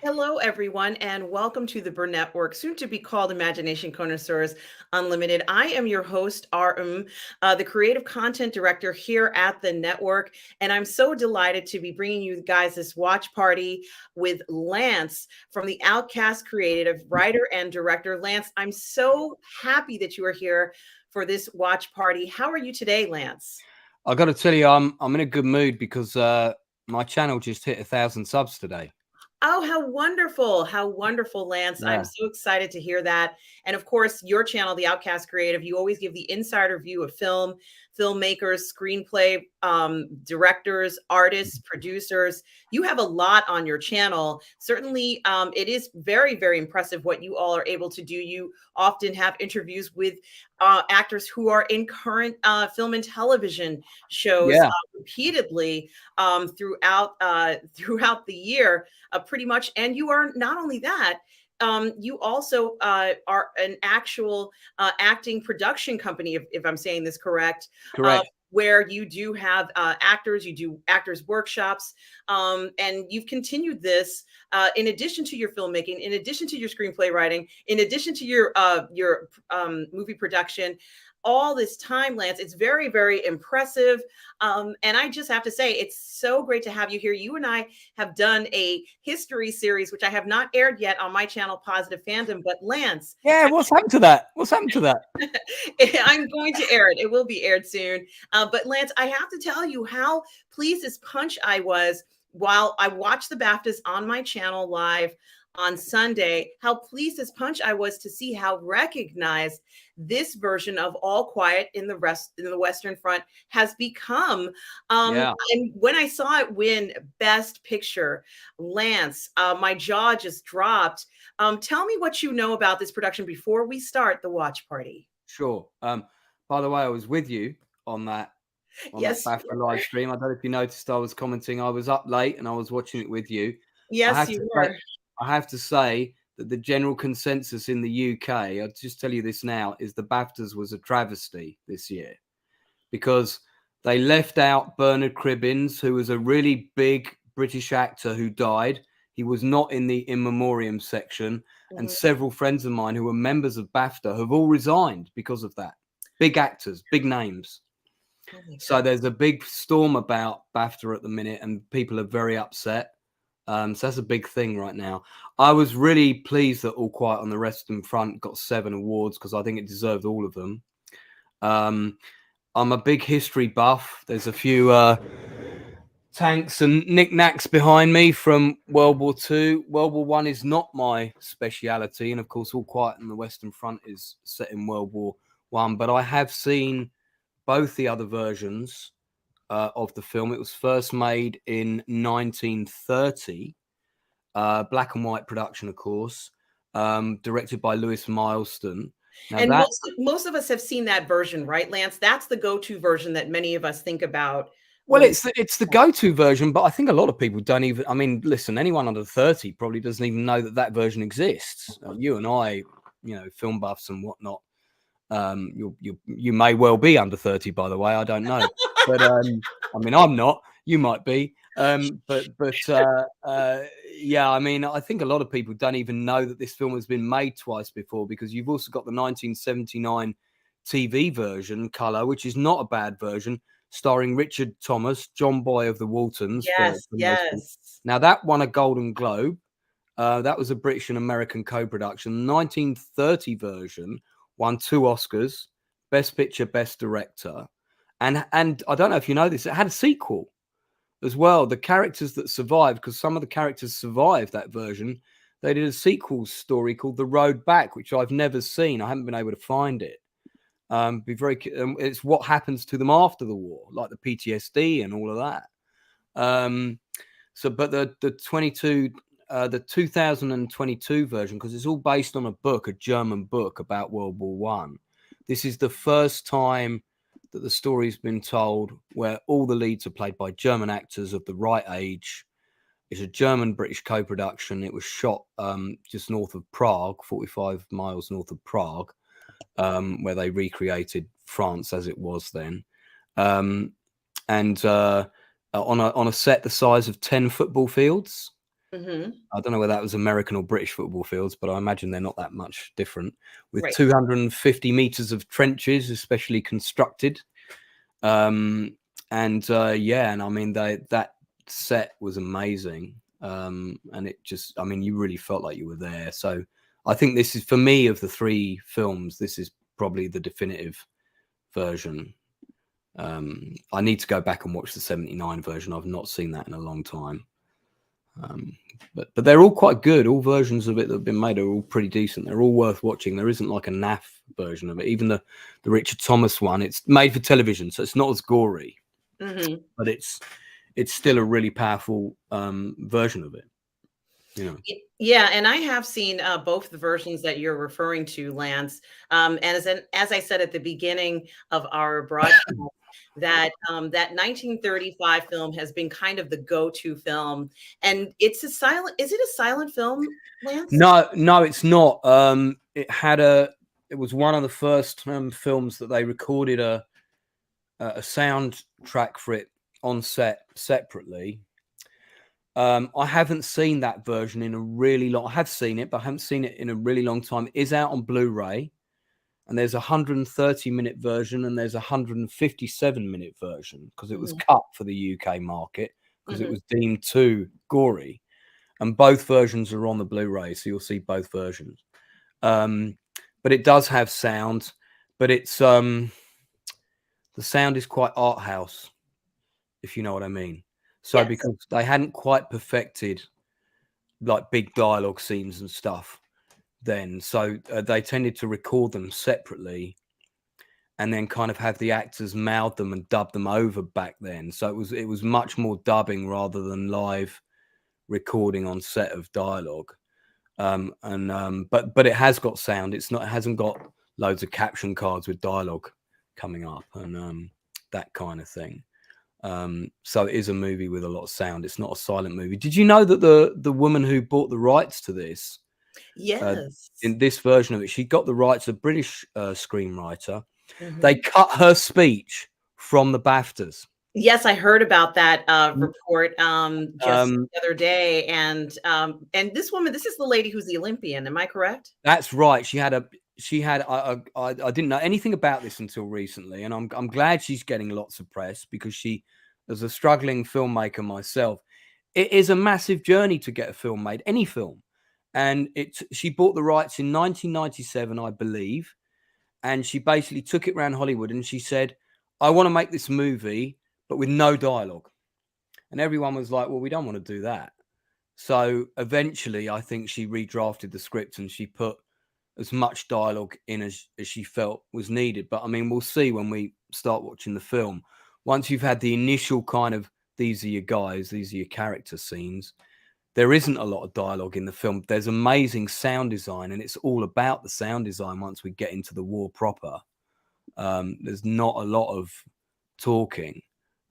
Hello, everyone, and welcome to the Burn Network, soon to be called Imagination Connoisseurs Unlimited. I am your host, RM, the creative content director here at the network, and I'm so delighted to be bringing you guys this watch party with Lance from the Outcast Creative, writer and director. Lance, I'm so happy that you are here for this watch party. How are you today, Lance? I got to tell you, I'm in a good mood because my channel just hit 1,000 subs today. Oh, how wonderful. How wonderful, Lance. I'm Yeah. so excited to hear that. And of course, your channel, The Outcast Creative, you always give the insider view of film, filmmakers, screenplay directors, artists, producers. You have a lot on your channel. Certainly, it is very, very impressive what you all are able to do. You often have interviews with actors who are in current film and television shows Yeah. repeatedly throughout the year, pretty much. And you are not only that, you also are an actual acting production company, if I'm saying this correct, Correct. where you do have actors, you do actors workshops, and you've continued this in addition to your filmmaking, in addition to your screenplay writing, in addition to your movie production. All this time, Lance, it's very, very impressive. And I just have to say, it's so great to have you here. You and I have done a history series, which I have not aired yet on my channel, Positive Fandom. But Lance, Yeah. What's happened to that? What's happened to that? I'm going to air it. It will be aired soon. But Lance, I have to tell you how pleased as punch I was while I watched the BAFTAs on my channel live on Sunday, how pleased as punch I was to see how recognized this version of All Quiet in the Western Front has become. Yeah. And when I saw it win Best Picture, Lance, my jaw just dropped. Tell me what you know about this production before we start the watch party. Sure. By the way, I was with you on that Yes, you BAFTA were. live stream. I don't know if you noticed I was commenting. I was up late and I was watching it with you. I Yes, have you to say, were. I have to say that the general consensus in the UK, I'll just tell you this now, is the BAFTAs was a travesty this year because they left out Bernard Cribbins, who was a really big British actor who died. He was not in the in memoriam section, and Mhm. several friends of mine who were members of BAFTA have all resigned because of that. Big actors, big names. Oh my So God. there's a big storm about BAFTA at the minute, and people are very upset. So that's a big thing right now. I was really pleased that All Quiet on the Western Front got 7 awards because I think it deserved all of them. I'm a big history buff. There's a few tanks and knickknacks behind me from World War II. World War One is not my speciality, and of course, All Quiet on the Western Front is set in World War One. But I have seen both the other versions of the film. It was first made in 1930, black and white production, of course, directed by Lewis Milestone. Now And that most of us have seen that version, right, Lance? That's the go-to version that many of us think about Well, when. it's the go-to version, but I think a lot of people don't even. I mean, listen, anyone under 30 probably doesn't even know that that version exists. You and I, film buffs and whatnot. You may well be under 30, by the way. I don't know, but I mean, I'm not. You might be. Yeah, I mean, I think a lot of people don't even know that this film has been made twice before because you've also got the 1979 TV version, color, which is not a bad version, starring Richard Thomas, John Boy of the Waltons, Yes, for most people. yes. Now that won a Golden Globe. That was a British and American co-production. The 1930 version won 2 Oscars: Best Picture, Best Director, and I don't know if you know this, it had a sequel as well. The characters that survived, because some of the characters survived that version, they did a sequel story called The Road Back, which I've never seen. I haven't been able to find it. It's what happens to them after the war, like the PTSD and all of that. But the 2022 version, because it's all based on a German book about World War One. This is the first time that the story's been told where all the leads are played by German actors of the right age. It's a German-British co-production. It was shot just north of Prague, 45 miles north of Prague, where they recreated France as it was then. And on a set the size of 10 football fields. I don't know whether that was American or British football fields, but I imagine they're not that much different. With Right. 250 meters of trenches, especially constructed. And yeah, and I mean that set was amazing. And it just, I mean, you really felt like you were there. So I think this is, for me, of the 3 films, this is probably the definitive version. I need to go back and watch the 79 version. I've not seen that in a long time. But they're all quite good. All versions of it that have been made are all pretty decent. They're all worth watching. There isn't like a naff version of it. Even the Richard Thomas one, it's made for television, so it's not as gory, but it's still a really powerful version of it. You know. Yeah, and I have seen both the versions that you're referring to, Lance. And as I said at the beginning of our broadcast, that that 1935 film has been kind of the go-to film, and it's a silent. Is it a silent film, Lance? No, it's not. It was one of the first films that they recorded a soundtrack for it on set separately. I haven't seen that version in a really long. I have seen it, but I haven't seen it in a really long time. It is out on Blu-ray, and there's a 130-minute version and there's a 157-minute version because it was cut for the UK market because it was deemed too gory. And both versions are on the Blu-ray, so you'll see both versions. But it does have sound, but it's the sound is quite art house, if you know what I mean. So Yes. because they hadn't quite perfected like big dialogue scenes and stuff then, so they tended to record them separately and then kind of have the actors mouth them and dub them over back then. So it was much more dubbing rather than live recording on set of dialogue. But it has got sound. It hasn't got loads of caption cards with dialogue coming up and that kind of thing. So it is a movie with a lot of sound. It's not a silent movie. Did you know that the woman who bought the rights to this, Yes. in this version of it, she got the rights, a British screenwriter. They cut her speech from the BAFTAs. Yes, I heard about that report just the other day, and this woman, this is the lady who's the Olympian. Am I correct? That's right. I didn't know anything about this until recently, and I'm glad she's getting lots of press because she, as a struggling filmmaker myself, it is a massive journey to get a film made, any film. And she bought the rights in 1997, I believe, and she basically took it around Hollywood and she said, I want to make this movie, but with no dialogue. And everyone was like, well, we don't want to do that. So eventually, I think she redrafted the script and she put as much dialogue in as she felt was needed. But I mean, we'll see when we start watching the film. Once you've had the initial kind of, these are your guys, these are your character scenes, there isn't a lot of dialogue in the film. There's amazing sound design, and it's all about the sound design once we get into the war proper. There's not a lot of talking.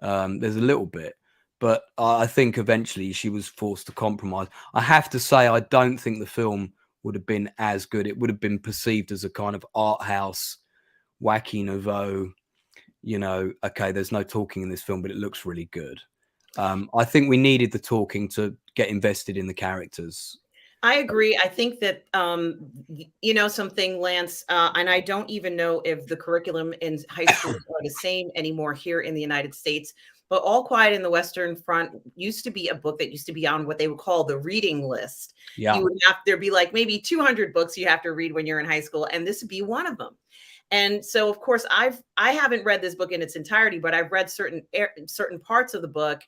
There's a little bit, but I think eventually she was forced to compromise. I have to say, I don't think the film would have been as good. It would have been perceived as a kind of art house, wacky nouveau, you know, okay, there's no talking in this film, but it looks really good. I think we needed the talking to get invested in the characters. I agree. I think that you know something, Lance, and I don't even know if the curriculum in high school are the same anymore here in the United States. But All Quiet in the Western Front used to be a book that used to be on what they would call the reading list. Yeah. You would have, there'd be like maybe 200 books you have to read when you're in high school, and this would be one of them. And so, of course, I haven't read this book in its entirety, but I've read certain parts of the book.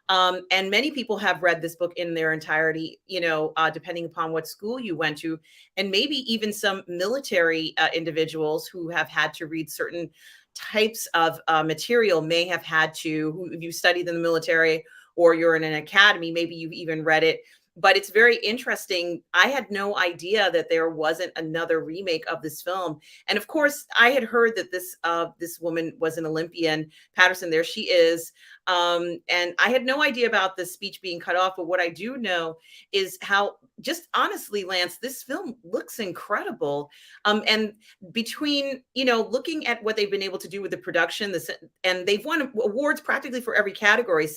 And many people have read this book in their entirety, you know, depending upon what school you went to, and maybe even some military individuals who have had to read certain types of material may have had to, if you studied in the military or you're in an academy, maybe you've even read it. But it's very interesting. I had no idea that there wasn't another remake of this film. And of course, I had heard that this woman was an Olympian. Patterson, there she is. And I had no idea about the speech being cut off. But what I do know is how, just honestly, Lance, this film looks incredible. And between, you know, looking at what they've been able to do with the production, and they've won awards practically for every category.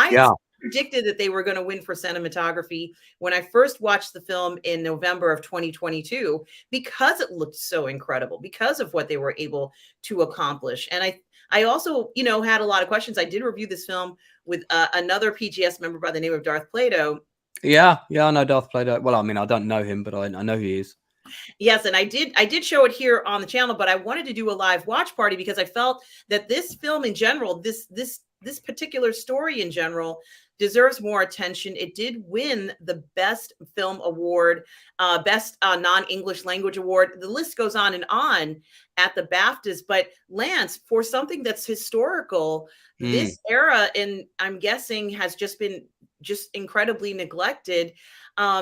Yeah. predicted that they were going to win for cinematography when I first watched the film in November of 2022 because it looked so incredible, because of what they were able to accomplish. And I also, had a lot of questions. I did review this film with another PGS member by the name of Darth Plato. Yeah, I know Darth Plato. Well, I mean, I don't know him, but I know who he is. Yes, and I did show it here on the channel, but I wanted to do a live watch party because I felt that this film in general, this particular story in general, deserves more attention. It did win the Best Film Award, Best Non-English Language Award. The list goes on at the BAFTAs. But Lance, for something that's historical, this era, and I'm guessing, has just been incredibly neglected.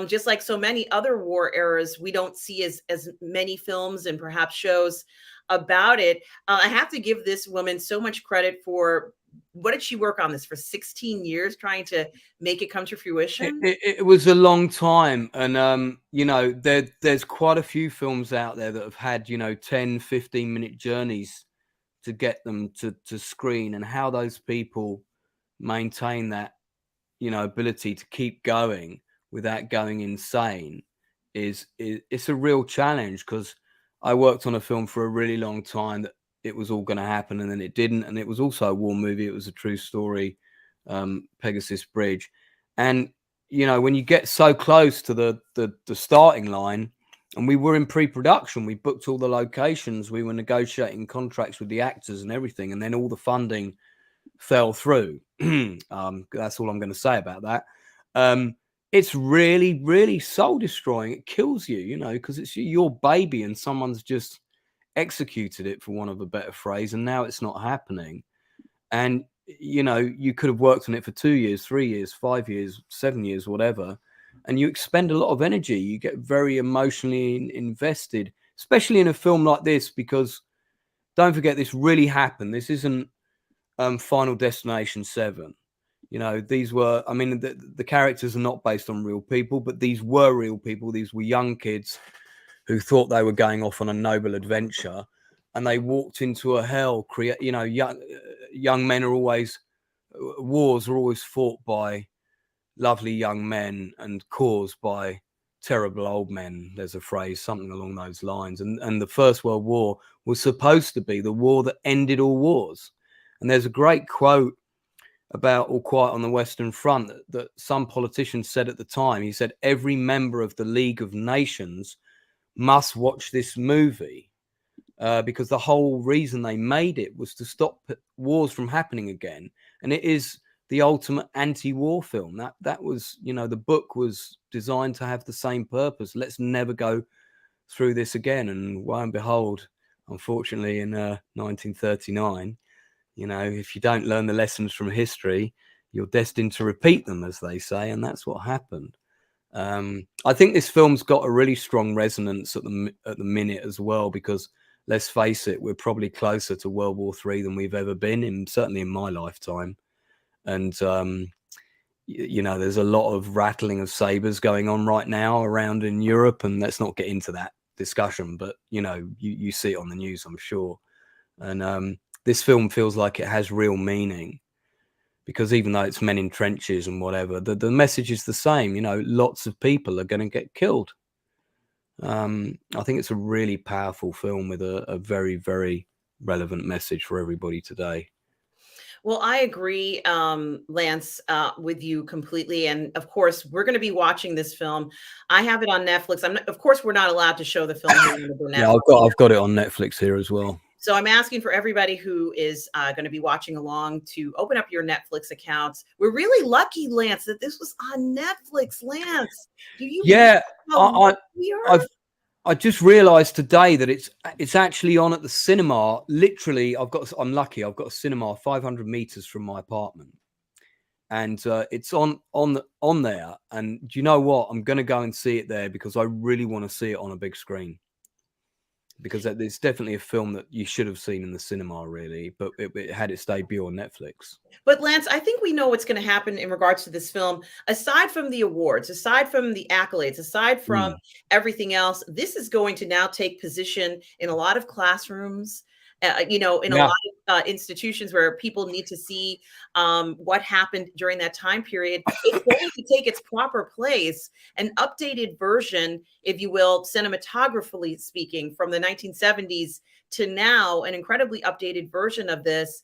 Just like so many other war eras, we don't see as many films and perhaps shows about it. I have to give this woman so much credit for, what did she work on this for 16 years trying to make it come to fruition? It was a long time. And, there's quite a few films out there that have had, 10, 15-minute journeys to get them to screen, and how those people maintain that, ability to keep going without going insane it's a real challenge, because I worked on a film for a really long time that it was all going to happen, and then it didn't. And it was also a war movie. It was a true story, Pegasus Bridge. And when you get so close to the starting line, and we were in pre-production, we booked all the locations, we were negotiating contracts with the actors and everything, and then all the funding fell through. That's all I'm going to say about that. It's really, really soul destroying. It kills you, because it's your baby and someone's just executed it, for want of a better phrase, and now it's not happening. And you could have worked on it for 2 years, 3 years, 5 years, 7 years, whatever, and you expend a lot of energy. You get very emotionally invested, especially in a film like this, because don't forget, this really happened. This isn't Final Destination 7. These were, I mean, the characters are not based on real people, but these were real people. These were young kids who thought they were going off on a noble adventure, and they walked into a hell. Young men are always, wars are always fought by lovely young men and caused by terrible old men. There's a phrase, something along those lines. And the First World War was supposed to be the war that ended all wars. And there's a great quote about All Quiet on the Western Front that some politician said at the time. He said, every member of the League of Nations must watch this movie, because the whole reason they made it was to stop wars from happening again. And it is the ultimate anti-war film. That was, the book was designed to have the same purpose. Let's never go through this again. And lo and behold, unfortunately, in 1939, if you don't learn the lessons from history, you're destined to repeat them, as they say. And that's what happened. I think this film's got a really strong resonance at the minute as well, because let's face it, we're probably closer to World War III than we've ever been, certainly in my lifetime. And there's a lot of rattling of sabers going on right now around in Europe, and let's not get into that discussion, but you see it on the news, I'm sure. And this film feels like it has real meaning, because even though it's men in trenches and whatever, the message is the same. Lots of people are going to get killed. I think it's a really powerful film with a very, very relevant message for everybody today. Well, I agree, Lance, with you completely. And of course, we're going to be watching this film. I have it on Netflix. Of course, we're not allowed to show the film here on Netflix. Yeah, I've got it on Netflix here as well. So I'm asking for everybody who is going to be watching along to open up your Netflix accounts. We're really lucky, Lance, that this was on Netflix. Lance, do you? Yeah, I just realized today that it's actually on at the cinema. Literally, I'm lucky. I've got a cinema 500 meters from my apartment, and it's on there. And do you know what? I'm going to go and see it there, because I really want to see it on a big screen, because it's definitely a film that you should have seen in the cinema, really. But it had its debut on Netflix. But Lance, I think we know what's going to happen in regards to this film. Aside from the awards, aside from the accolades, aside from everything else, this is going to now take position in a lot of classrooms, You know, in a Yeah. lot of institutions where people need to see what happened during that time period, it's going to take its proper place, an updated version, if you will, cinematographically speaking, from the 1970s to now, an incredibly updated version of this,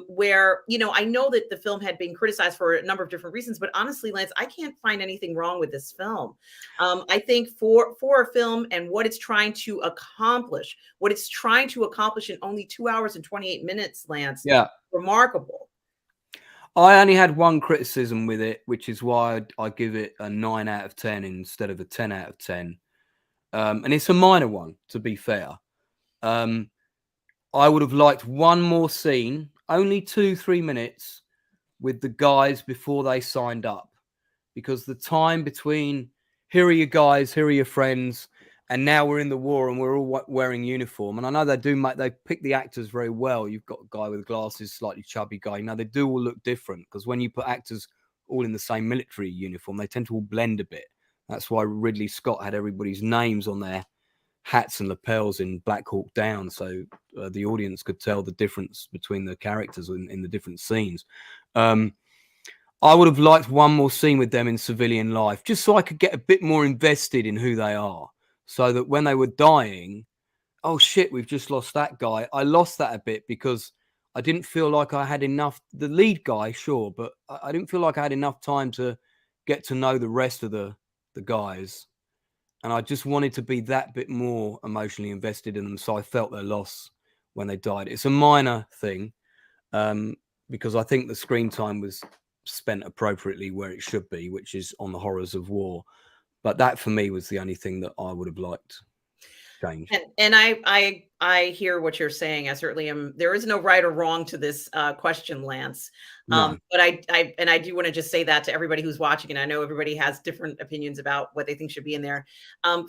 where, you know, I know that the film had been criticized for a number of different reasons, but honestly, Lance, I can't find anything wrong with this film. I think for a film and what it's trying to accomplish, in only 2 hours and 28 minutes, Lance, Yeah. remarkable. I only had one criticism with it, which is why I give it a 9 out of 10 instead of a 10 out of 10. And it's a minor one, to be fair. I would have liked one more scene, only 2-3 minutes, with the guys before they signed up, because the time between here are your guys, here are your friends, and now we're in the war and we're all wearing uniform. And I know they pick the actors very well. You've got a guy with glasses, slightly chubby guy. You know, they do all look different, because when you put actors all in the same military uniform, they tend to all blend a bit. That's why Ridley Scott had everybody's names on their hats and lapels in Black Hawk Down, so the audience could tell the difference between the characters in the different scenes. I would have liked one more scene with them in civilian life, just so I could get a bit more invested in who they are, so that when they were dying, oh shit, we've just lost that guy. I lost that a bit because I didn't feel like I had enough. The lead guy, sure, but I didn't feel like I had enough time to get to know the rest of the guys. And I just wanted to be that bit more emotionally invested in them, so I felt their loss when they died. It's a minor thing, because I think the screen time was spent appropriately where it should be, which is on the horrors of war. But that for me was the only thing that I would have liked changed. And I hear what you're saying. I certainly am. There is no right or wrong to this question, Lance. No. But I do want to just say that to everybody who's watching, and I know everybody has different opinions about what they think should be in there.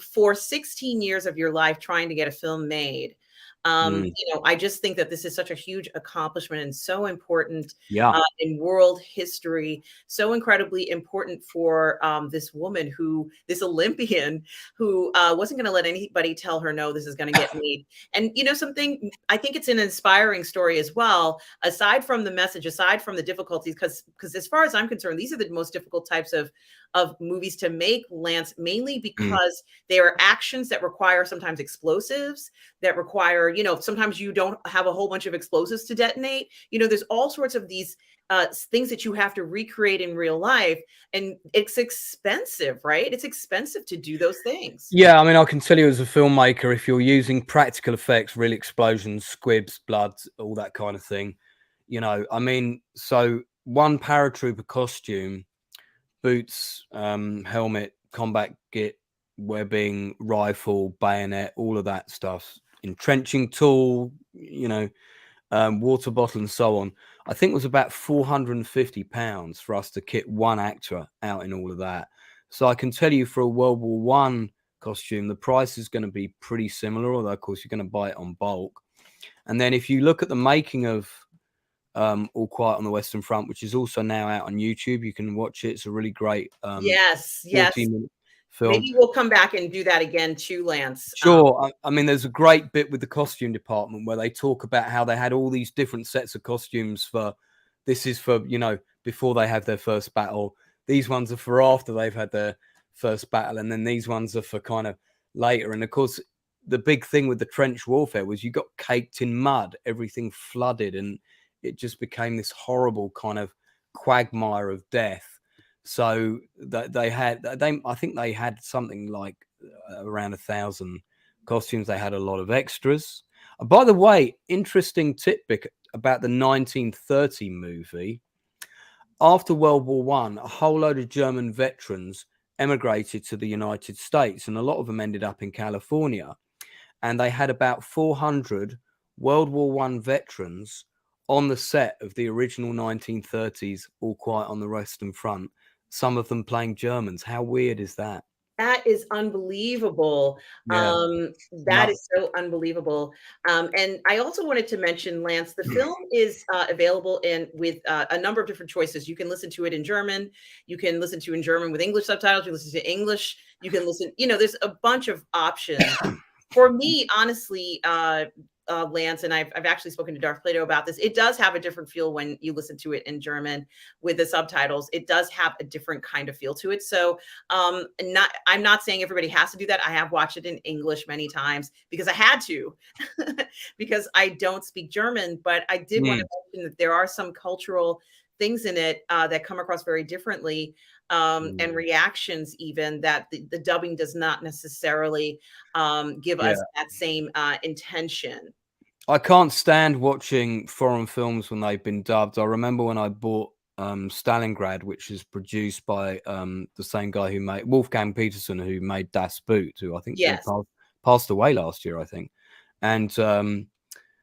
For 16 years of your life trying to get a film made, you know, I just think that this is such a huge accomplishment and so important Yeah. in world history, so incredibly important for this woman this Olympian who wasn't going to let anybody tell her, no, this is going to get made. And, you know, something, I think it's an inspiring story as well, aside from the message, aside from the difficulties, because as far as I'm concerned, these are the most difficult types of movies to make, Lance, mainly because they are actions that require sometimes explosives, that require, you know, sometimes you don't have a whole bunch of explosives to detonate. You know, there's all sorts of these things that you have to recreate in real life, and it's expensive, right? It's expensive to do those things. Yeah, I mean, I can tell you as a filmmaker, if you're using practical effects, real explosions, squibs, blood, all that kind of thing, you know, I mean, so one paratrooper costume, boots, helmet, combat kit, webbing, rifle, bayonet, all of that stuff, entrenching tool, you know, water bottle and so on. I think it was about £450 for us to kit one actor out in all of that. So I can tell you, for a World War One costume, the price is going to be pretty similar, although of course you're going to buy it on bulk. And then if you look at the making of All Quiet on the Western Front, which is also now out on YouTube, you can watch it. It's a really great Yes, yes. 14-minute film. Maybe we'll come back and do that again too, Lance. Sure. I mean, there's a great bit with the costume department where they talk about how they had all these different sets of costumes for, this is for, you know, before they have their first battle. These ones are for after they've had their first battle. And then these ones are for kind of later. And of course, the big thing with the trench warfare was you got caked in mud, everything flooded, and it just became this horrible kind of quagmire of death. So I think they had something like around 1,000 costumes. They had a lot of extras. By the way, interesting tidbit about the 1930 movie. After World War One, a whole load of German veterans emigrated to the United States, and a lot of them ended up in California. And they had about 400 World War One veterans on the set of the original 1930s All Quiet on the Western Front, some of them playing Germans. How weird is that? That is unbelievable. Yeah. That is so unbelievable. And I also wanted to mention, Lance, the film is available with a number of different choices. You can listen to it in German. You can listen to it in German with English subtitles. You can listen to English. You can listen, you know, there's a bunch of options. For me, honestly, Lance, and I've actually spoken to Darth Plato about this. It does have a different feel when you listen to it in German with the subtitles. It does have a different kind of feel to it. So I'm not saying everybody has to do that. I have watched it in English many times because I had to, because I don't speak German. But I did want to mention that there are some cultural things in it that come across very differently, and reactions even that the dubbing does not necessarily give us that same intention. I can't stand watching foreign films when they've been dubbed. I remember when I bought Stalingrad, which is produced by the same guy who made Wolfgang Peterson, who made Das Boot, who I think passed away last year, I think. And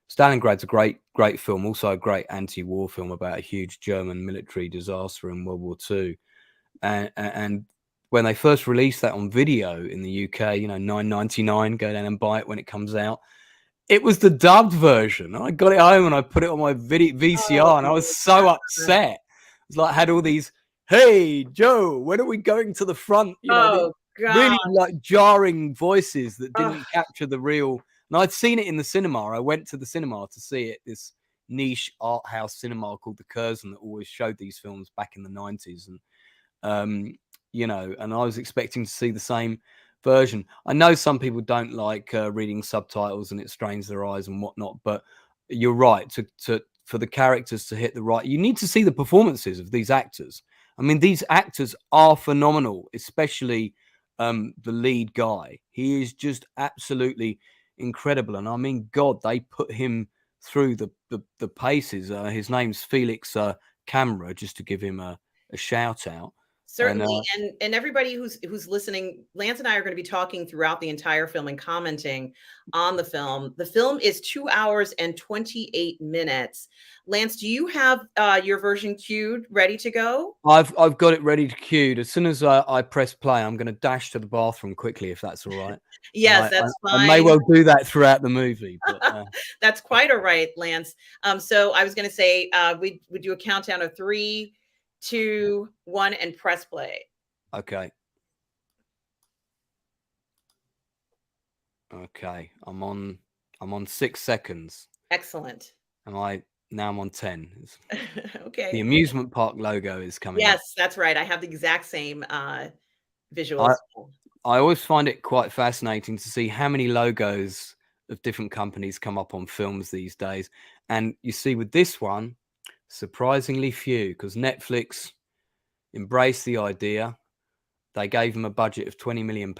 Stalingrad's a great film, also a great anti-war film about a huge German military disaster in World War II. And when they first released that on video in the UK, you know, $9.99, go down and buy it when it comes out. It was the dubbed version. I got it home and I put it on my VCR, and I was so upset. It was like, had all these, "Hey Joe, when are we going to the front?" You know, really like jarring voices that didn't capture the real. And I'd seen it in the cinema. I went to the cinema to see it. This niche art house cinema called the Curzon that always showed these films back in the 90s, and you know, and I was expecting to see the same version. I know some people don't like reading subtitles and it strains their eyes and whatnot, but you're right. For the characters to hit the right, you need to see the performances of these actors. I mean, these actors are phenomenal, especially the lead guy. He is just absolutely incredible, and I mean, God, they put him through the paces. His name's Felix Camera, just to give him a shout out. Certainly, and everybody who's listening, Lance and I are going to be talking throughout the entire film and commenting on the film. The film is 2 hours and 28 minutes. Lance, do you have your version queued, ready to go? I've got it ready to queued. As soon as I press play, I'm going to dash to the bathroom quickly, if that's all right. Yes, that's fine. I may well do that throughout the movie, but that's quite all right, Lance. So I was going to say we would do a countdown of 3, 2, 1, and press play. Okay. Okay. I'm on 6 seconds. Excellent. Now I'm on 10. Okay. The amusement park logo is coming up. Yes, that's right. I have the exact same visuals. I always find it quite fascinating to see how many logos of different companies come up on films these days. And you see with this one, surprisingly few, because Netflix embraced the idea. They gave them a budget of £20 million,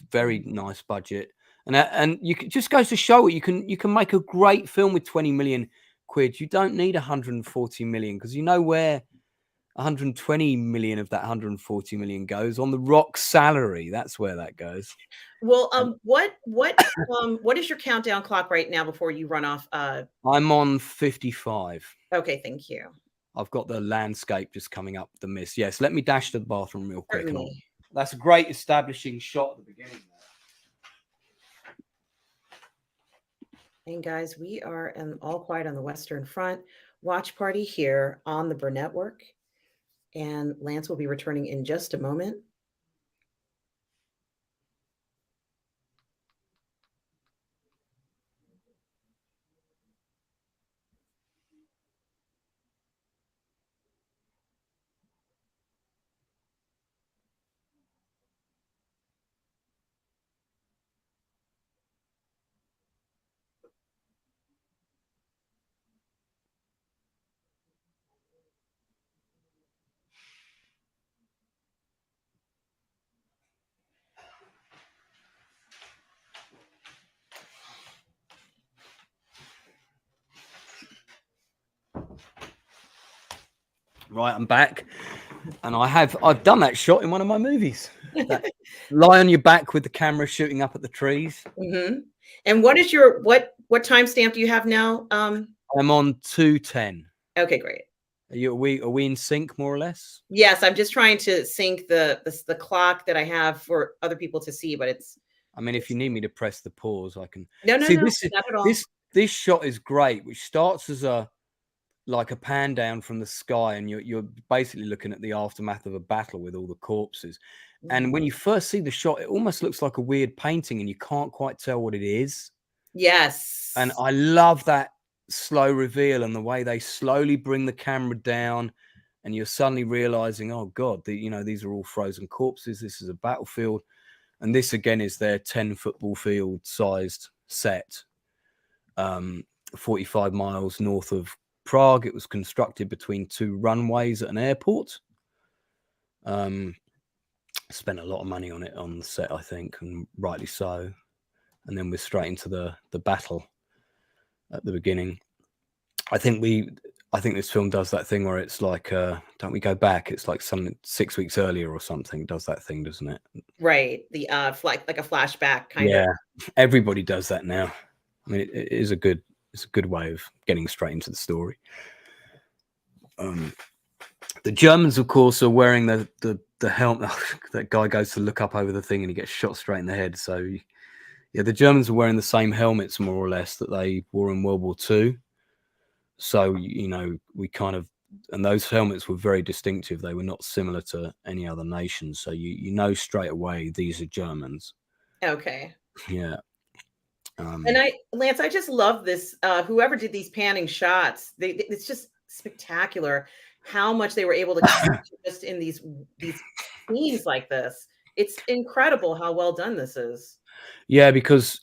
very nice budget, and you can, just goes to show it. You can make a great film with 20 million quid. You don't need 140 million, because you know where 120 million of that 140 million goes on the Rock's salary. That's where that goes. Well, what is your countdown clock right now before you run off? I'm on 55. Okay, thank you. I've got the landscape just coming up the mist. Yes, let me dash to the bathroom real quick. Certainly. That's a great establishing shot at the beginning there. And guys, we are in All Quiet on the Western Front watch party here on the Burnett Network. And Lance will be returning in just a moment. Right, I'm back, and I've done that shot in one of my movies. Lie on your back with the camera shooting up at the trees. Mm-hmm. And what is your what timestamp do you have now? I'm on 2:10. Okay, great. Are we in sync more or less? Yes, I'm just trying to sync the clock that I have for other people to see, but it's. I mean, if you need me to press the pause, I can. No, see, not at all. This shot is great, which starts as a pan down from the sky, and you're basically looking at the aftermath of a battle with all the corpses. And when you first see the shot, it almost looks like a weird painting, and you can't quite tell what it is. Yes. And I love that slow reveal and the way they slowly bring the camera down, and you're suddenly realizing, oh God, these are all frozen corpses. This is a battlefield. And this again is their 10 football field sized set, 45 miles north of Prague. It was constructed between 2 runways at an airport. Spent a lot of money on it on the set, I think, and rightly so. And then we're straight into the battle at the beginning. I think this film does that thing where it's like, don't we go back? It's like something 6 weeks earlier or something. It does that thing, doesn't it? Right. The like a flashback kind of. Everybody does that now. I mean, it is a good way of getting straight into the story. The Germans, of course, are wearing the helmet. That guy goes to look up over the thing and he gets shot straight in the head. So, yeah, the Germans are wearing the same helmets more or less that they wore in World War II. So, we kind of, and those helmets were very distinctive. They were not similar to any other nation. So you know straight away these are Germans. Okay. Yeah. And Lance, I just love this. Whoever did these panning shots, it's just spectacular how much they were able to capture just in these scenes like this. It's incredible how well done this is. Yeah, because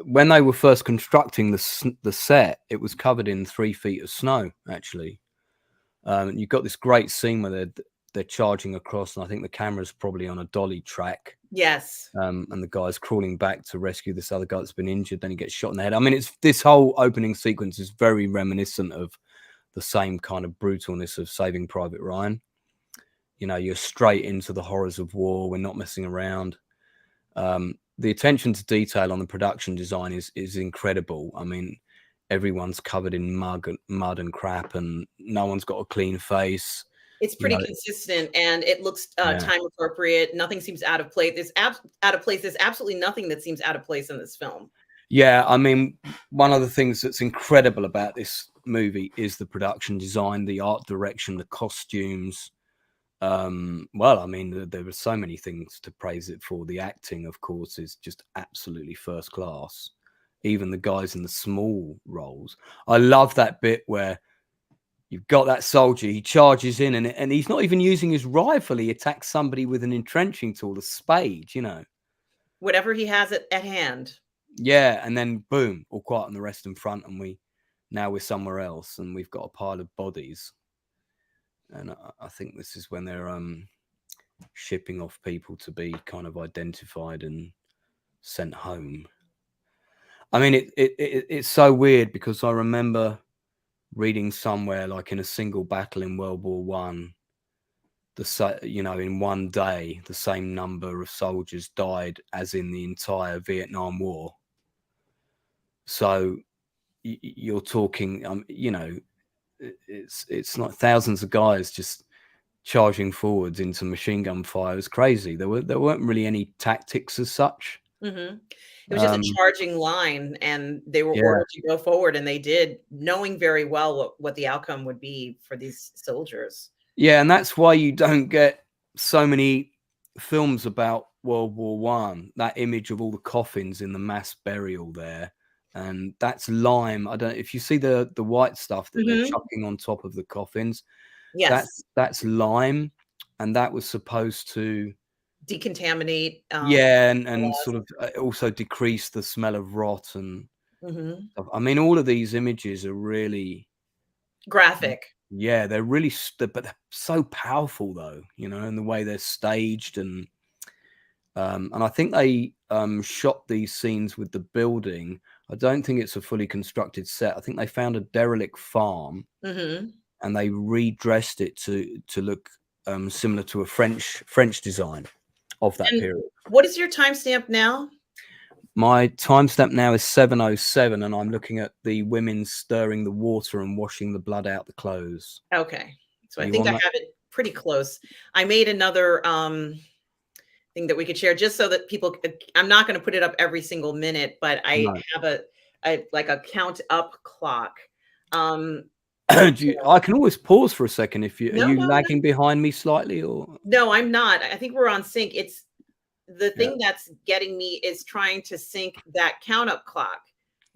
when they were first constructing the set, it was covered in 3 feet of snow. Actually, you've got this great scene where they're charging across, and I think the camera's probably on a dolly track. Yes. And the guy's crawling back to rescue this other guy that's been injured. Then he gets shot in the head. I mean, this whole opening sequence is very reminiscent of the same kind of brutalness of Saving Private Ryan. You're straight into the horrors of war. We're not messing around. The attention to detail on the production design is incredible. I mean, everyone's covered in mud and crap, and no one's got a clean face. It's pretty consistent, and it looks time appropriate. Nothing seems out of place. Out of place. There's absolutely nothing that seems out of place in this film. Yeah, I mean, one of the things that's incredible about this movie is the production design, the art direction, the costumes. Well, I mean, there were so many things to praise it for. The acting, of course, is just absolutely first class. Even the guys in the small roles. I love that bit where you've got that soldier, he charges in, and he's not even using his rifle. He attacks somebody with an entrenching tool, a spade, Whatever he has at hand. Yeah, and then boom, all quiet on the rest in front, and we're somewhere else, and we've got a pile of bodies. And I think this is when they're shipping off people to be kind of identified and sent home. I mean, it's so weird because I remember reading somewhere, like in a single battle in World War One, in one day, the same number of soldiers died as in the entire Vietnam War. So you're talking, it's not thousands of guys just charging forwards into machine gun fire. It was crazy. There weren't really any tactics as such. Mm-hmm. It was just a charging line, and they were ordered to go forward, and they did, knowing very well what the outcome would be for these soldiers. Yeah, and that's why you don't get so many films about World War One. That image of all the coffins in the mass burial there, and that's lime. I don't. If you see the white stuff that they're chucking on top of the coffins, yes, that's lime, and that was supposed to decontaminate. And sort of also decrease the smell of rot and. I mean, all of these images are really graphic. Yeah, they're really, but they're so powerful, though, in the way they're staged, and I think they shot these scenes with the building. I don't think it's a fully constructed set. I think they found a derelict farm, and they redressed it to look similar to a French design of that period. What is your timestamp now? My timestamp now is 7:07, and I'm looking at the women stirring the water and washing the blood out the clothes. Okay, so I think I have it pretty close. I made another thing that we could share just so that people. I'm not going to put it up every single minute, but I have a count up clock. I can always pause for a second if are you lagging behind me slightly, or no, I'm not. I think we're on sync. It's the thing that's getting me is trying to sync that count up clock.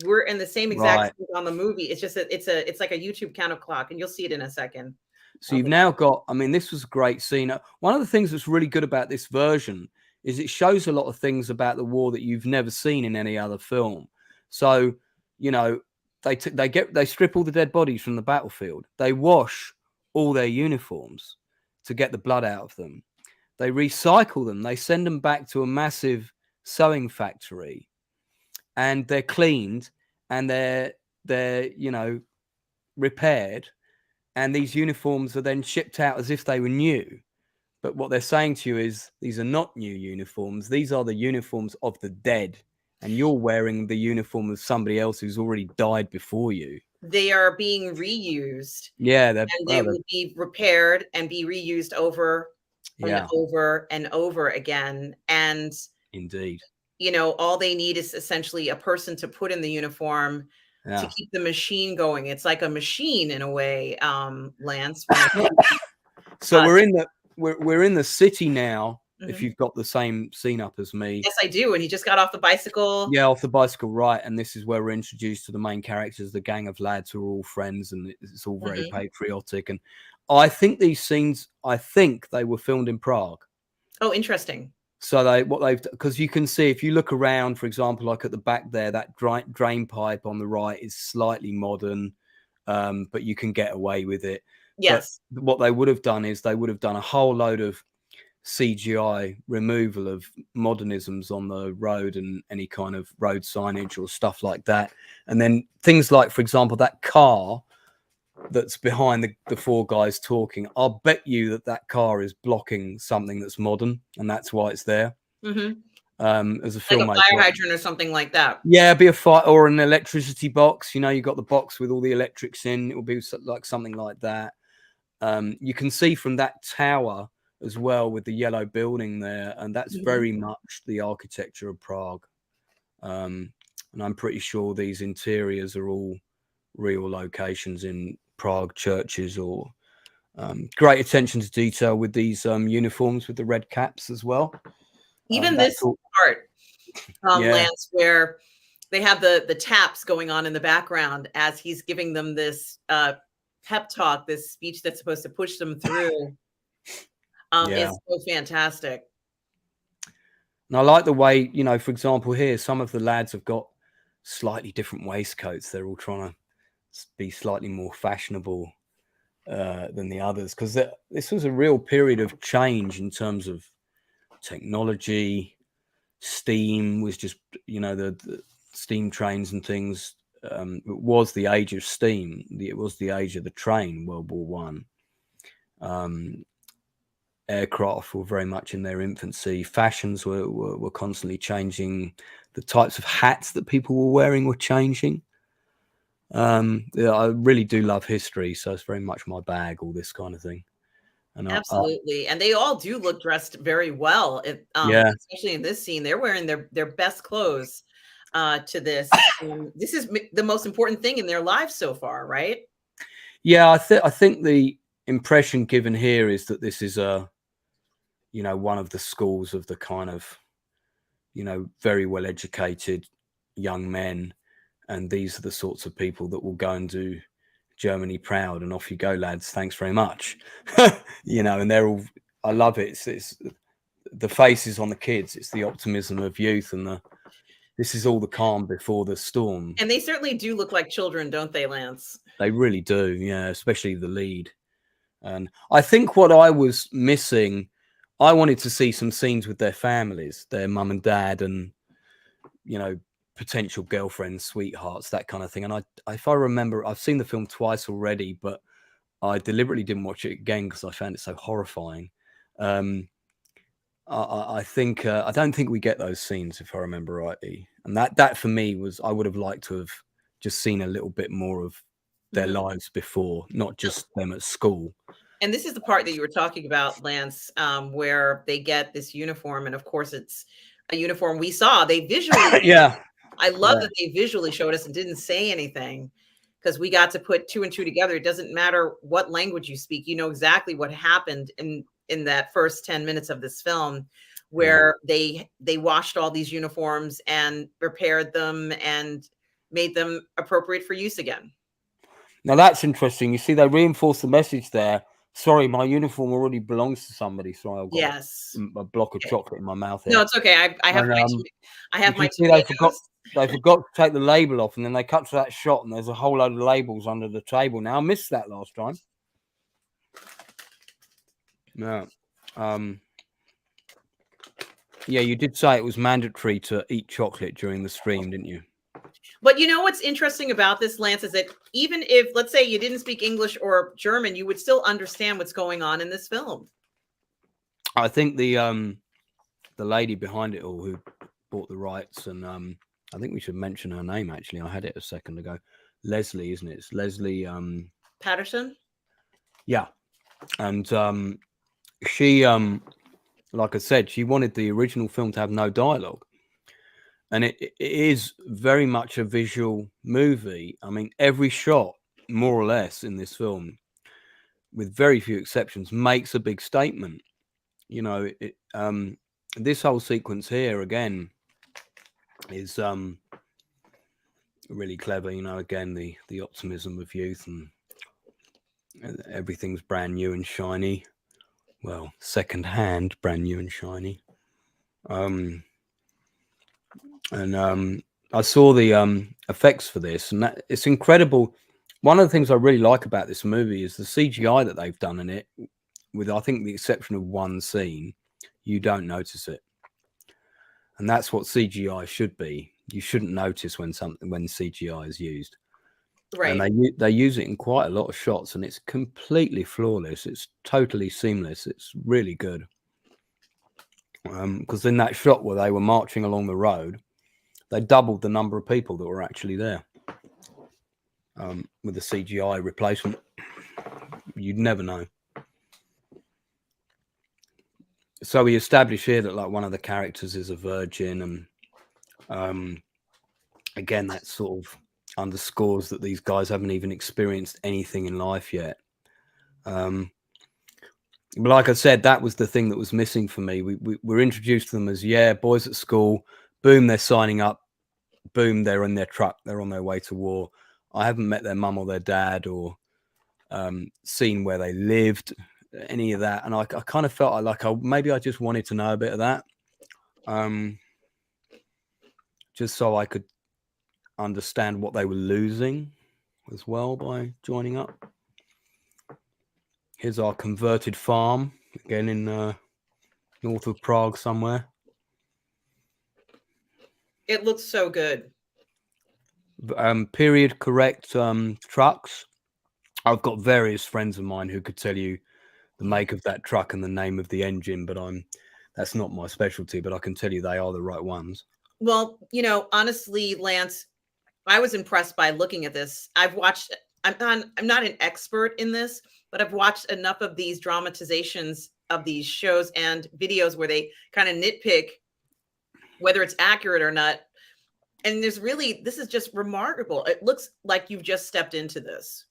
We're in the same exact sync on the movie. It's just that it's like a YouTube count up clock, and you'll see it in a second. So you've now got, I mean, this was a great scene. One of the things that's really good about this version is it shows a lot of things about the war that you've never seen in any other film. So, you know, they strip all the dead bodies from the battlefield. They wash all their uniforms to get the blood out of them. They recycle them. They send them back to a massive sewing factory, and they're cleaned, and they're you know, repaired. And these uniforms are then shipped out as if they were new. But what they're saying to you is, these are not new uniforms. These are the uniforms of the dead. And you're wearing the uniform of somebody else who's already died before you. They are being reused. Yeah. And they will be repaired and be reused over and over and over again. And indeed, you know, all they need is essentially a person to put in the uniform to keep the machine going. It's like a machine in a way, Lance. So we're in the city now. If you've got the same scene up as me. Yes, I do. And he just got off the bicycle. Yeah, off the bicycle, right. And this is where we're introduced to the main characters, the gang of lads who are all friends, and it's all very patriotic. And I think these scenes, they were filmed in Prague. Oh, interesting. So because you can see, if you look around, for example, like at the back there, that drain pipe on the right is slightly modern, but you can get away with it. Yes. But what they would have done is they would have done a whole load of CGI removal of modernisms on the road and any kind of road signage or stuff like that. And then things like, for example, that car that's behind the four guys talking, I'll bet you that car is blocking something that's modern, and that's why it's there. As a filmmaker, like a fire hydrant or something like that. Yeah, be a fire or an electricity box. You know, you got the box with all the electrics in. It will be like something like that. You can see from that tower as well with the yellow building there, and that's very much the architecture of Prague. And I'm pretty sure these interiors are all real locations in Prague churches, or great attention to detail with these uniforms with the red caps as well. Even this part, Lance, where they have the taps going on in the background as he's giving them this pep talk, this speech that's supposed to push them through. Is so fantastic. And I like the way, you know, for example, here, some of the lads have got slightly different waistcoats. They're all trying to be slightly more fashionable than the others, because this was a real period of change in terms of technology. Steam was just, you know, the steam trains and things. It was the age of steam. It was the age of the train, World War I. Aircraft were very much in their infancy. Fashions were constantly changing. The types of hats that people were wearing were changing. I really do love history, so it's very much my bag, all this kind of thing. And absolutely. And they all do look dressed very well. Especially in this scene, they're wearing their best clothes to this. This is the most important thing in their lives so far, right? Yeah, I think the impression given here is that this is you know, one of the schools of the kind of, you know, very well educated young men, and these are the sorts of people that will go and do Germany proud, and off you go, lads, thanks very much. You know, and they're all, I love it. It's the faces on the kids, it's the optimism of youth, and this is all the calm before the storm. And they certainly do look like children, don't they, Lance? They really do, yeah, especially the lead. And I think what I was missing, I wanted to see some scenes with their families, their mum and dad, and, you know, potential girlfriends, sweethearts, that kind of thing. And if I remember, I've seen the film twice already, but I deliberately didn't watch it again because I found it so horrifying. I think I don't think we get those scenes, if I remember rightly. And that for me was, I would have liked to have just seen a little bit more of their lives before, not just them at school. And this is the part that you were talking about, Lance, where they get this uniform, and of course it's a uniform we saw. They visually, I love that they visually showed us and didn't say anything, because we got to put two and two together. It doesn't matter what language you speak, you know exactly what happened in that first 10 minutes of this film where they washed all these uniforms and repaired them and made them appropriate for use again. Now that's interesting. You see, they reinforce the message there. Sorry, my uniform already belongs to somebody. Sorry, I've got Yes. a block of Okay. chocolate in my mouth here. No, it's okay. I have And, my I have did you my see tomatoes. they forgot to take the label off, and then they cut to that shot, and there's a whole load of labels under the table. Now I missed that last time. No. Yeah, you did say it was mandatory to eat chocolate during the stream, didn't you? But you know what's interesting about this, Lance, is that even if, let's say, you didn't speak English or German, you would still understand what's going on in this film. I think the lady behind it all who bought the rights, and I think we should mention her name. Actually, I had it a second ago. Leslie, isn't it? It's Leslie Patterson. Yeah, and she like I said, she wanted the original film to have no dialogue. And it is very much a visual movie. I mean, every shot, more or less, in this film, with very few exceptions, makes a big statement. You know, this whole sequence here, again, is really clever. You know, again, the optimism of youth, and everything's brand new and shiny. Well, second-hand, brand new and shiny. I saw the effects for this, and it's incredible. One of the things I really like about this movie is the CGI that they've done in it. With, I think, the exception of one scene, you don't notice it, and that's what CGI should be. You shouldn't notice when CGI is used, Right. And they use it in quite a lot of shots, and it's completely flawless. It's totally seamless. It's really good. Because in that shot where they were marching along the road, they doubled the number of people that were actually there. With the CGI replacement, you'd never know. So we establish here that like one of the characters is a virgin, and again, that sort of underscores that these guys haven't even experienced anything in life yet. But like I said, that was the thing that was missing for me. We're introduced to them as, yeah, boys at school. Boom, they're signing up. Boom, they're in their truck. They're on their way to war. I haven't met their mum or their dad, or seen where they lived, any of that. And I kind of felt like maybe I just wanted to know a bit of that, just so I could understand what they were losing as well by joining up. Here's our converted farm, again in north of Prague somewhere. It looks so good. Period correct trucks. I've got various friends of mine who could tell you the make of that truck and the name of the engine, but that's not my specialty, but I can tell you they are the right ones. Well, you know, honestly, Lance, I was impressed by looking at this. I'm not an expert in this, but I've watched enough of these dramatizations of these shows and videos where they kind of nitpick whether it's accurate or not. And this is just remarkable. It looks like you've just stepped into this.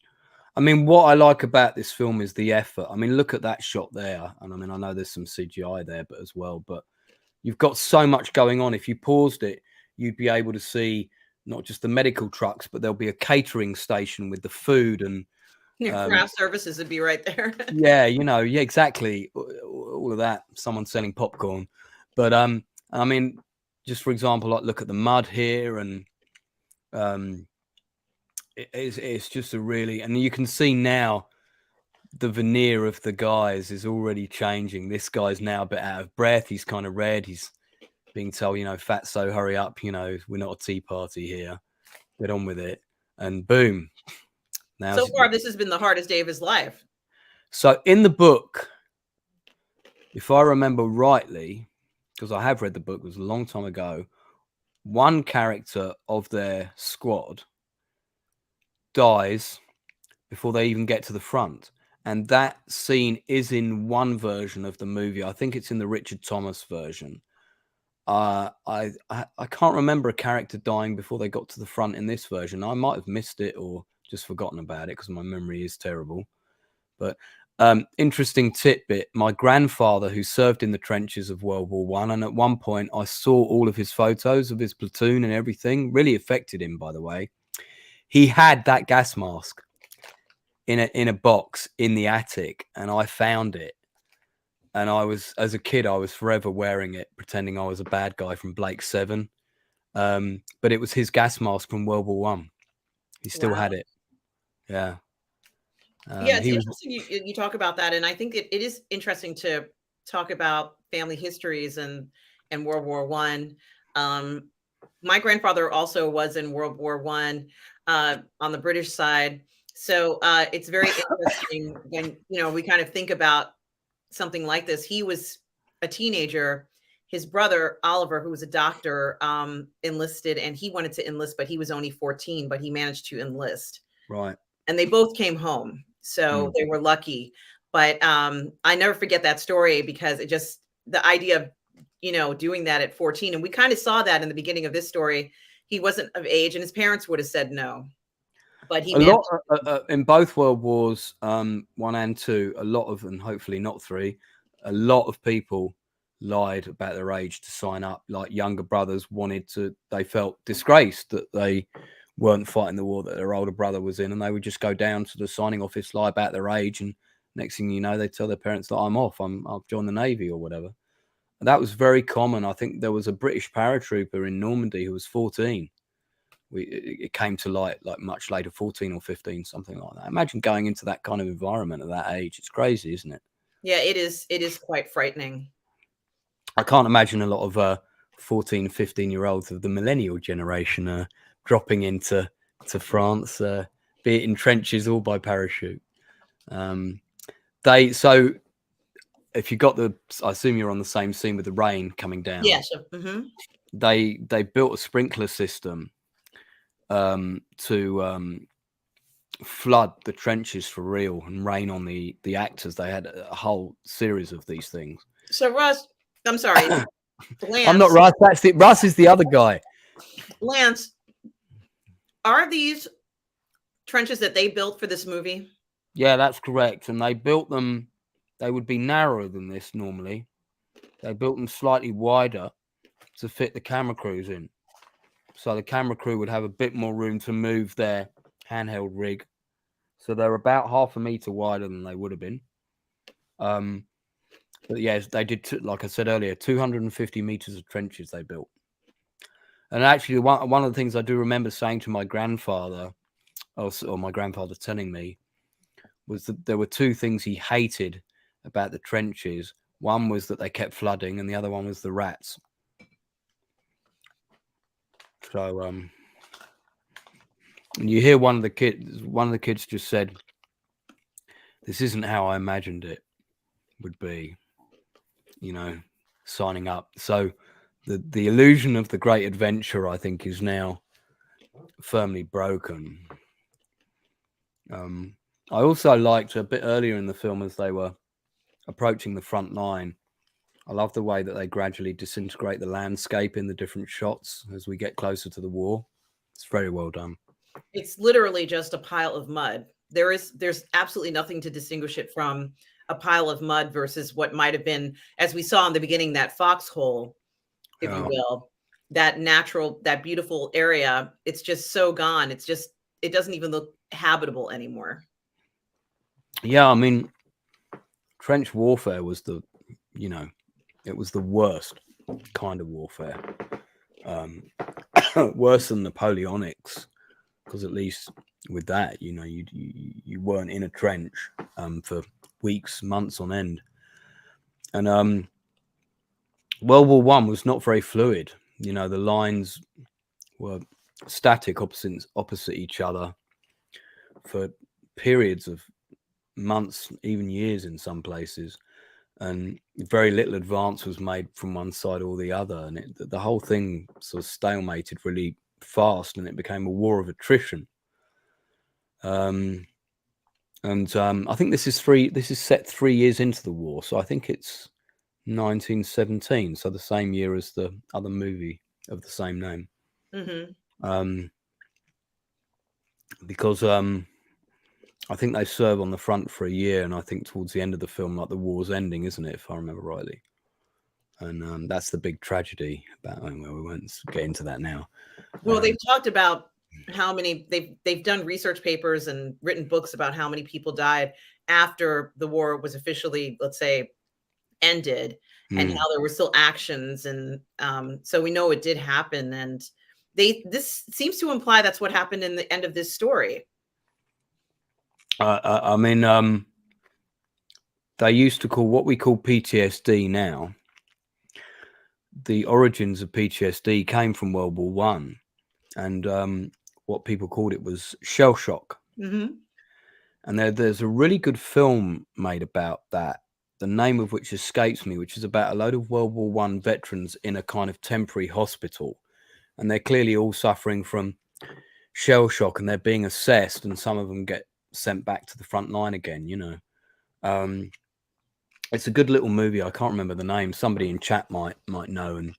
I mean, what I like about this film is the effort. I mean, look at that shot there. And I mean, I know there's some CGI there, but as well, but you've got so much going on. If you paused it, you'd be able to see not just the medical trucks, but there'll be a catering station with the food, and Your craft services would be right there. yeah, you know, yeah, exactly. All of that. Someone selling popcorn. But I mean, just for example, like look at the mud here, and it's just a really, and you can see now the veneer of the guys is already changing. This guy's now a bit out of breath. He's kind of red. He's being told, you know, fatso, hurry up. You know, we're not a tea party here. Get on with it. And boom. Now, so far, this has been the hardest day of his life. So in the book, if I remember rightly, because I have read the book, it was a long time ago, one character of their squad dies before they even get to the front. And that scene is in one version of the movie. I think it's in the Richard Thomas version. I can't remember a character dying before they got to the front in this version. I might have missed it or just forgotten about it because my memory is terrible. But Interesting tidbit. My grandfather, who served in the trenches of World War One, and at one point I saw all of his photos of his platoon and everything. Really affected him, by the way. He had that gas mask in a box in the attic, and I found it. And as a kid, I was forever wearing it, pretending I was a bad guy from Blake 7. But it was his gas mask from World War One. He still had it. Yeah. Yeah, it's He was interesting you talk about that, and I think it is interesting to talk about family histories and World War One. My grandfather also was in World War One on the British side, so it's very interesting when we kind of think about something like this. He was a teenager. His brother Oliver, who was a doctor, enlisted, and he wanted to enlist, but he was only 14, but he managed to enlist. right. And they both came home. So they were lucky. But I never forget that story because it just the idea of doing that at 14, and we kind of saw that in the beginning of this story. He wasn't of age, and his parents would have said no, but he A managed. lot in both World Wars, 1 and 2. A lot of, and hopefully not 3, a lot of people lied about their age to sign up. Like younger brothers they felt disgraced that they weren't fighting the war that their older brother was in, and they would just go down to the signing office, lie about their age, and next thing you know, they tell their parents that I'm off, I'll join the Navy or whatever. And that was very common. I think there was a British paratrooper in Normandy who was 14. It came to light like much later, 14 or 15, something like that. Imagine going into that kind of environment at that age. It's crazy, isn't it? Yeah, it is quite frightening. I can't imagine a lot of 14, 15-year-olds of the millennial generation dropping into France, be it in trenches or by parachute. So if you got I assume you're on the same scene with the rain coming down. Yeah. They built a sprinkler system to flood the trenches for real and rain on the actors. They had a whole series of these things. So Russ, I'm sorry. Lance, I'm not Russ. That's it. Russ is the other guy. Lance, are these trenches that they built for this movie? Yeah, that's correct. And they built them. They would be narrower than this normally. They built them slightly wider to fit the camera crews in. So the camera crew would have a bit more room to move their handheld rig. So they're about half a meter wider than they would have been. But yes, they did, like I said earlier, 250 meters of trenches they built. And actually, one of the things I do remember saying to my grandfather, or my grandfather telling me, was that there were two things he hated about the trenches. One was that they kept flooding, and the other one was the rats. So, and you hear one of the kids just said, "This isn't how I imagined it would be," signing up. So the illusion of the great adventure, I think, is now firmly broken. I also liked a bit earlier in the film, as they were approaching the front line, I love the way that they gradually disintegrate the landscape in the different shots as we get closer to the war. It's very well done. It's literally just a pile of mud. There's absolutely nothing to distinguish it from a pile of mud versus what might have been, as we saw in the beginning, that foxhole, if you will, that natural, that beautiful area. It's just so gone. It doesn't even look habitable anymore. Yeah, I mean, trench warfare was it was the worst kind of warfare. Worse than Napoleonics, because at least with that, you weren't in a trench for weeks, months on end. And World War One was not very fluid. The lines were static opposite each other for periods of months, even years in some places, and very little advance was made from one side or the other, and the whole thing sort of stalemated really fast, and it became a war of attrition. I think this is set 3 years into the war, so I think it's 1917, so the same year as the other movie of the same name. Mm-hmm. Because I think they serve on the front for a year, and I think towards the end of the film, like the war's ending, isn't it? If I remember rightly. And that's the big tragedy about. Well, we won't get into that now. Well, they've talked about how many they've done research papers and written books about how many people died after the war was officially, let's say, ended, and how there were still actions, and so we know it did happen, and this seems to imply that's what happened in the end of this story. I mean, they used to call what we call PTSD now. The origins of PTSD came from World War One, and what people called it was shell shock. Mm-hmm. And there's a really good film made about that, the name of which escapes me, which is about a load of World War One veterans in a kind of temporary hospital, and they're clearly all suffering from shell shock, and they're being assessed, and some of them get sent back to the front line again. It's a good little movie. I can't remember the name. Somebody in chat might know and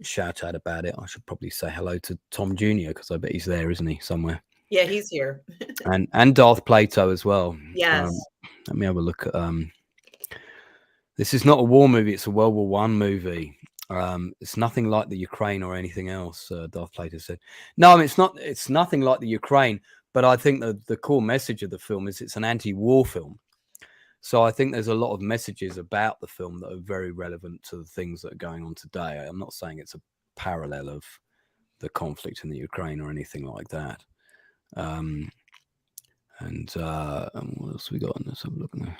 shout out about it. I should probably say hello to Tom Jr. because I bet he's there, isn't he, somewhere? Yeah, he's here. and Darth Plato as well. Yes. Let me have a look at. This is not a war movie. It's a World War One movie. It's nothing like the Ukraine or anything else. Darth Plato said. No, I mean, it's not. It's nothing like the Ukraine. But I think the core message of the film is it's an anti-war film. So I think there's a lot of messages about the film that are very relevant to the things that are going on today. I'm not saying it's a parallel of the conflict in the Ukraine or anything like that. And what else we got on this? Have a look in the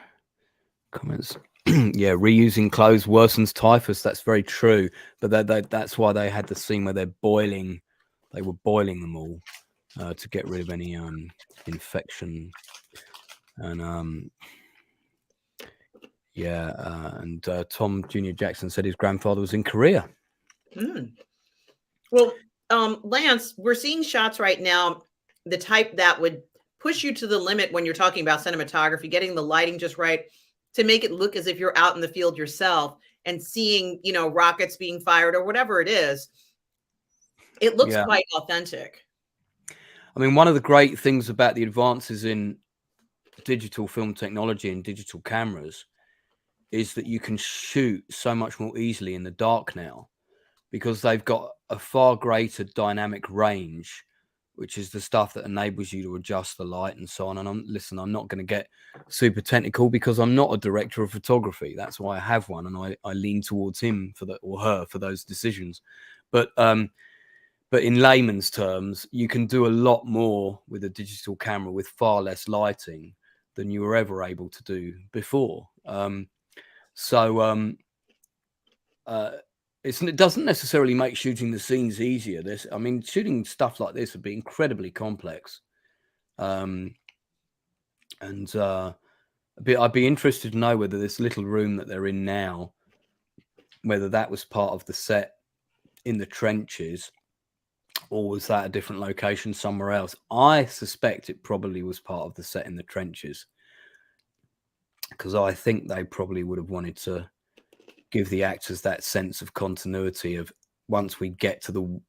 comments. Yeah, reusing clothes worsens typhus. That's very true. But that's why they had the scene where they were boiling them all to get rid of any infection. And and Tom Jr. Jackson said his grandfather was in Korea. Well, Lance, we're seeing shots right now, the type that would push you to the limit when you're talking about cinematography, getting the lighting just right to make it look as if you're out in the field yourself and seeing, rockets being fired or whatever it is. It looks quite authentic. I mean, one of the great things about the advances in digital film technology and digital cameras is that you can shoot so much more easily in the dark now because they've got a far greater dynamic range, which is the stuff that enables you to adjust the light and so on. And I'm not going to get super technical because I'm not a director of photography. That's why I have one, and I lean towards him or her for those decisions. But in layman's terms, you can do a lot more with a digital camera with far less lighting than you were ever able to do before. It doesn't necessarily make shooting the scenes easier. Shooting stuff like this would be incredibly complex. I'd be interested to know whether this little room that they're in now, whether that was part of the set in the trenches, or was that a different location somewhere else? I suspect it probably was part of the set in the trenches, because I think they probably would have wanted to give the actors that sense of continuity of once we get to the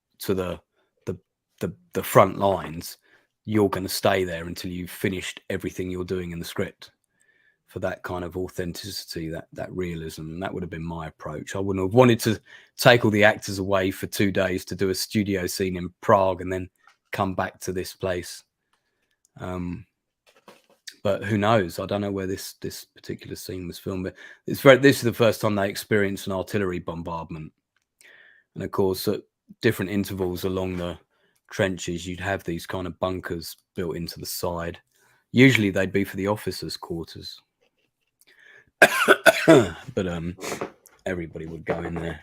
front lines, you're going to stay there until you've finished everything you're doing in the script, for that kind of authenticity, that realism. And that would have been my approach. I wouldn't have wanted to take all the actors away for 2 days to do a studio scene in Prague and then come back to this place. But who knows? I don't know where this particular scene was filmed. But this is the first time they experienced an artillery bombardment. And of course, at different intervals along the trenches, you'd have these kind of bunkers built into the side. Usually they'd be for the officers' quarters. But everybody would go in there.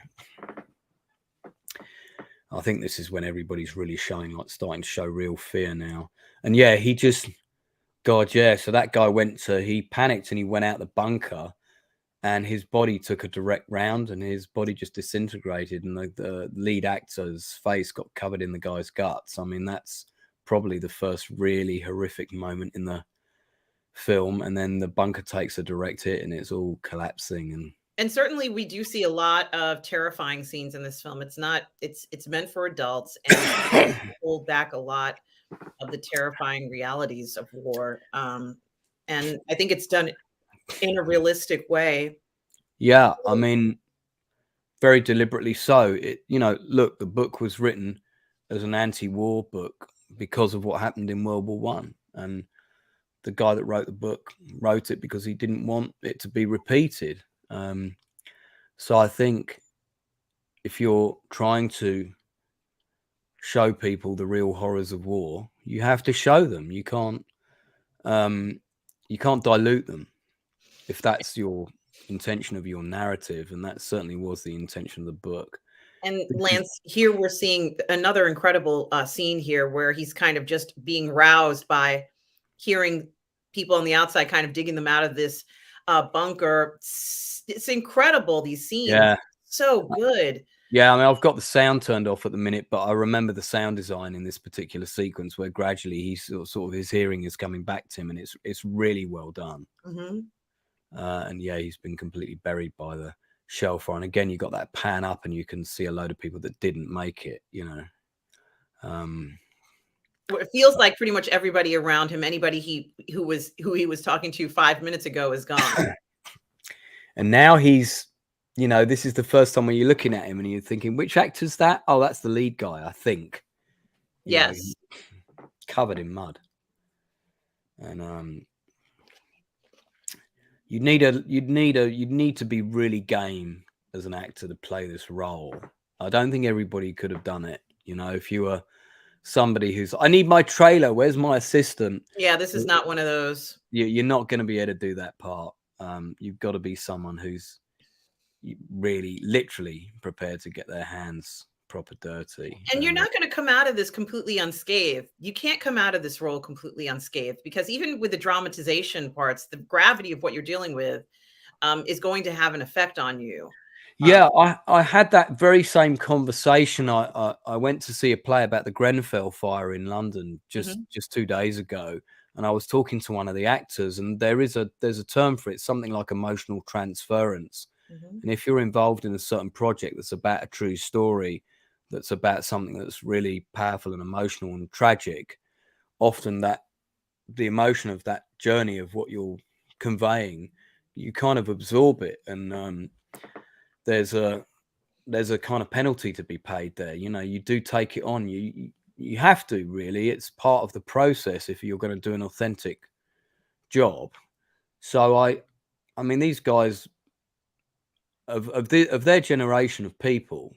I think this is when everybody's really starting to show real fear now. And yeah, God, yeah. So that guy he panicked and he went out the bunker, and his body took a direct round and his body just disintegrated, and the lead actor's face got covered in the guy's guts. I mean, that's probably the first really horrific moment in the film. And then the bunker takes a direct hit and it's all collapsing. And And certainly we do see a lot of terrifying scenes in this film. It's not it's meant for adults, and hold back a lot of the terrifying realities of war. And I think it's done in a realistic way. Yeah, I mean, very deliberately so. It, you know, look, the book was written as an anti-war book because of what happened in World War One, and the guy that wrote the book wrote it because he didn't want it to be repeated. So I think if you're trying to show people the real horrors of war, you have to show them. You can't dilute them if that's your intention of your narrative, and that certainly was the intention of the book. And Lance, here we're seeing another incredible scene here where he's kind of just being roused by hearing people on the outside kind of digging them out of this bunker. It's incredible, these scenes. Yeah. So good. Yeah, I mean, I've got the sound turned off at the minute, but I remember the sound design in this particular sequence where gradually he sort of his hearing is coming back to him, and it's really well done. And yeah, he's been completely buried by the shell fire. And again, you got that pan up, and you can see a load of people that didn't make it. You know, it feels like pretty much everybody around him, anybody who he was talking to 5 minutes ago, is gone. And now he's, you know, this is the first time when you're looking at him and you're thinking, which actor's that? Oh, that's the lead guy, I think. Yes. You know, covered in mud. And you'd need to be really game as an actor to play this role. I don't think everybody could have done it. You know, if you were somebody who's, I need my trailer, where's my assistant? Yeah, this is not one of those. You're not going to be able to do that part. You've got to be someone who's really literally prepared to get their hands proper dirty. And you're not going to come out of this completely unscathed. You can't come out of this role completely unscathed, because even with the dramatization parts, the gravity of what you're dealing with is going to have an effect on you. Yeah, I had that very same conversation. I went to see a play about the Grenfell fire in London just 2 days ago, and I was talking to one of the actors, and there's a term for it, something like emotional transference. And if you're involved in a certain project that's about a true story, that's about something that's really powerful and emotional and tragic, often that the emotion of that journey of what you're conveying, you kind of absorb it, and there's a kind of penalty to be paid there. You know, you do take it on. You have to, really. It's part of the process if you're going to do an authentic job. So I mean, these guys of their generation of people,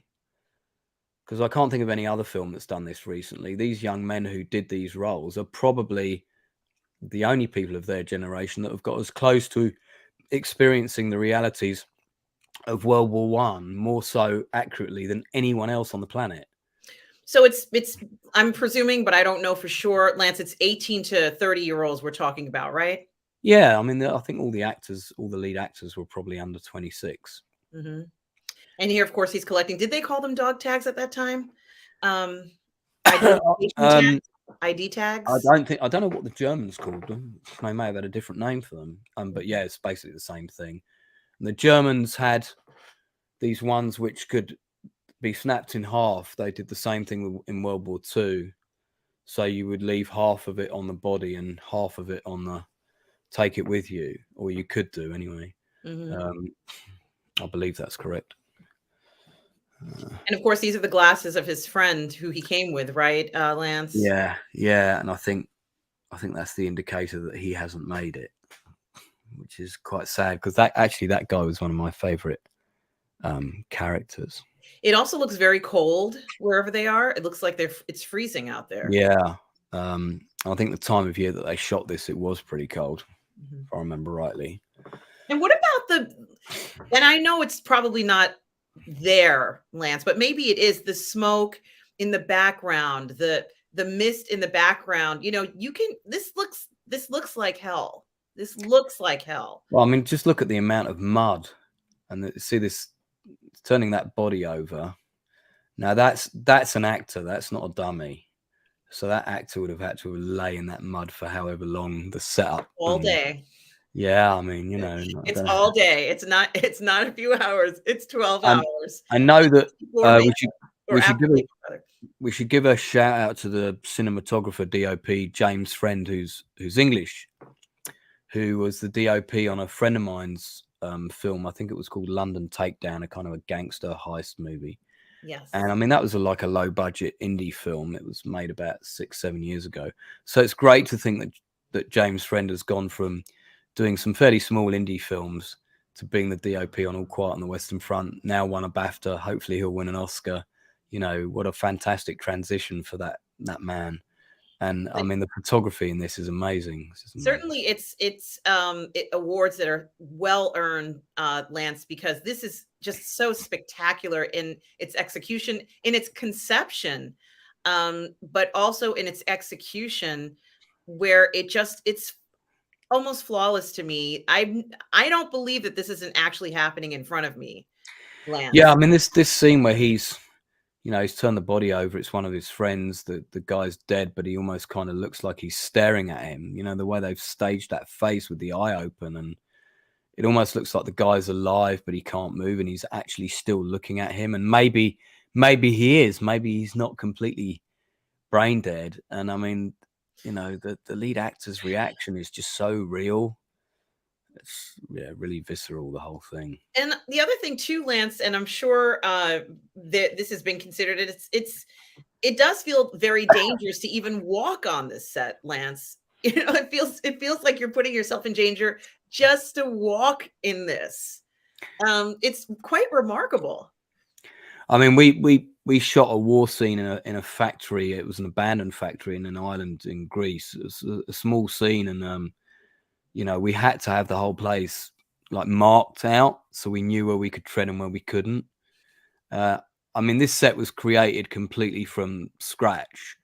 because I can't think of any other film that's done this recently. These young men who did these roles are probably the only people of their generation that have got as close to experiencing the realities of World War One more so accurately than anyone else on the planet. So it's I'm presuming, but I don't know for sure, Lance, it's 18 to 30-year-olds we're talking about, right? Yeah, I mean, I think all the lead actors were probably under 26. And here, of course, he's collecting. Did they call them dog tags at that time? ID tags? I don't know what the Germans called them. They may have had a different name for them. But yeah, it's basically the same thing. And the Germans had these ones which could be snapped in half. They did the same thing in World War II. So you would leave half of it on the body and half of it on the take it with you, or you could do anyway. I believe that's correct. And of course, these are the glasses of his friend who he came with, right, Lance? Yeah, and I think that's the indicator that he hasn't made it, which is quite sad, because that guy was one of my favorite characters. It also looks very cold wherever they are. It looks like it's freezing out there. Yeah, I think the time of year that they shot this, it was pretty cold, if I remember rightly. And what about and I know it's probably not there, Lance, but maybe it is, the smoke in the background, the mist in the background. You know, this looks like hell. This looks like hell. Well, I mean, just look at the amount of mud, and see this turning that body over. Now that's an actor. That's not a dummy. So that actor would have had to lay in that mud for however long the setup all day. Yeah, I mean, you know, I It's don't know. all day. It's not a few hours. It's 12 And hours. I know that Before makeup we or should after give a makeup, rather. we should give a shout out to the cinematographer DOP James Friend, who's English, who was the DOP on a friend of mine's film. I think it was called London Takedown, a kind of a gangster heist movie. And I Yes. mean, that was like a low budget indie film. It was made about 6, 7 years ago. So it's great to think that James Friend has gone from doing some fairly small indie films to being the DOP on All Quiet on the Western Front. Now won a BAFTA. Hopefully he'll win an Oscar. You know, what a fantastic transition for that man. And I But mean, the photography in this is amazing. This is amazing. certainly awards that are well earned, Lance, because this is just so spectacular in its execution, in its conception, but also in its execution, where it's almost flawless to me. I don't believe that this isn't actually happening in front of me, Yeah, I Lance. mean, this scene where he's, you know, he's turned the body over. It's one of his friends. The guy's dead, but he almost kind of looks like he's staring at him. You know, the way they've staged that face with the eye open, and it almost looks like the guy's alive, but he can't move, and he's actually still looking at him. And maybe he is. Maybe he's not completely brain dead. And I mean, you know, the lead actor's reaction is just so real. It's really visceral, the whole thing. And the other thing too, Lance, and I'm sure that this has been considered, it does feel very dangerous to even walk on this set, Lance. You know, it feels like you're putting yourself in danger just to walk in this. It's quite remarkable. I mean, we shot a war scene in a factory. It was an abandoned factory in an island in Greece. It was a small scene, and you know, we had to have the whole place like marked out so we knew where we could tread and where we couldn't. I mean, this set was created completely from scratch.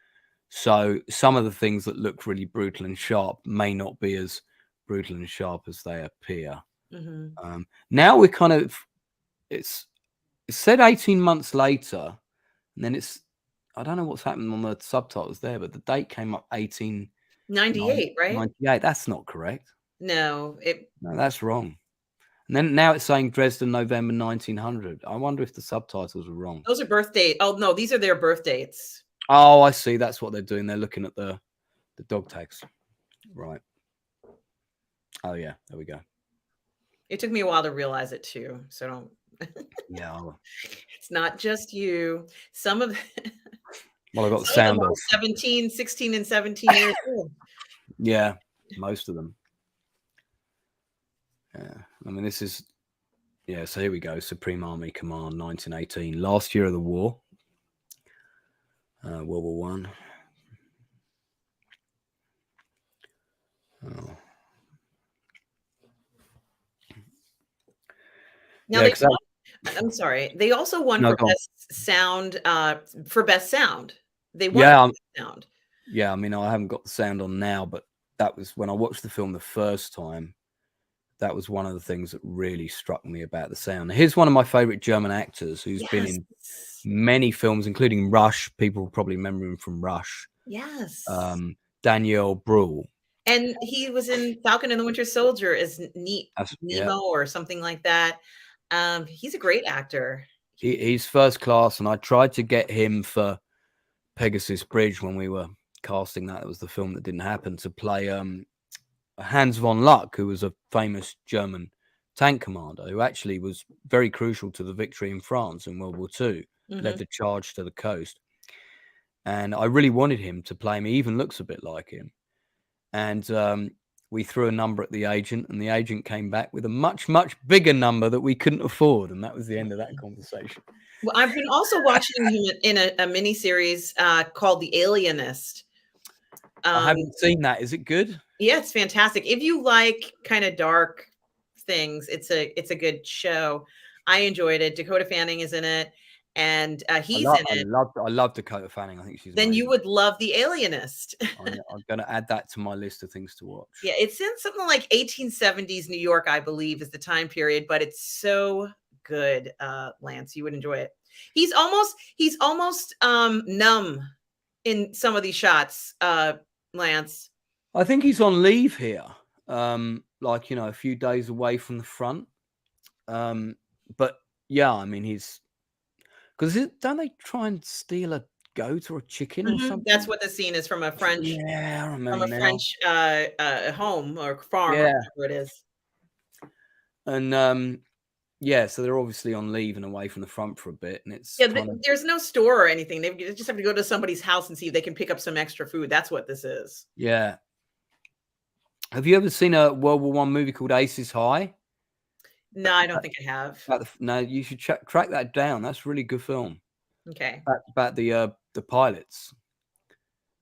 So some of the things that look really brutal and sharp may not be as brutal and sharp as they appear. Mhm. Now we're kind of, it's said 18 months later, and then I don't know what's happened on the subtitles there, but the date came up 98, right? 1898. That's not correct. No, No, that's wrong. And then now it's saying Dresden, November 1900. I wonder if the subtitles are wrong. those are birth date. Oh no, these are their birth dates. Oh, I see. That's what they're doing. They're looking at the dog tags. Right. Oh, yeah. There we go. It took me a while to realize it too. So don't. Yeah. It's not just you. Some of Well, I got the some of them sound are off. 17, 16, and 17 years old. Yeah. Most of them. Yeah. I mean, this is, yeah. So here we go. Supreme Army Command, 1918. Last year of the war. World War One. Oh. Now Yeah, because I'm sorry. They also won no, for go on. best sound. For best sound, they won Yeah, for best sound. yeah. I mean, I haven't got the sound on now, but that was when I watched the film the first time. That was one of the things that really struck me about the sound. Here's one of my favorite German actors who's been Yes, in many films, including Rush. People probably remember him from Rush. yes. Daniel Bruhl. And he was in Falcon and the Winter Soldier as Yeah, Nemo or something like that. He's a great actor. he's first class, and I tried to get him for Pegasus Bridge when we were casting that. It was the film that didn't happen, to play Hans von Luck, who was a famous German tank commander who actually was very crucial to the victory in France in World War II, led Mhm. the charge to the coast. And I really wanted him to play me. He even looks a bit like him. And we threw a number at the agent, and the agent came back with a much, much bigger number that we couldn't afford. And that was the end of that conversation. Well, I've been also watching him in a mini series called The Alienist. I haven't seen that. Is it good? Yeah, it's fantastic. If you like kind of dark things, it's a good show. I enjoyed it. Dakota Fanning is in it, and he's in it. I love Dakota Fanning. I think she's Then amazing. you would love The Alienist. I'm going to add that to my list of things to watch. Yeah, it's in something like 1870s New York, I believe, is the time period, but it's so good, Lance. You would enjoy it. He's almost numb in some of these shots, Lance. I think he's on leave here. like, you know, a few days away from the front. But yeah, I mean, he's because don't they try and steal a goat or a chicken or That's something? what the scene is from a French Yeah, I from remember a now. French home or farm or Yeah, whatever it is. and yeah, so they're obviously on leave and away from the front for a bit, and it's Yeah, kind of there's no store or anything. They just have to go to somebody's house and see if they can pick up some extra food. That's what this is. yeah. Have you ever seen a World War One movie called Aces High? No, I don't think I have. No, you should track that down. That's a really good film Okay. about the pilots,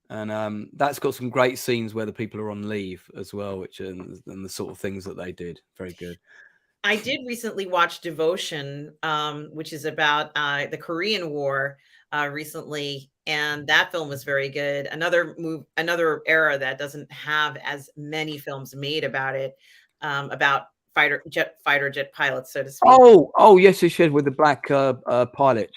and that's got some great scenes where the people are on leave as well, which and the sort of things that they did. Very good. I did recently watch Devotion, which is about the Korean War recently, and that film was very good. Another era that doesn't have as many films made about it, about fighter jet pilots, so to speak. Oh, yes, you should with the black pilot.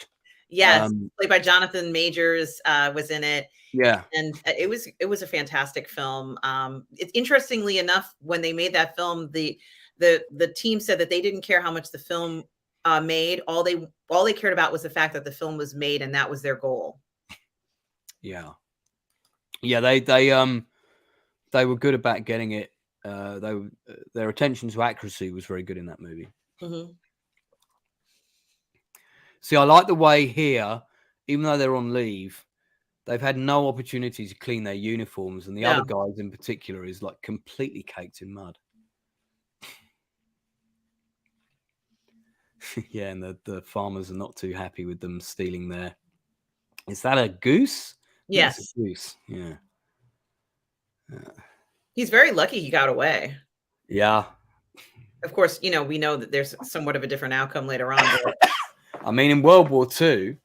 Yes, played by Jonathan Majors was in it. Yeah. And it was a fantastic film. It's interestingly enough, when they made that film, the team said that they didn't care how much the film made. All they cared about was the fact that the film was made, and that was their goal. Yeah. Yeah, they were good about getting it. Their attention to accuracy was very good in that movie. Mm-hmm. See, I like the way here, even though they're on leave, they've had no opportunity to clean their uniforms, and the No. other guys in particular is like completely caked in mud. Yeah, and the farmers are not too happy with them stealing their. Is that a goose? That's a Yes. goose. Yeah. He's very lucky he got away. Yeah. Of course, we know that there's somewhat of a different outcome later on. But I mean, in World War II,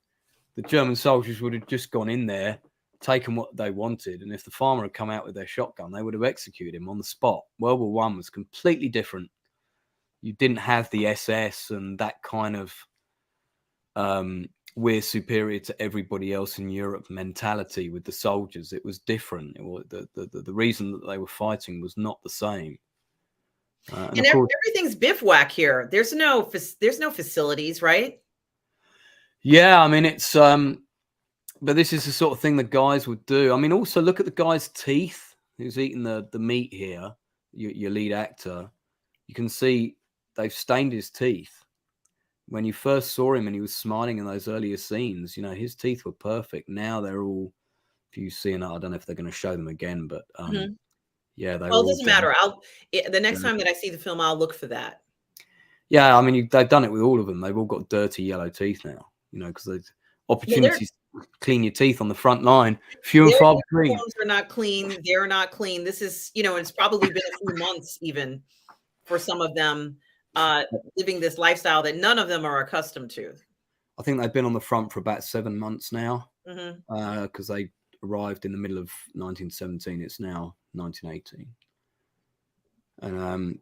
the German soldiers would have just gone in there, taken what they wanted, and if the farmer had come out with their shotgun, they would have executed him on the spot. World War One was completely different. You didn't have the SS and that kind of we're superior to everybody else in Europe mentality with the soldiers. It was different. It was the reason that they were fighting was not the same. And of course, everything's bivouac here. There's no facilities, right? yeah, I mean it's but this is the sort of thing the guys would do. I mean, also look at the guy's teeth who's eating the meat here, your lead actor. You can see they've stained his teeth. When you first saw him and he was smiling in those earlier scenes, his teeth were perfect. Now they're all, if you see, and I don't know if they're going to show them again, but yeah, they're Well, it all doesn't done. matter. The next time that I see the film, I'll look for that. Yeah, I mean, they've done it with all of them. They've all got dirty yellow teeth now, because there's opportunities to clean your teeth on the front line. Few and far between. Are not clean. They're not clean. This is, it's probably been a few months even for some of them living this lifestyle that none of them are accustomed to. I think they've been on the front for about 7 months now, Mm-hmm. because they arrived in the middle of 1917. It's now 1918, and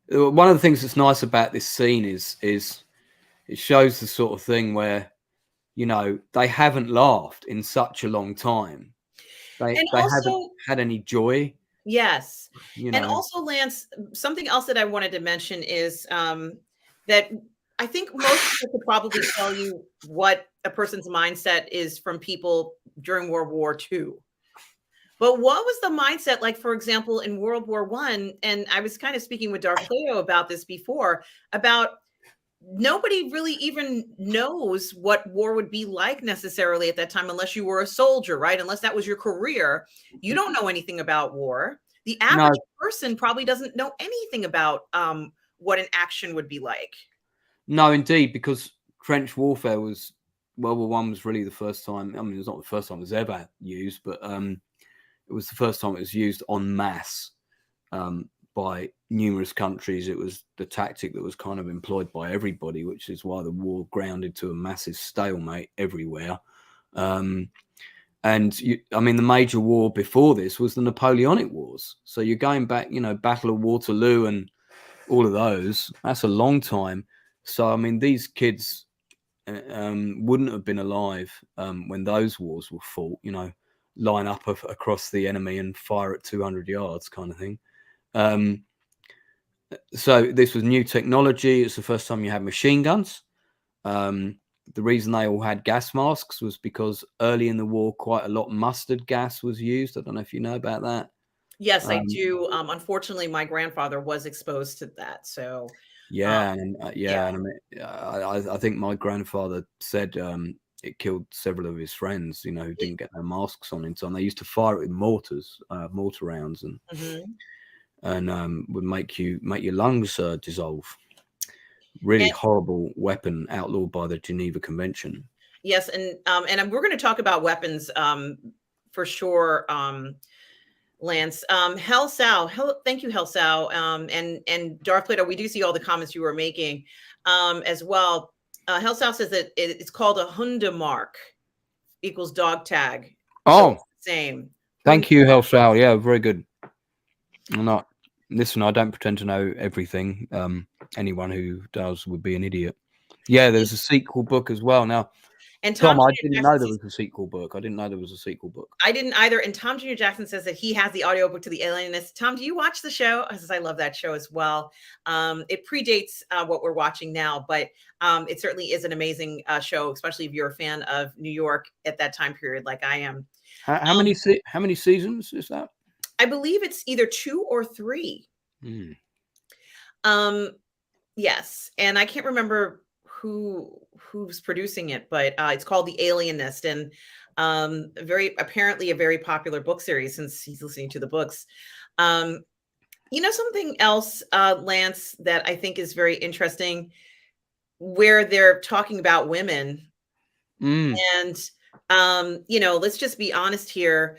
one of the things that's nice about this scene is it shows the sort of thing where they haven't laughed in such a long time. They haven't had any joy. Yes. And also, Lance, something else that I wanted to mention is that I think most people could probably tell you what a person's mindset is from people during World War II. But what was the mindset like, for example, in World War I? And I was kind of speaking with Darcleo about this before, about nobody really even knows what war would be like necessarily at that time, unless you were a soldier, right? Unless that was your career. You don't know anything about war. The average person probably doesn't know anything about what an action would be like. No, indeed, because trench warfare was, World War I was really the first time. I mean, it was not the first time it was ever used, but it was the first time it was used en masse by numerous countries. It was the tactic that was kind of employed by everybody, which is why the war grounded to a massive stalemate everywhere. And I mean, the major war before this was the Napoleonic Wars. So you're going back, Battle of Waterloo and all of those. That's a long time. So, I mean, these kids wouldn't have been alive when those wars were fought, line up across the enemy and fire at 200 yards kind of thing. So this was new technology. It's the first time you had machine guns. The reason they all had gas masks was because early in the war, quite a lot of mustard gas was used. I don't know if you know about that. Yes, I do. Unfortunately, my grandfather was exposed to that. So, Yeah, yeah. and I think my grandfather said it killed several of his friends, you know, who didn't get their masks on in time. They used to fire it with mortars, mortar rounds, Mhm. and would make your lungs dissolve. Really And horrible weapon outlawed by the Geneva Convention. yes, and we're going to talk about weapons for sure. Lance, Hell Sal, thank you, Hell Sal, and Darth Plato. We do see all the comments you were making as well. Hell Sal says that it's called a Hundemark equals dog tag, so Oh, it's the same. thank you, Hellsal. Yeah, very good. I'm not. Listen, I don't pretend to know everything. Anyone who does would be an idiot. Yeah, there's a sequel book as well. Now, And Tom, Tom I Jr. didn't know there Jackson, was a sequel book. I didn't know there was a sequel book. I didn't either. And Tom Jr. Jackson says that he has the audiobook to The Alienist. Tom, do you watch the show? I says, I love that show as well. It predates what we're watching now, but it certainly is an amazing show, especially if you're a fan of New York at that time period, like I am. How many seasons is that? I believe it's either 2 or 3. Um, yes, and I can't remember who's producing it, but it's called The Alienist, and apparently a very popular book series since he's listening to the books. Something else, Lance, that I think is very interesting, where they're talking about women, and let's just be honest here.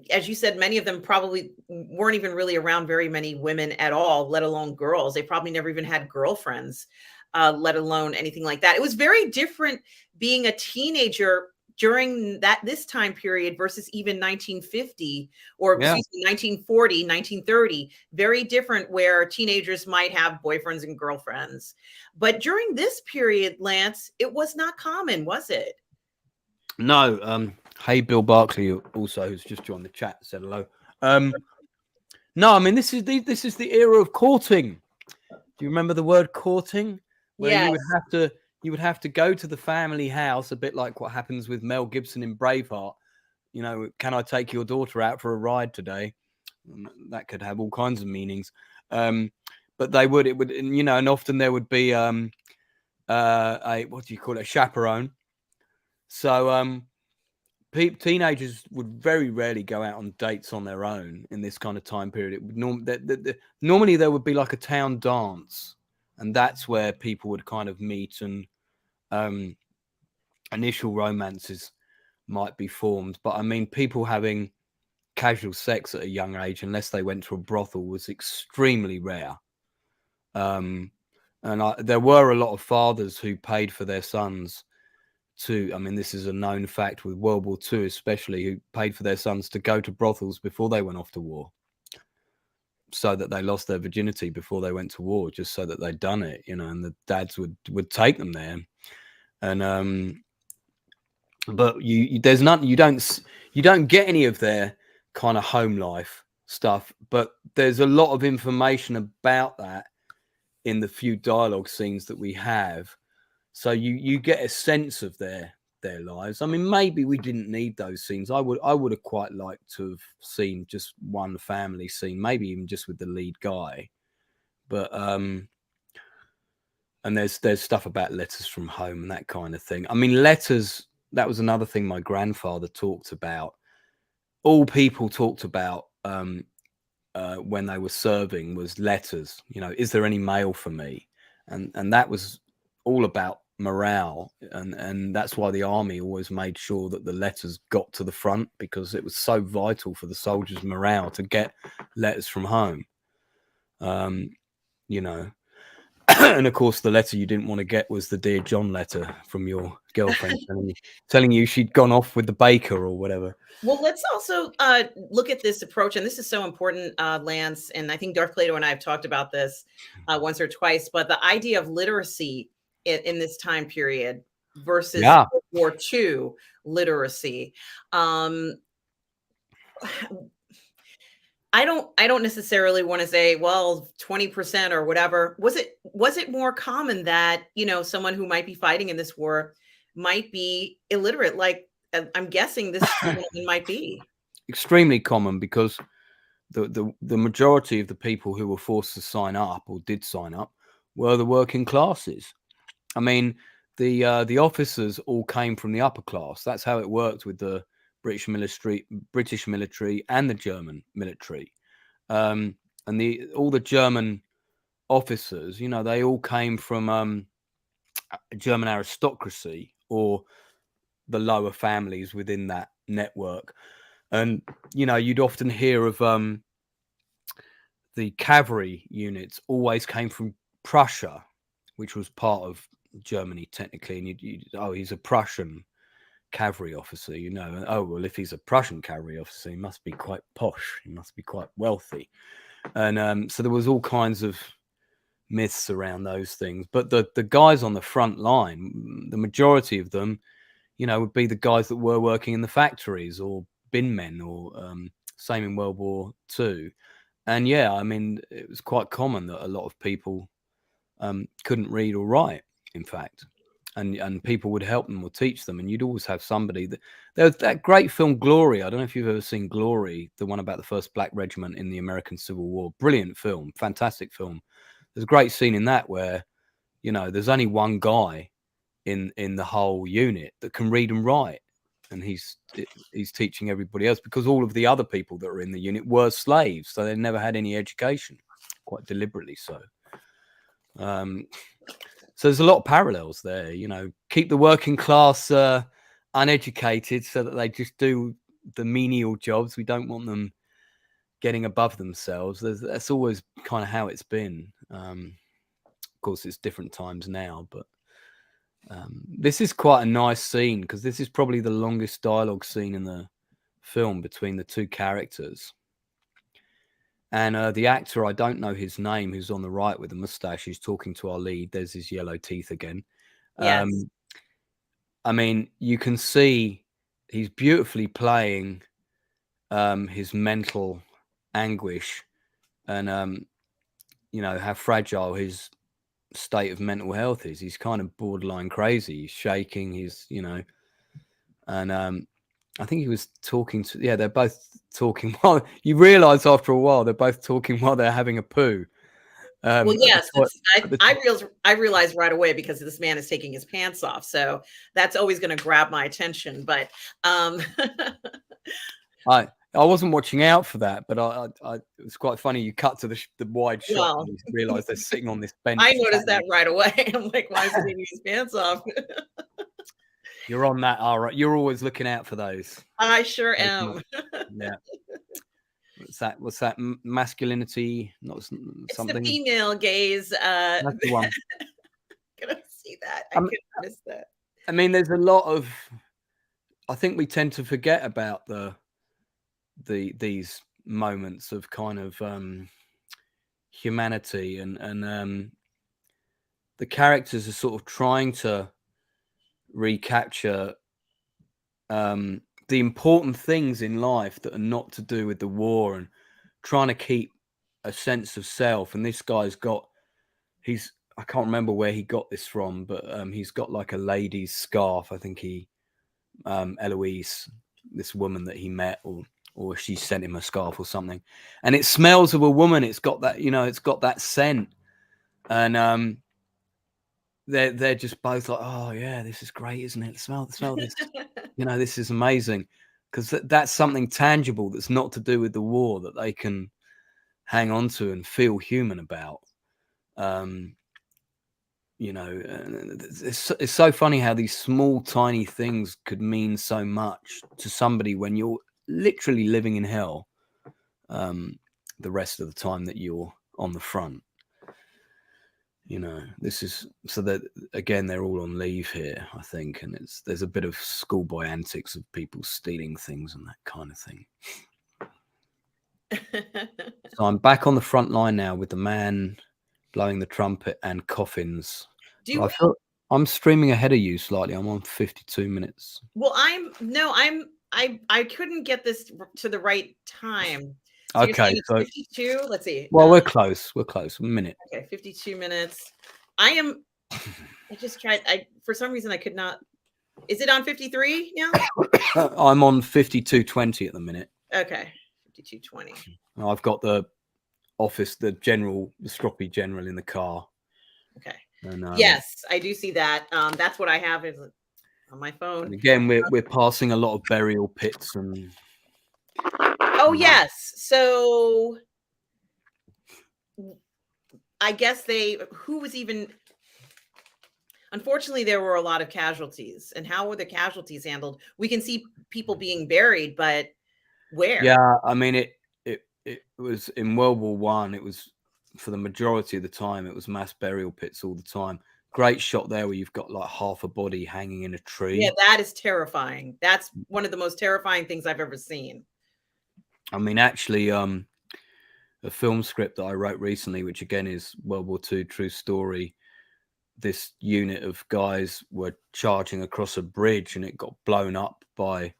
As you said, many of them probably weren't even really around very many women at all, let alone girls. They probably never even had girlfriends, let alone anything like that. It was very different being a teenager during this time period versus even 1950 or Yeah. excuse me, 1940, 1930. Very different, where teenagers might have boyfriends and girlfriends. But during this period, Lance, it was not common, was it? No. Hey, Bill Barkley, also who's just joined the chat, said hello. No, I mean this is the era of courting. Do you remember the word courting? Where Yes. you would have to go to the family house, a bit like what happens with Mel Gibson in Braveheart. You know, can I take your daughter out for a ride today? That could have all kinds of meanings. But and often there would be a what do you call it, a chaperone. So teenagers would very rarely go out on dates on their own in this kind of time period. It would normally there would be like a town dance, and that's where people would kind of meet, and initial romances might be formed. But I mean, people having casual sex at a young age, unless they went to a brothel, was extremely rare. There were a lot of fathers who paid for their sons I mean, this is a known fact with World War II, especially, who paid for their sons to go to brothels before they went off to war, so that they lost their virginity before they went to war, just so that they'd done it, and the dads would take them there. And but you don't get any of their kind of home life stuff, but there's a lot of information about that in the few dialogue scenes that we have. So you get a sense of their lives. I mean, maybe we didn't need those scenes. I would have quite liked to have seen just one family scene, maybe even just with the lead guy. But and there's stuff about letters from home and that kind of thing. I mean, letters, that was another thing my grandfather talked about. All people talked about when they were serving was letters. Is there any mail for me? And that was all about morale, and that's why the army always made sure that the letters got to the front, because it was so vital for the soldiers' morale to get letters from home. You know, and of course, the letter you didn't want to get was the Dear John letter from your girlfriend telling you she'd gone off with the baker or whatever. Well, let's also look at this approach, and this is so important, Lance, and I think Darth Plato and I have talked about this once or twice, but the idea of literacy in this time period versus Yeah. World War II literacy. I don't necessarily want to say, well, 20% or whatever. Was it more common that, someone who might be fighting in this war might be illiterate? Like, I'm guessing this gentleman might be. Extremely common, because the majority of the people who were forced to sign up or did sign up were the working classes. I mean, the officers all came from the upper class. That's how it worked with the British military and the German military. And all the German officers, they all came from German aristocracy or the lower families within that network. And you'd often hear of the cavalry units always came from Prussia, which was part of Germany technically. And oh, he's a Prussian cavalry officer, And, oh, well, if he's a Prussian cavalry officer, he must be quite posh. He must be quite wealthy. And so there was all kinds of myths around those things. But the guys on the front line, the majority of them, would be the guys that were working in the factories or bin men, or same in World War II. And yeah, I mean, it was quite common that a lot of people couldn't read or write, in fact, and people would help them or teach them. And you'd always have somebody there's that great film Glory. I don't know if you've ever seen Glory, the one about the first Black Regiment in the American Civil War. Brilliant film, fantastic film. There's a great scene in that where, there's only one guy in the whole unit that can read and write, and he's teaching everybody else, because all of the other people that were in the unit were slaves, so they never had any education, quite deliberately so. So there's a lot of parallels there. Keep the working class uneducated so that they just do the menial jobs. We don't want them getting above themselves. That's always kind of how it's been. Of course, it's different times now, but this is quite a nice scene, because this is probably the longest dialogue scene in the film between the two characters. And the actor, I don't know his name, who's on the right with the mustache, who's talking to our lead. There's his yellow teeth again. Yes. I mean, you can see he's beautifully playing his mental anguish, and how fragile his state of mental health is. He's kind of borderline crazy. He's shaking. And I think he was talking to. Yeah, they're both talking while you realise after a while they're both talking while they're having a poo. Well, yes, I realized right away, because this man is taking his pants off, so that's always going to grab my attention. But I wasn't watching out for that, but it was quite funny. You cut to the wide shot, well, and you realise they're sitting on this bench. I noticed that right away. I'm like, why is he taking his pants off? You're on that, all right. You're always looking out for those. I sure am. Yeah. What's that? Masculinity? Not something. It's the female gaze. That's the one. Gonna see that. I couldn't miss that. I mean, there's a lot of. I think we tend to forget about these moments of kind of humanity, and the characters are sort of trying to recapture the important things in life that are not to do with the war, and trying to keep a sense of self. And this guy's got, I can't remember where he got this from, but he's got like a lady's scarf. I think Eloise, this woman that he met, or she sent him a scarf or something, and it smells of a woman. It's got that, it's got that scent, and they're just both like, oh yeah, this is great, isn't it? Smell this. This is amazing, because that's something tangible that's not to do with the war, that they can hang on to and feel human about. It's so funny how these small tiny things could mean so much to somebody when you're literally living in hell the rest of the time that you're on the front. This is so that, again, they're all on leave here, I think, and there's a bit of schoolboy antics of people stealing things and that kind of thing. So I'm back on the front line now with the man blowing the trumpet and coffins. I'm streaming ahead of you slightly. I'm on 52 minutes. Well, I couldn't get this to the right time. So you're saying Okay, it's so 52? Let's see. well, we're close. We're close. A minute. Okay, 52 minutes. I just tried. For some reason I could not. Is it on 53 now? I'm on 52:20 at the minute. Okay, 52:20. I've got the office, the stroppy general in the car. Okay. And Yes, I do see that. That's what I have is on my phone. and again, we're passing a lot of burial pits and. Oh yes. So I guess who was even unfortunately there were a lot of casualties. And how were the casualties handled? We can see people being buried, but where? Yeah, I mean it was in World War One. It was for the majority of the time it was mass burial pits all the time. Great shot there where you've got like half a body hanging in a Yeah, tree. that is terrifying. That's one of the most terrifying things I've ever seen. I mean, actually, a film script that I wrote recently, which again is World War II true story. This unit of guys were charging across a bridge and it got blown up by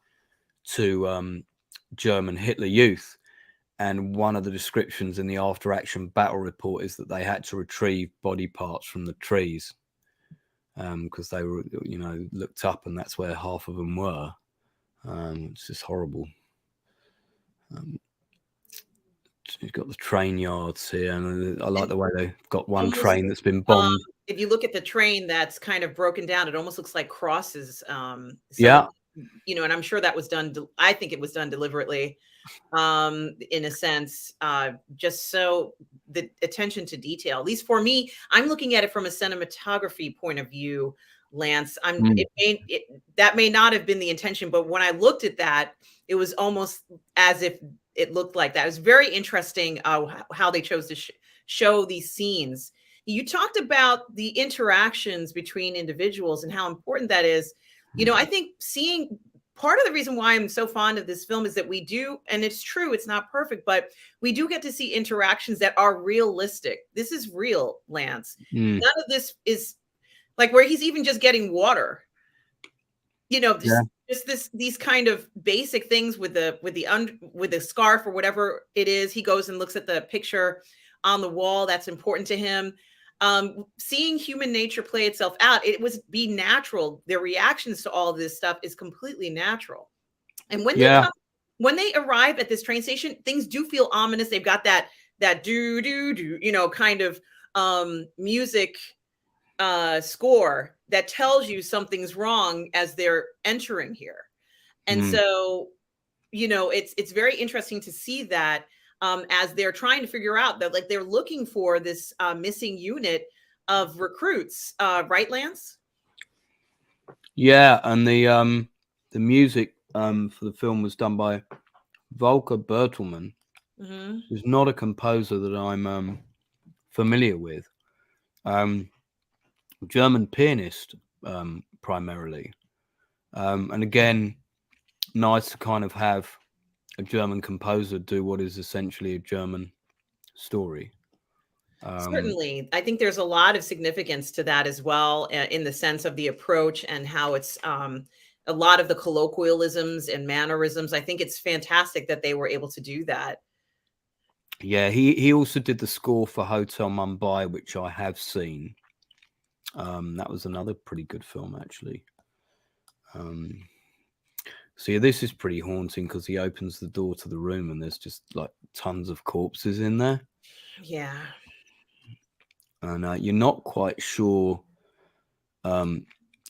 two German Hitler Youth. And one of the descriptions in the after action battle report is that they had to retrieve body parts from the trees because they were, looked up and that's where half of them were. It's just horrible. You've got the train yards here, and I like the way they've got one train that's been bombed. If you look at the train that's kind of broken down, it almost looks like crosses. Yeah. And I'm sure that was done. I think it was done deliberately, in a sense, just so the attention to detail. At least for me, I'm looking at it from a cinematography point of view, Lance. That may not have been the intention, but when I looked at that, it was almost as if it looked like that. It was very interesting how they chose to show these scenes. You talked about the interactions between individuals and how important that is. I think seeing part of the reason why I'm so fond of this film is that we do, and it's true, it's not perfect, but we do get to see interactions that are realistic. This is real, Lance. None of this is like where he's even just getting water. These kind of basic things with the scarf or whatever it is. He goes and looks at the picture on the wall that's important to him. Seeing human nature play itself out, it was be natural. Their reactions to all of this stuff is completely natural. And when they arrive at this train station, things do feel ominous. They've got that do do do, kind of music score that tells you something's wrong as they're entering here. And so, it's very interesting to see that as they're trying to figure out that, like, they're looking for this missing unit of recruits, right, Lance? Yeah, and the music for the film was done by Volker Bertelmann, who's not a composer that I'm familiar with. German pianist primarily, and again, nice to kind of have a German composer do what is essentially a German story. Certainly. I think there's a lot of significance to that as well, in the sense of the approach and how it's a lot of the colloquialisms and mannerisms. I think it's fantastic that they were able to do that. Yeah, he also did the score for Hotel Mumbai, which I have seen. That was another pretty good film, actually. So yeah, this is pretty haunting because he opens the door to the room and there's just like tons of corpses in there. Yeah. And you're not quite sure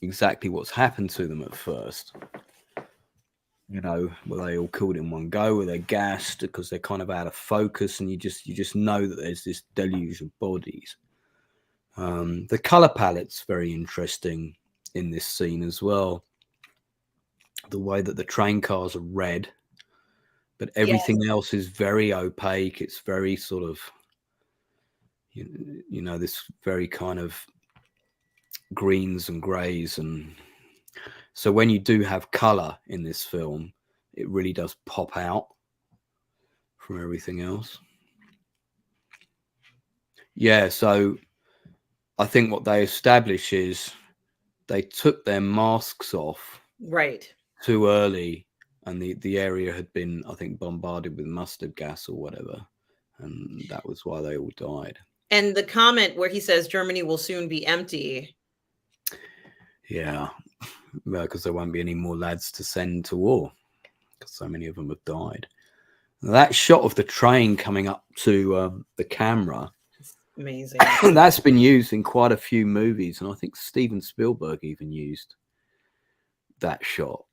exactly what's happened to them at first. Were they all killed in one go? Were they gassed because they're kind of out of focus? And you just know that there's this deluge of bodies. The color palette's very interesting in this scene as well. The way that the train cars are red, but everything else is very opaque. It's very sort of, this very kind of greens and grays. And so when you do have color in this film, it really does pop out from everything else. Yeah, so I think what they establish is they took their masks off Right. too early and the area had been, I think, bombarded with mustard gas or whatever, and that was why they all died. And the comment where he says Germany will soon be empty. Yeah, because there won't be any more lads to send to war, because so many of them have died. That shot of the train coming up to the camera, Amazing. that's been used in quite a few movies, and I think Steven Spielberg even used that shot.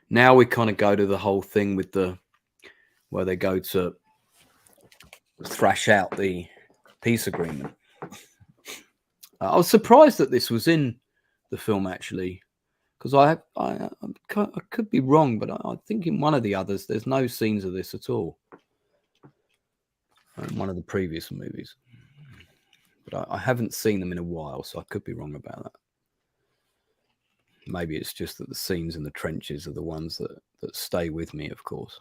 Now we kind of go to the whole thing with where they go to thrash out the peace agreement. I was surprised that this was in the film, actually, because I could be wrong, but I think in one of the others there's no scenes of this at all. In one of the previous movies, but I haven't seen them in a while, so I could be wrong about that. Maybe it's just that the scenes in the trenches are the ones that stay with me, of course.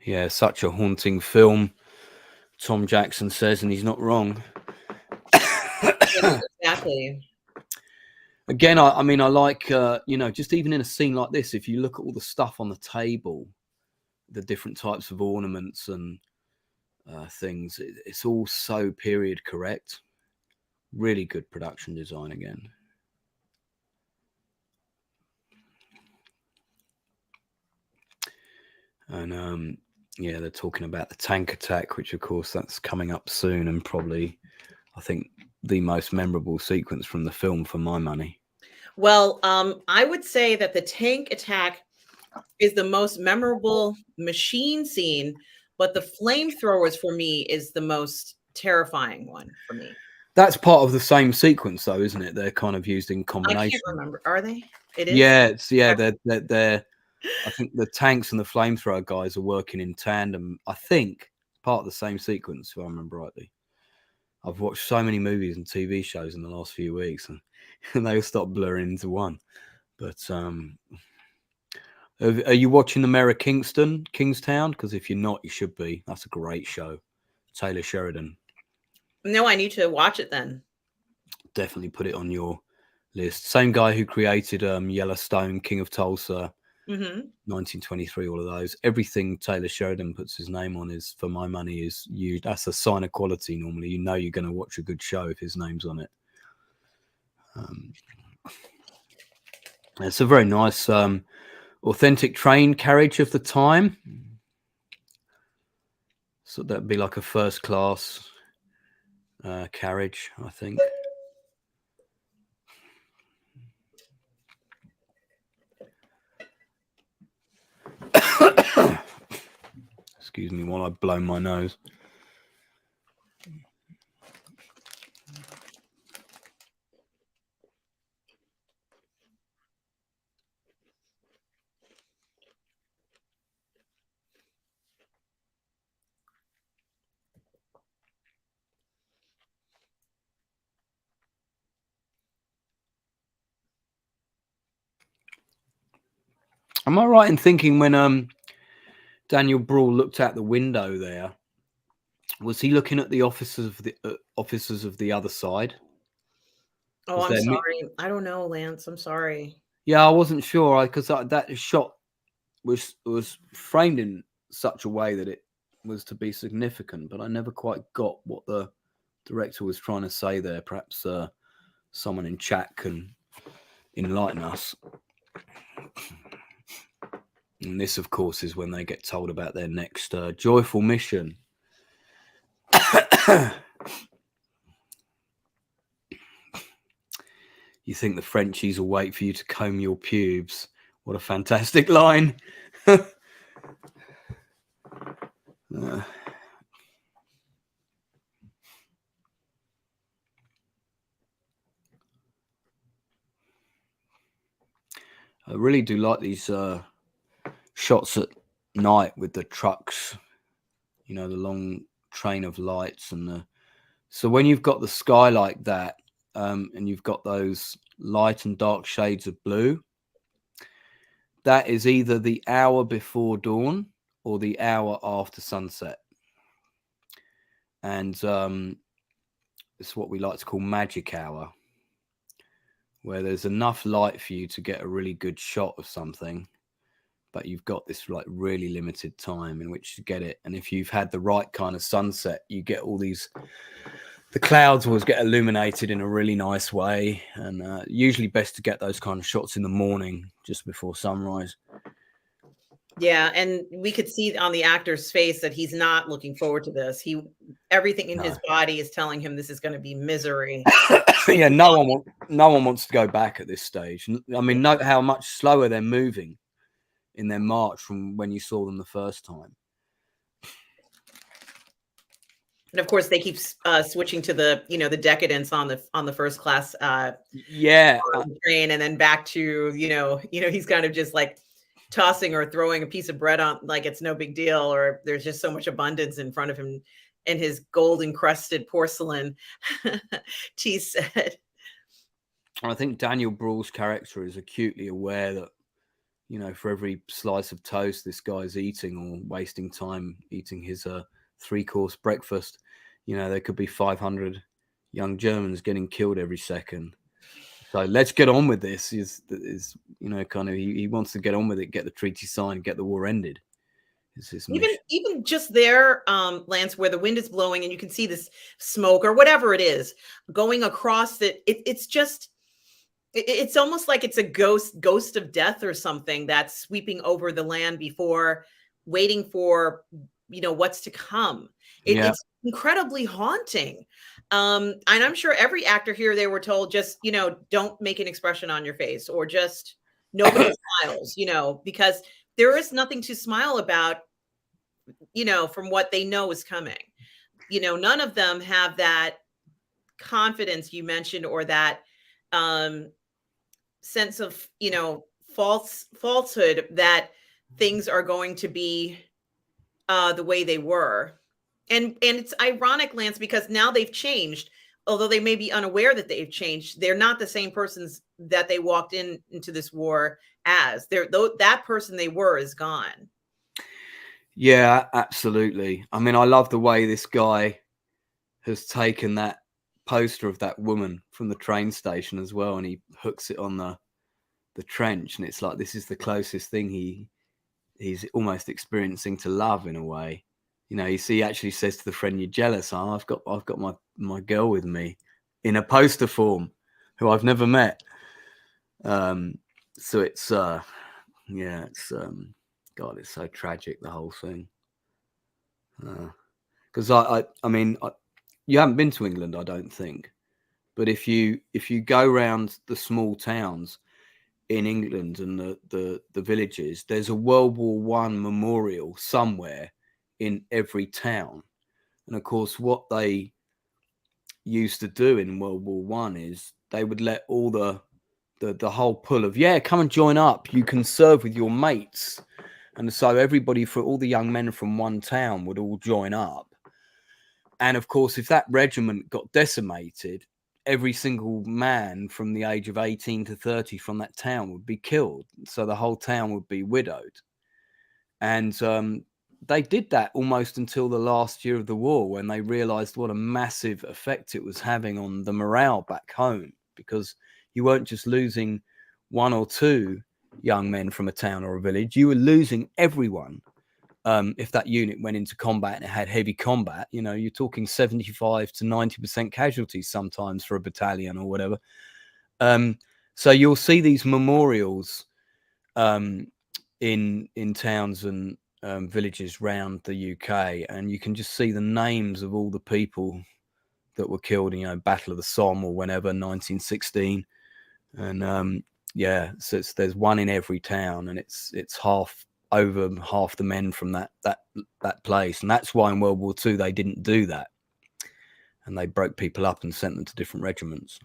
Yeah, such a haunting film, Tom Jackson says, and he's not wrong. Yeah, exactly. Again, I mean, I like, just even in a scene like this, if you look at all the stuff on the table, the different types of ornaments and things, it's all so period correct. Really good production design again. And yeah, they're talking about the tank attack, which of course that's coming up soon, and probably, I think, the most memorable sequence from the film for my money. Well, I would say that the tank attack is the most memorable machine scene, but the flamethrowers for me is the most terrifying one for me. That's part of the same sequence, though, isn't it? They're kind of used in I combination. can't remember. Are they? It is. Yeah, they're. I think the tanks and the flamethrower guys are working in tandem. I think part of the same sequence, if I remember rightly. I've watched so many movies and TV shows in the last few weeks, and they all start blurring into one. But are you watching the Mayor of Kingstown? Because if you're not, you should be. That's a great show. Taylor Sheridan. No, I need to watch it then. Definitely put it on your list. Same guy who created Yellowstone, King of Tulsa, 1923, all of those. Everything Taylor Sheridan puts his name on is, for my money, is you. That's a sign of quality normally. You know you're going to watch a good show if his name's on it. It's a very nice, authentic train carriage of the time. So that'd be like a first class carriage, I think. Excuse me while I blow my nose. Am I right in thinking when Daniel Brawl looked out the window there, was he looking at the officers of the other side? Oh, I'm sorry. I don't know, Lance. I'm sorry. Yeah, I wasn't sure because that shot was framed in such a way that it was to be significant, but I never quite got what the director was trying to say there. Perhaps someone in chat can enlighten us. And this, of course, is when they get told about their next joyful mission. You think the Frenchies will wait for you to comb your pubes? What a fantastic line. I really do like these shots at night with the trucks, the long train of lights so when you've got the sky like that, and you've got those light and dark shades of blue, that is either the hour before dawn or the hour after sunset. And it's what we like to call magic hour, where there's enough light for you to get a really good shot of something, but you've got this like really limited time in which to get it. And if you've had the right kind of sunset, you get all these, the clouds always get illuminated in a really nice way. And usually best to get those kind of shots in the morning, just before sunrise. Yeah, and we could see on the actor's face that he's not looking forward to this. Everything in his body is telling him this is going to be misery. Yeah, no one wants to go back at this stage. I mean, note how much slower they're moving in their march from when you saw them the first time. And of course, they keep switching to the the decadence on the first class train, and then back to he's kind of just like tossing or throwing a piece of bread on like it's no big deal, or there's just so much abundance in front of him and his gold encrusted porcelain tea set. I think Daniel Bruhl's character is acutely aware that for every slice of toast this guy's eating or wasting time eating his 3-course breakfast, there could be 500 young Germans getting killed every second. So let's get on with this. Is kind of he wants to get on with it, get the treaty signed, get the war ended. Even just there, Lance, where the wind is blowing and you can see this smoke or whatever it is going across it. It's almost like it's a ghost of death or something that's sweeping over the land before waiting for what's to come. It's incredibly haunting. And I'm sure every actor here, they were told, just don't make an expression on your face, or just nobody smiles, because there is nothing to smile about, from what they know is coming. None of them have that confidence you mentioned, or that sense of falsehood that things are going to be the way they were. And it's ironic, Lance, because now they've changed. Although they may be unaware that they've changed, they're not the same persons that they walked into this war as. That person they were is gone. Yeah, absolutely. I mean, I love the way this guy has taken that poster of that woman from the train station as well, and he hooks it on the trench, and it's like this is the closest thing he's almost experiencing to love in a way. He actually says to the friend, "You're jealous, huh? I've got my girl with me in a poster form, who I've never met." So it's God, it's so tragic, the whole thing. Because I mean, you haven't been to England, I don't think, but if you go around the small towns in England and the villages, there's a World War I memorial somewhere in every town. And of course, what they used to do in World War I is they would let all the whole pull of, come and join up, you can serve with your mates. And so everybody, for all the young men from one town, would all join up. And of course, if that regiment got decimated, every single man from the age of 18 to 30 from that town would be killed. So the whole town would be widowed. And they did that almost until the last year of the war, when they realized what a massive effect it was having on the morale back home, because you weren't just losing 1 or 2 young men from a town or a village, you were losing everyone. If that unit went into combat and it had heavy combat, you're talking 75 to 90% casualties sometimes for a battalion or whatever. So you'll see these memorials in towns and villages around the UK, and you can just see the names of all the people that were killed in, Battle of the Somme or whenever, 1916. And so there's one in every town, and it's over half the men from that place. And that's why in World War II they didn't do that, and they broke people up and sent them to different regiments.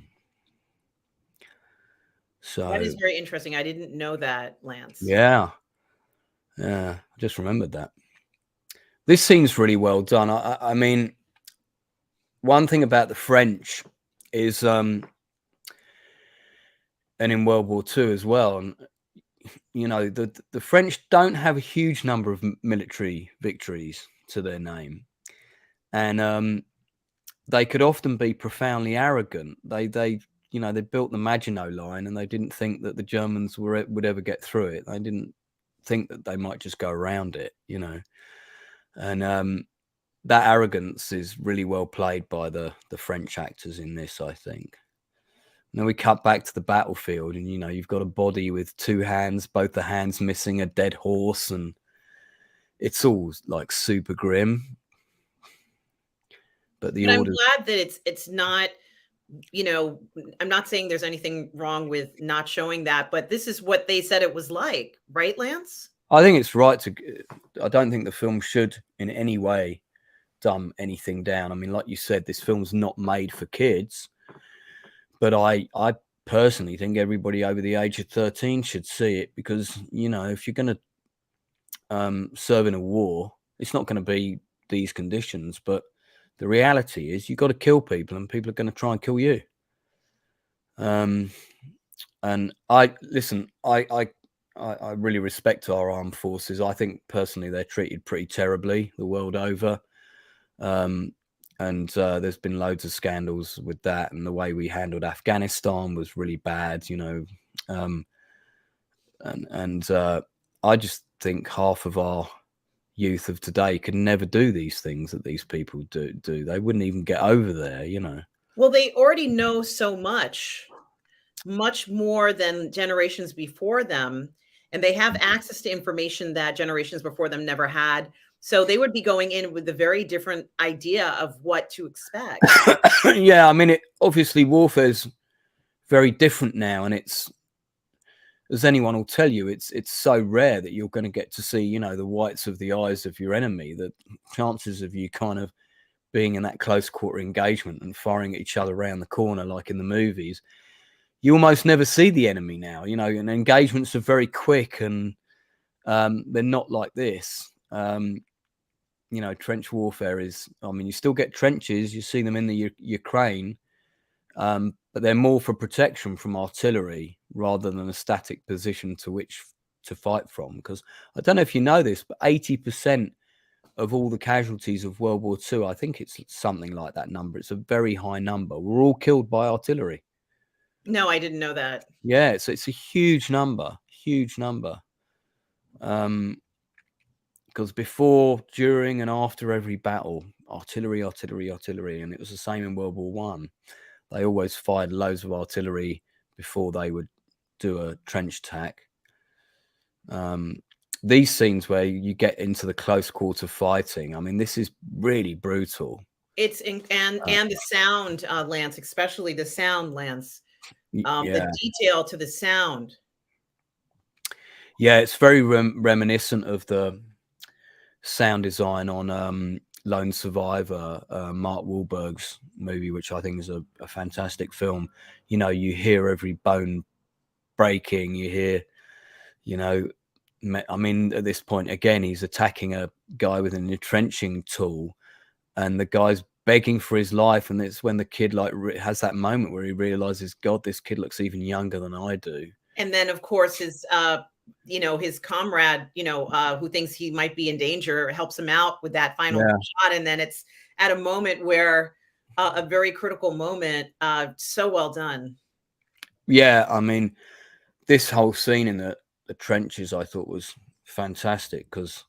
So that is very interesting. I didn't know that, Lance. Yeah, I just remembered that. This seems really well done. I mean, one thing about the French is, and in World War II as well, and the French don't have a huge number of military victories to their name, and they could often be profoundly arrogant. They you know, they built the Maginot Line and they didn't think that the Germans would ever get through it. They didn't think that they might just go around it, you know. And that arrogance is really well played by the French actors in this, I think. And then we cut back to the battlefield, and you know, you've got a body with two hands, both the hands missing, a dead horse, and it's all like super grim. But the I'm orders, glad that it's not, you know, I'm not saying there's anything wrong with not showing that, but this is what they said it was like, right, Lance? I think it's right to. I don't think the film should in any way dumb anything down. I mean, like you said, this film's not made for kids, but I personally think everybody over the age of 13 should see it, because you know, if you're going to serve in a war, it's not going to be these conditions, but the reality is you've got to kill people, and people are going to try and kill you. And I listen, I really respect our armed forces. I think personally they're treated pretty terribly the world over. And there's been loads of scandals with that, and the way we handled Afghanistan was really bad, you know. And I just think half of our youth of today could never do these things that these people do. They wouldn't even get over there, you know. Well, they already know so much more than generations before them, and they have access to information that generations before them never had. So they would be going in with a very different idea of what to expect. Yeah, I mean, obviously warfare's very different now, and it's, as anyone will tell you, it's so rare that you're going to get to see, you know, the whites of the eyes of your enemy, that chances of you kind of being in that close quarter engagement and firing at each other around the corner like in the movies, you almost never see the enemy now, you know. And engagements are very quick, and they're not like this. You know, trench warfare is, I mean, you still get trenches, you see them in the Ukraine, but they're more for protection from artillery rather than a static position to which to fight from. Because I don't know if you know this, but 80% of all the casualties of World War II, I think it's something like that number, it's a very high number, were all killed by artillery. No, I didn't know that. Yeah, it's a huge number, huge number. Because before, during, and after every battle, artillery, and it was the same in World War One. They always fired loads of artillery before they would do a trench attack. These scenes where you get into the close quarter fighting, I mean, this is really brutal. It's and the sound, Lance, especially the sound, Lance. Yeah, The detail to the sound. yeah, it's very reminiscent of the sound design on Lone Survivor, Mark Wahlberg's movie, which I think is a fantastic film. You know, you hear every bone breaking, you hear, you know, I mean, at this point, again, he's attacking a guy with an entrenching tool, and the guy's begging for his life. And it's when the kid like has that moment where he realizes, God, this kid looks even younger than I do. And then, of course, his you know, his comrade, you know, who thinks he might be in danger, helps him out with that final shot. And then it's at a moment where a very critical moment. So well done. Yeah, I mean, this whole scene in the trenches I thought was fantastic, because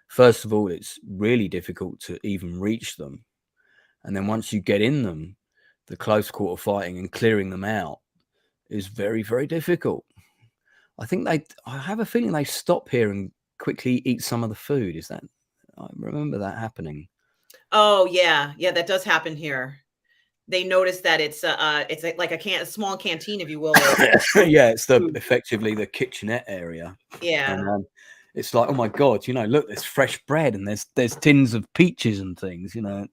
first of all, it's really difficult to even reach them. And then once you get in them, the close quarter fighting and clearing them out is very, very difficult. I think I have a feeling they stop here and quickly eat some of the food. Is that, I remember that happening. Oh yeah, yeah, that does happen here. They notice that it's like a small canteen, if you will. Yeah, it's effectively the kitchenette area. Yeah. And it's like, oh my God, you know, look, there's fresh bread and there's tins of peaches and things, you know.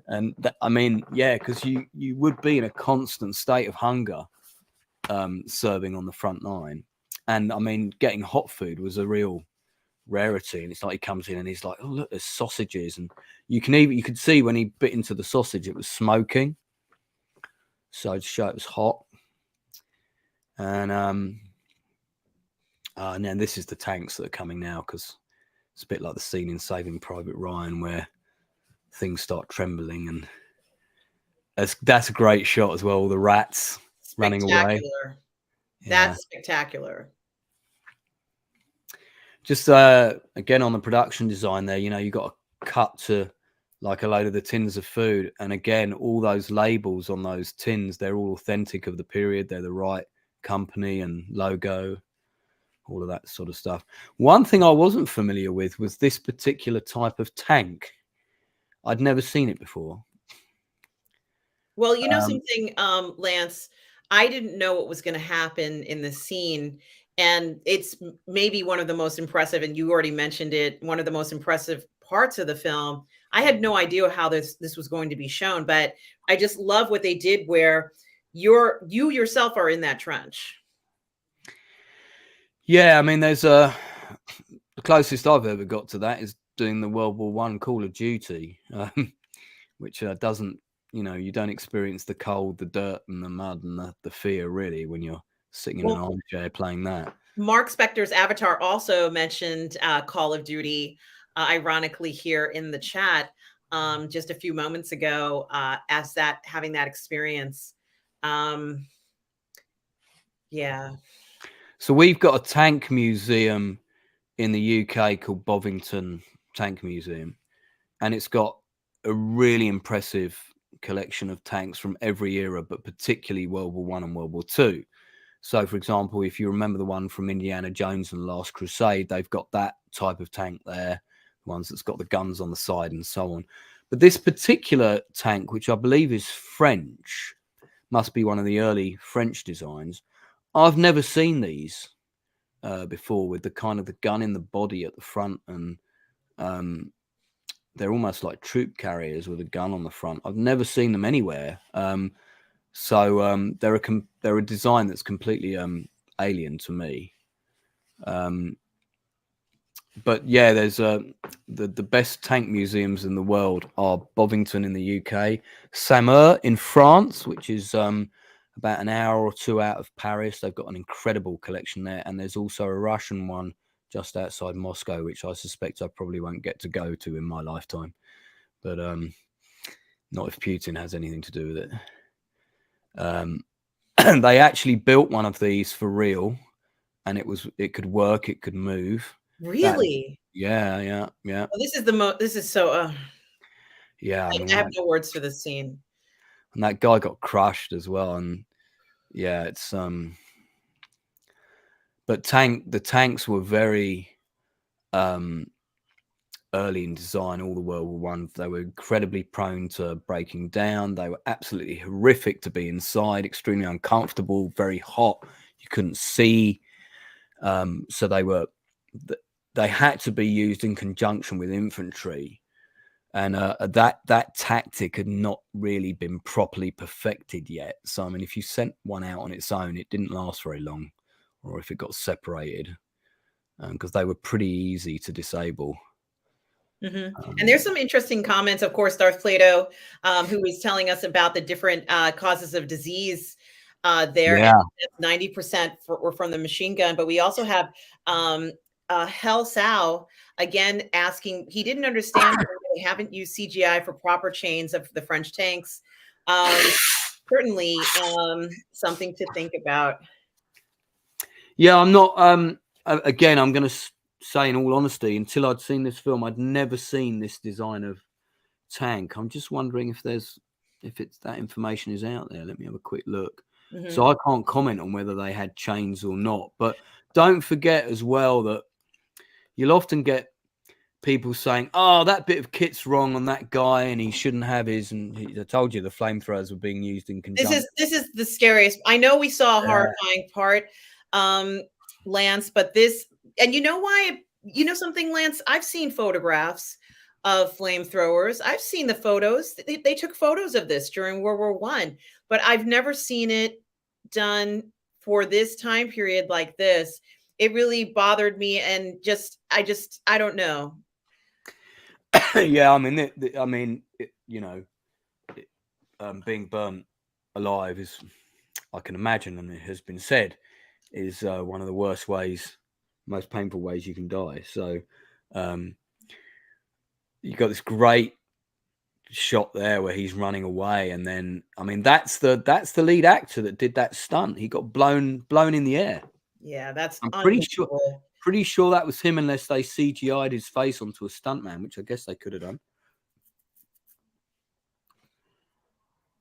And that, I mean, yeah, because you would be in a constant state of hunger serving on the front line. And I mean, getting hot food was a real rarity. And it's like he comes in and he's like, oh look, there's sausages, and you could see when he bit into the sausage it was smoking, so to show it was hot. And then this is the tanks that are coming now, because it's a bit like the scene in Saving Private Ryan where things start trembling, and That's a great shot as well. The rats running away. Spectacular. Yeah. That's spectacular. Just again on the production design there, you know, you got to cut to like a load of the tins of food, and again, all those labels on those tins, they're all authentic of the period. They're the right company and logo, all of that sort of stuff. One thing I wasn't familiar with was this particular type of tank. I'd never seen it before. Well, you know something, Lance, I didn't know what was going to happen in the scene. And it's maybe one of the most impressive, and you already mentioned it, one of the most impressive parts of the film. I had no idea how this was going to be shown, but I just love what they did where you yourself are in that trench. Yeah, I mean, there's the closest I've ever got to that is doing the World War One Call of Duty, which doesn't, you know, you don't experience the cold, the dirt, and the mud, and the fear really when you're sitting in an armchair playing that. Mark Spector's avatar also mentioned Call of Duty, ironically here in the chat just a few moments ago, as that having that experience. Yeah. So we've got a tank museum in the UK called Bovington Tank Museum, and it's got a really impressive collection of tanks from every era, but particularly World War One and World War Two. So, for example, if you remember the one from Indiana Jones and the Last Crusade, they've got that type of tank there, ones that's got the guns on the side and so on. But this particular tank, which I believe is French, must be one of the early French designs. I've never seen these before, with the kind of the gun in the body at the front, and they're almost like troop carriers with a gun on the front. I've never seen them anywhere. So they're a design that's completely alien to me. But yeah, there's the best tank museums in the world are Bovington in the UK, Saumur in France, which is about an hour or two out of Paris. They've got an incredible collection there, and there's also a Russian one just outside Moscow, which I suspect I probably won't get to go to in my lifetime. But not if Putin has anything to do with it. They actually built one of these for real, and it could work, it could move. Really? Yeah. Well, this is so Yeah, I mean, I have no words for this scene. and that guy got crushed as well, and yeah, it's but the tanks were very early in design. All the World War One, they were incredibly prone to breaking down. They were absolutely horrific to be inside, extremely uncomfortable, very hot. You couldn't see, so they had to be used in conjunction with infantry. And that tactic had not really been properly perfected yet. So, I mean, if you sent one out on its own, it didn't last very long, or if it got separated, because they were pretty easy to disable. And there's some interesting comments, of course, Darth Plato, who was telling us about the different causes of disease there. Yeah. And 90% were from the machine gun. But we also have Hell Sao again asking, he didn't understand why they haven't used CGI for proper chains of the French tanks. Certainly something to think about. Yeah, I'm not. Again, I'm going to say, in all honesty, until I'd seen this film, I'd never seen this design of tank. I'm just wondering if that information is out there. Let me have a quick look. So I can't comment on whether they had chains or not. But don't forget as well that you'll often get people saying, "Oh, that bit of kit's wrong on that guy, and he shouldn't have his." And I told you the flamethrowers were being used in conjunction. This is the scariest. I know we saw a horrifying part, Lance, but this, and you know why? You know something, Lance? I've seen photographs of flamethrowers. I've seen the photos. They took photos of this during World War One, but I've never seen it done for this time period like this. It really bothered me, and I don't know. Yeah, I mean, being burnt alive is, I can imagine, and it has been said, is one of the worst ways, most painful ways you can die. So you got this great shot there where he's running away, and then I mean that's the lead actor that did that stunt. He got blown in the air. Yeah, that's I'm unbelievable. pretty sure that was him, unless they CGI'd his face onto a stuntman, which I guess they could have done.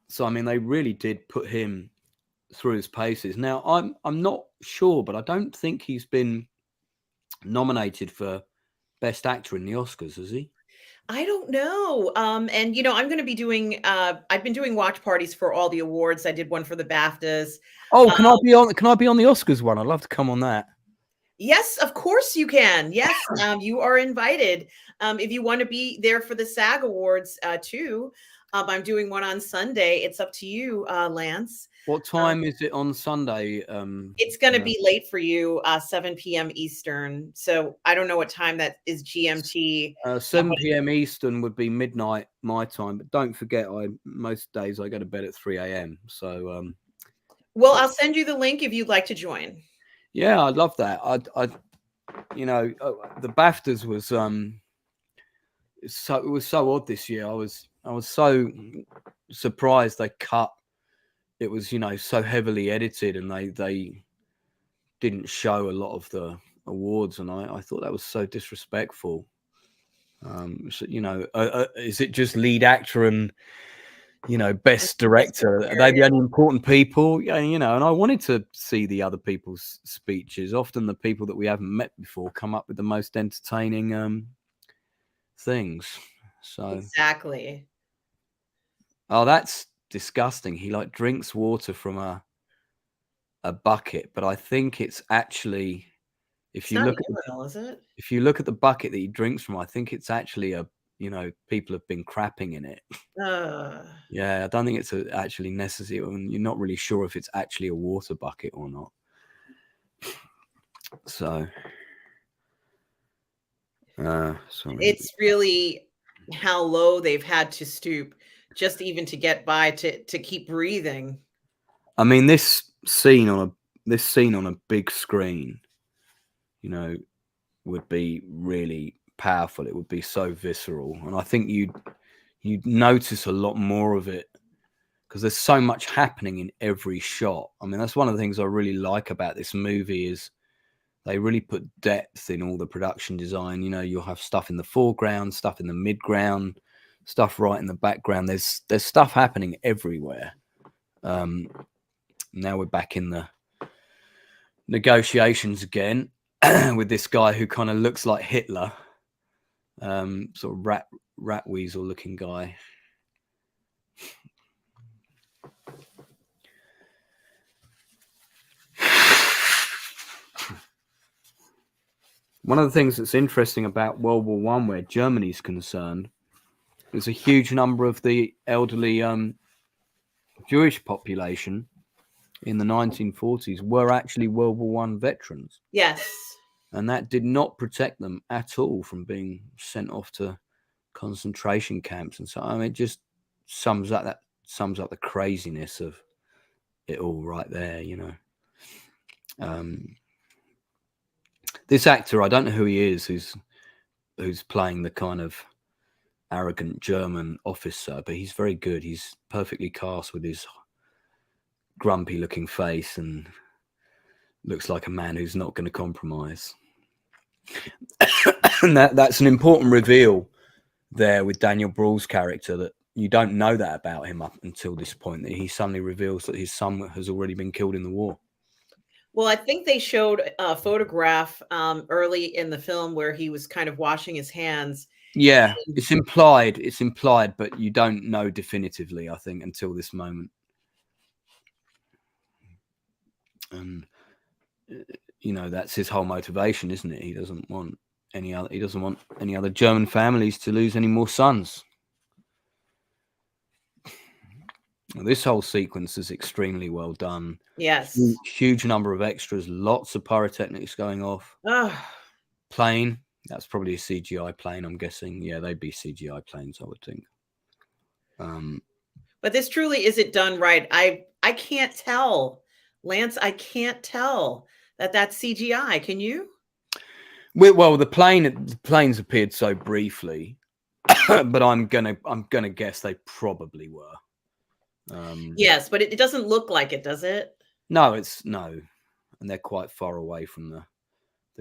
So I mean, they really did put him through his paces. Now I'm not sure, but I don't think he's been nominated for Best Actor in the Oscars, has he? I don't know. And I'm going to be doing. I've been doing watch parties for all the awards. I did one for the BAFTAs. Oh, can I be on? Can I be on the Oscars one? I'd love to come on that. Yes, of course you can. Yes, you are invited. If you want to be there for the SAG Awards too, I'm doing one on Sunday. It's up to you, Lance. What time is it on Sunday? It's going to be late for you, 7 p.m. Eastern. So I don't know what time that is GMT. 7 p.m. Eastern would be midnight my time. But don't forget, most days I go to bed at 3 a.m. So well, I'll send you the link if you'd like to join. Yeah, I'd love that. the BAFTAs was it was so odd this year. I was so surprised they cut. It was so heavily edited, and they didn't show a lot of the awards, and I thought that was so disrespectful. So, is it just lead actor and best director? Are they the only important people? Yeah, and I wanted to see the other people's speeches. Often the people that we haven't met before come up with the most entertaining things. So exactly. Oh, that's disgusting. He drinks water from a bucket, but I think it's actually if you look at the bucket that he drinks from, I think it's actually people have been crapping in it. Yeah, I don't think it's actually necessary, and you're not really sure if it's actually a water bucket or not. So, sorry. It's really how low they've had to stoop just even to get by to keep breathing. I mean, this scene on a big screen, would be really powerful. It would be so visceral, and I think you'd notice a lot more of it because there's so much happening in every shot. I mean, that's one of the things I really like about this movie is they really put depth in all the production design. You'll have stuff in the foreground, stuff in the midground, stuff right in the background. There's stuff happening everywhere. Now we're back in the negotiations again with this guy who kind of looks like Hitler, sort of rat weasel looking guy. One of the things that's interesting about World War I, where Germany's concerned, is a huge number of the elderly Jewish population in the 1940s were actually World War I veterans. Yes. And that did not protect them at all from being sent off to concentration camps. And so, I mean, it just sums up the craziness of it all right there, This actor, I don't know who he is, who's playing the kind of arrogant German officer, but he's very good. He's perfectly cast with his grumpy looking face and looks like a man who's not going to compromise. And that's an important reveal there with Daniel Bruhl's character, that you don't know that about him up until this point, that he suddenly reveals that his son has already been killed in the war. Well, I think they showed a photograph early in the film where he was kind of washing his hands. Yeah, it's implied, but you don't know definitively, I think, until this moment. And that's his whole motivation, isn't it? He doesn't want any other German families to lose any more sons. This whole sequence is extremely well done. Yes. Huge number of extras, lots of pyrotechnics going off. Plane, that's probably a CGI plane, I'm guessing. Yeah, they'd be CGI planes, I would think. But this truly isn't done right. I can't tell, Lance. I can't tell that that's CGI. Can you? Well, the planes appeared so briefly. but I'm gonna guess they probably were. Yes, but it doesn't look like it, does it? No, and they're quite far away from the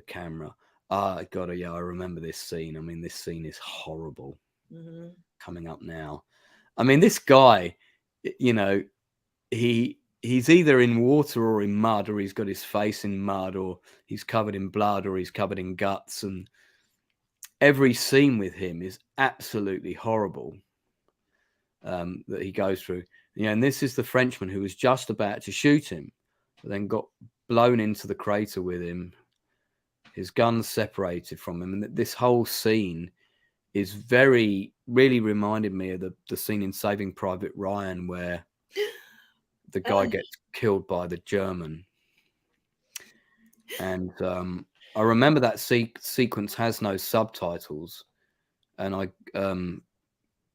camera. I remember this scene. I mean, this scene is horrible. Coming up now. I mean, this guy, you know, he's either in water or in mud, or he's got his face in mud, or he's covered in blood, or he's covered in guts, and every scene with him is absolutely horrible. That he goes through. Yeah, and this is the Frenchman who was just about to shoot him, but then got blown into the crater with him. His gun's separated from him, and this whole scene is really reminded me of the scene in Saving Private Ryan where the guy gets killed by the German. And I remember that sequence has no subtitles, and I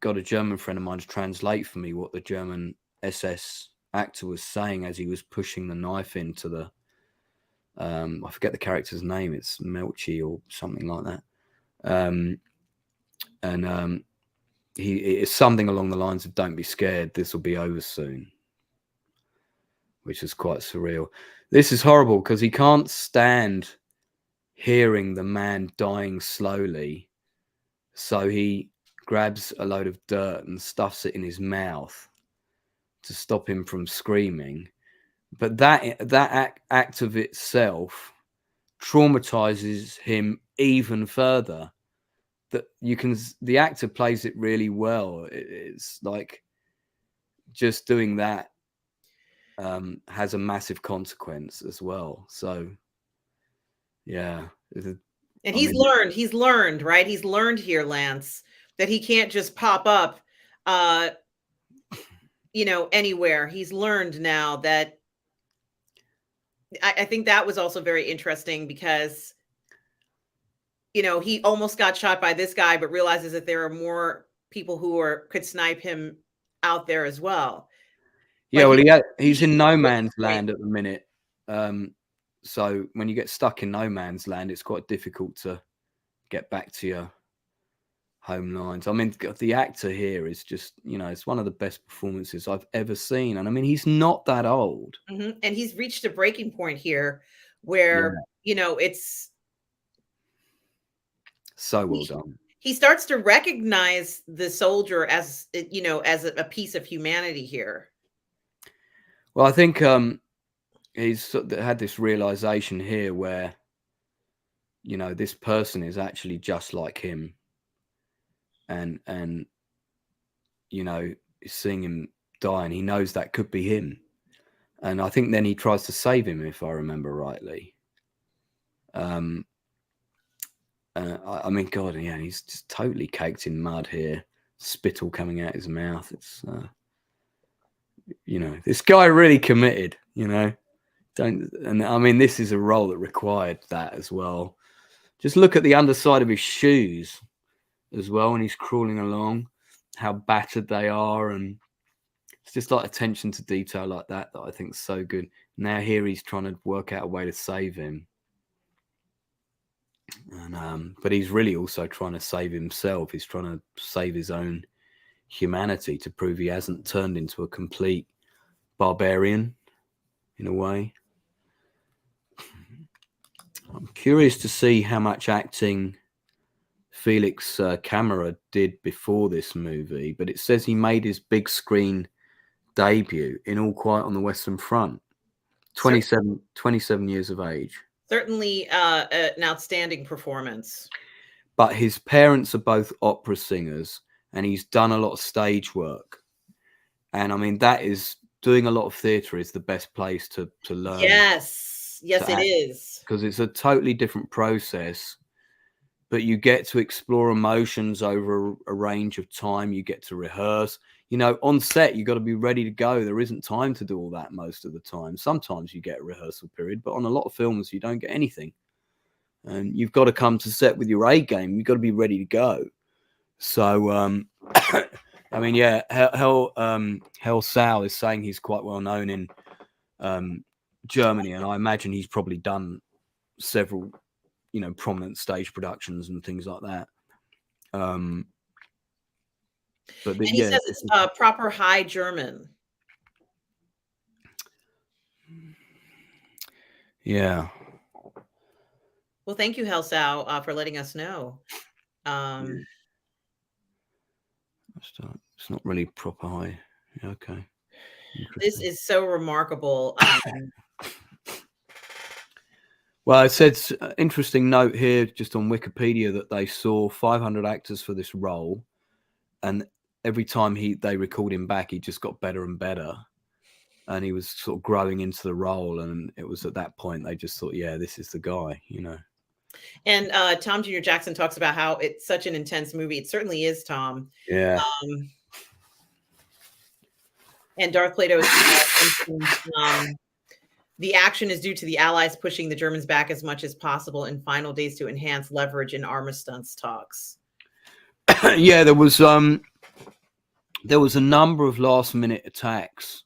got a German friend of mine to translate for me what the German SS actor was saying as he was pushing the knife into the I forget the character's name, it's Melchi or something like that. It's something along the lines of "Don't be scared, this will be over soon," which is quite surreal. This is horrible because he can't stand hearing the man dying slowly, so he grabs a load of dirt and stuffs it in his mouth to stop him from screaming. But that act of itself traumatizes him even further. That the actor plays it really well. It's like just doing that has a massive consequence as well. So yeah. And he's learned, right? He's learned here, Lance, that he can't just pop up anywhere. He's learned now that I think that was also very interesting because he almost got shot by this guy, but realizes that there are more people who could snipe him out there as well. Yeah, well, he's in no man's land at the minute. So when you get stuck in no man's land, it's quite difficult to get back to your home lines. I mean, the actor here is just, it's one of the best performances I've ever seen. And I mean, he's not that old. And he's reached a breaking point here where, it's so well done. He starts to recognize the soldier as, as a piece of humanity here. Well, I think he's had this realization here where, this person is actually just like him. And seeing him die, and he knows that could be him. And I think then he tries to save him, if I remember rightly. I mean, God, yeah, he's just totally caked in mud here, spittle coming out his mouth. It's, this guy really committed, and I mean, this is a role that required that as well. Just look at the underside of his shoes as well, when he's crawling along, how battered they are, and it's just like attention to detail like that I think is so good. Now here he's trying to work out a way to save him, and but he's really also trying to save himself. He's trying to save his own humanity to prove he hasn't turned into a complete barbarian in a way. I'm curious to see how much acting Felix Camera did before this movie, but it says he made his big screen debut in All Quiet on the Western Front, 27 years of age. Certainly an outstanding performance. But his parents are both opera singers, and he's done a lot of stage work. And I mean, that is, doing a lot of theatre is the best place to learn. Yes, it is. Because it's a totally different process. But you get to explore emotions over a range of time. You get to rehearse. On set, you've got to be ready to go. There isn't time to do all that most of the time. Sometimes you get a rehearsal period, but on a lot of films, you don't get anything. And you've got to come to set with your A game. You've got to be ready to go. So, I mean, yeah, Hell Sal is saying he's quite well known in Germany, and I imagine he's probably done several prominent stage productions and things like that. But And he says it's proper High German. Yeah. Well, thank you, Helsau, for letting us know. It's not really proper high. Yeah, okay. This is so remarkable. Well, it says interesting note here just on Wikipedia that they saw 500 actors for this role, and every time they recalled him back, he just got better and better, and he was sort of growing into the role. And it was at that point they just thought, yeah, this is the guy, you know. And Tom Jr. Jackson talks about how it's such an intense movie. It certainly is, Tom. Yeah. And Darth Plato the action is due to the Allies pushing the Germans back as much as possible in final days to enhance leverage in armistice talks. Yeah, there was a number of last-minute attacks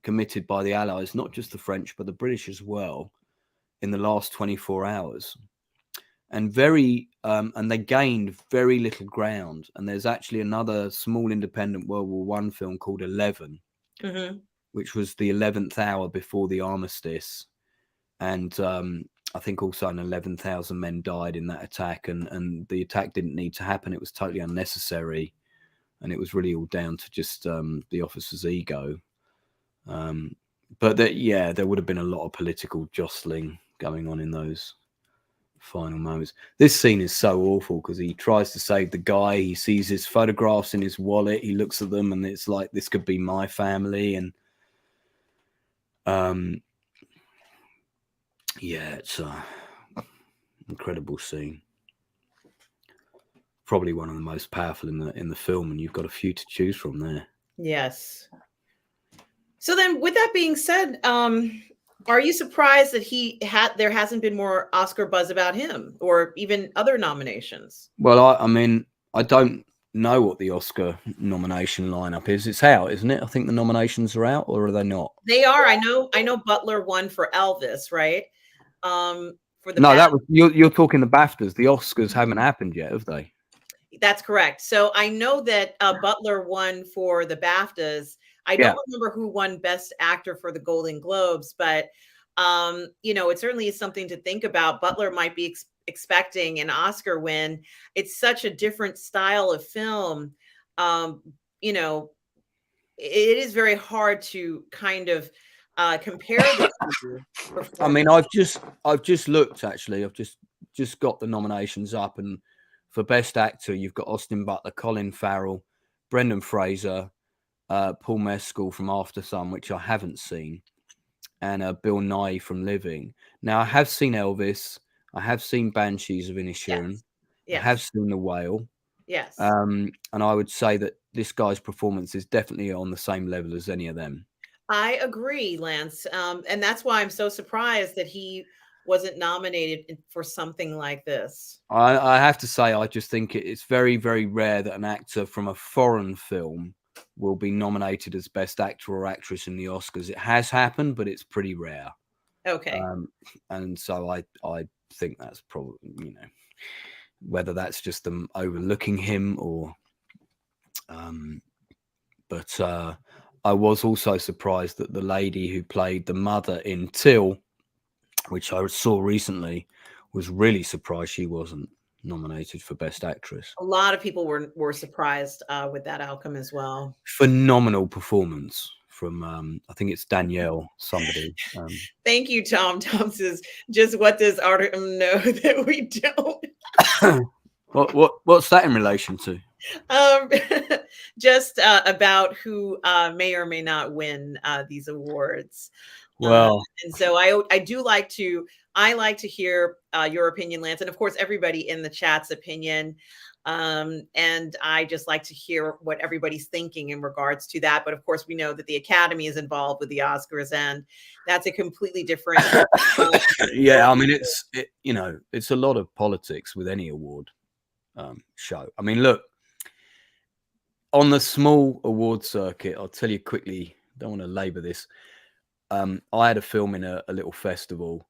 committed by the Allies, not just the French, but the British as well, in the last 24 hours. And and they gained very little ground. And there's actually another small independent World War I film called 11, which was the 11th hour before the armistice. And I think also 11,000 men died in that attack. And the attack didn't need to happen. It was totally unnecessary. And it was really all down to just the officer's ego. But there would have been a lot of political jostling going on in those final moments. This scene is so awful because he tries to save the guy. He sees his photographs in his wallet. He looks at them and it's like, this could be my family. And yeah, it's an incredible scene. Probably one of the most powerful in the film, and you've got a few to choose from there. Yes. So then, with that being said, are you surprised that there hasn't been more Oscar buzz about him or even other nominations? Well, I mean, I don't know what the Oscar nomination lineup is. It's out, isn't it? I think the nominations are out, or are they not? They are. I know Butler won for Elvis, right? For the that was you're talking the BAFTAs. The Oscars haven't happened yet, have they? That's correct. So I know that Butler won for the BAFTAs. I don't remember who won Best Actor for the Golden Globes, but it certainly is something to think about. Butler might be expecting an Oscar win. It's such a different style of film. It is very hard to kind of compare the two. I mean, I've just looked actually. I've just got the nominations up, and for Best Actor, you've got Austin Butler, Colin Farrell, Brendan Fraser, Paul Mescal from After Sun, which I haven't seen, and Bill Nighy from Living. Now, I have seen Elvis. I have seen Banshees of Inisherin. Yes. I have seen The Whale. Yes. And I would say that this guy's performance is definitely on the same level as any of them. I agree, Lance. And that's why I'm so surprised that he wasn't nominated for something like this. I have to say, I just think it's very, very rare that an actor from a foreign film will be nominated as Best Actor or Actress in the Oscars. It has happened, but it's pretty rare. Okay. And so I think that's probably, whether that's just them overlooking him or, but I was also surprised that the lady who played the mother in Till, which I saw recently, was really surprised she wasn't nominated for Best Actress. A lot of people were surprised with that outcome as well. Phenomenal performance from I think it's Danielle somebody. Thank you, Tom. Tom says, just what does Artem know that we don't? What's that in relation to? Just about who may or may not win these awards. Well, and so I like to hear your opinion, Lance, and of course everybody in the chat's opinion. And I just like to hear what everybody's thinking in regards to that. But of course, we know that the Academy is involved with the Oscars, and that's a completely different. Yeah, I mean, it's a lot of politics with any award show. I mean, look, on the small award circuit, I'll tell you quickly, don't want to labor this. I had a film in a little festival,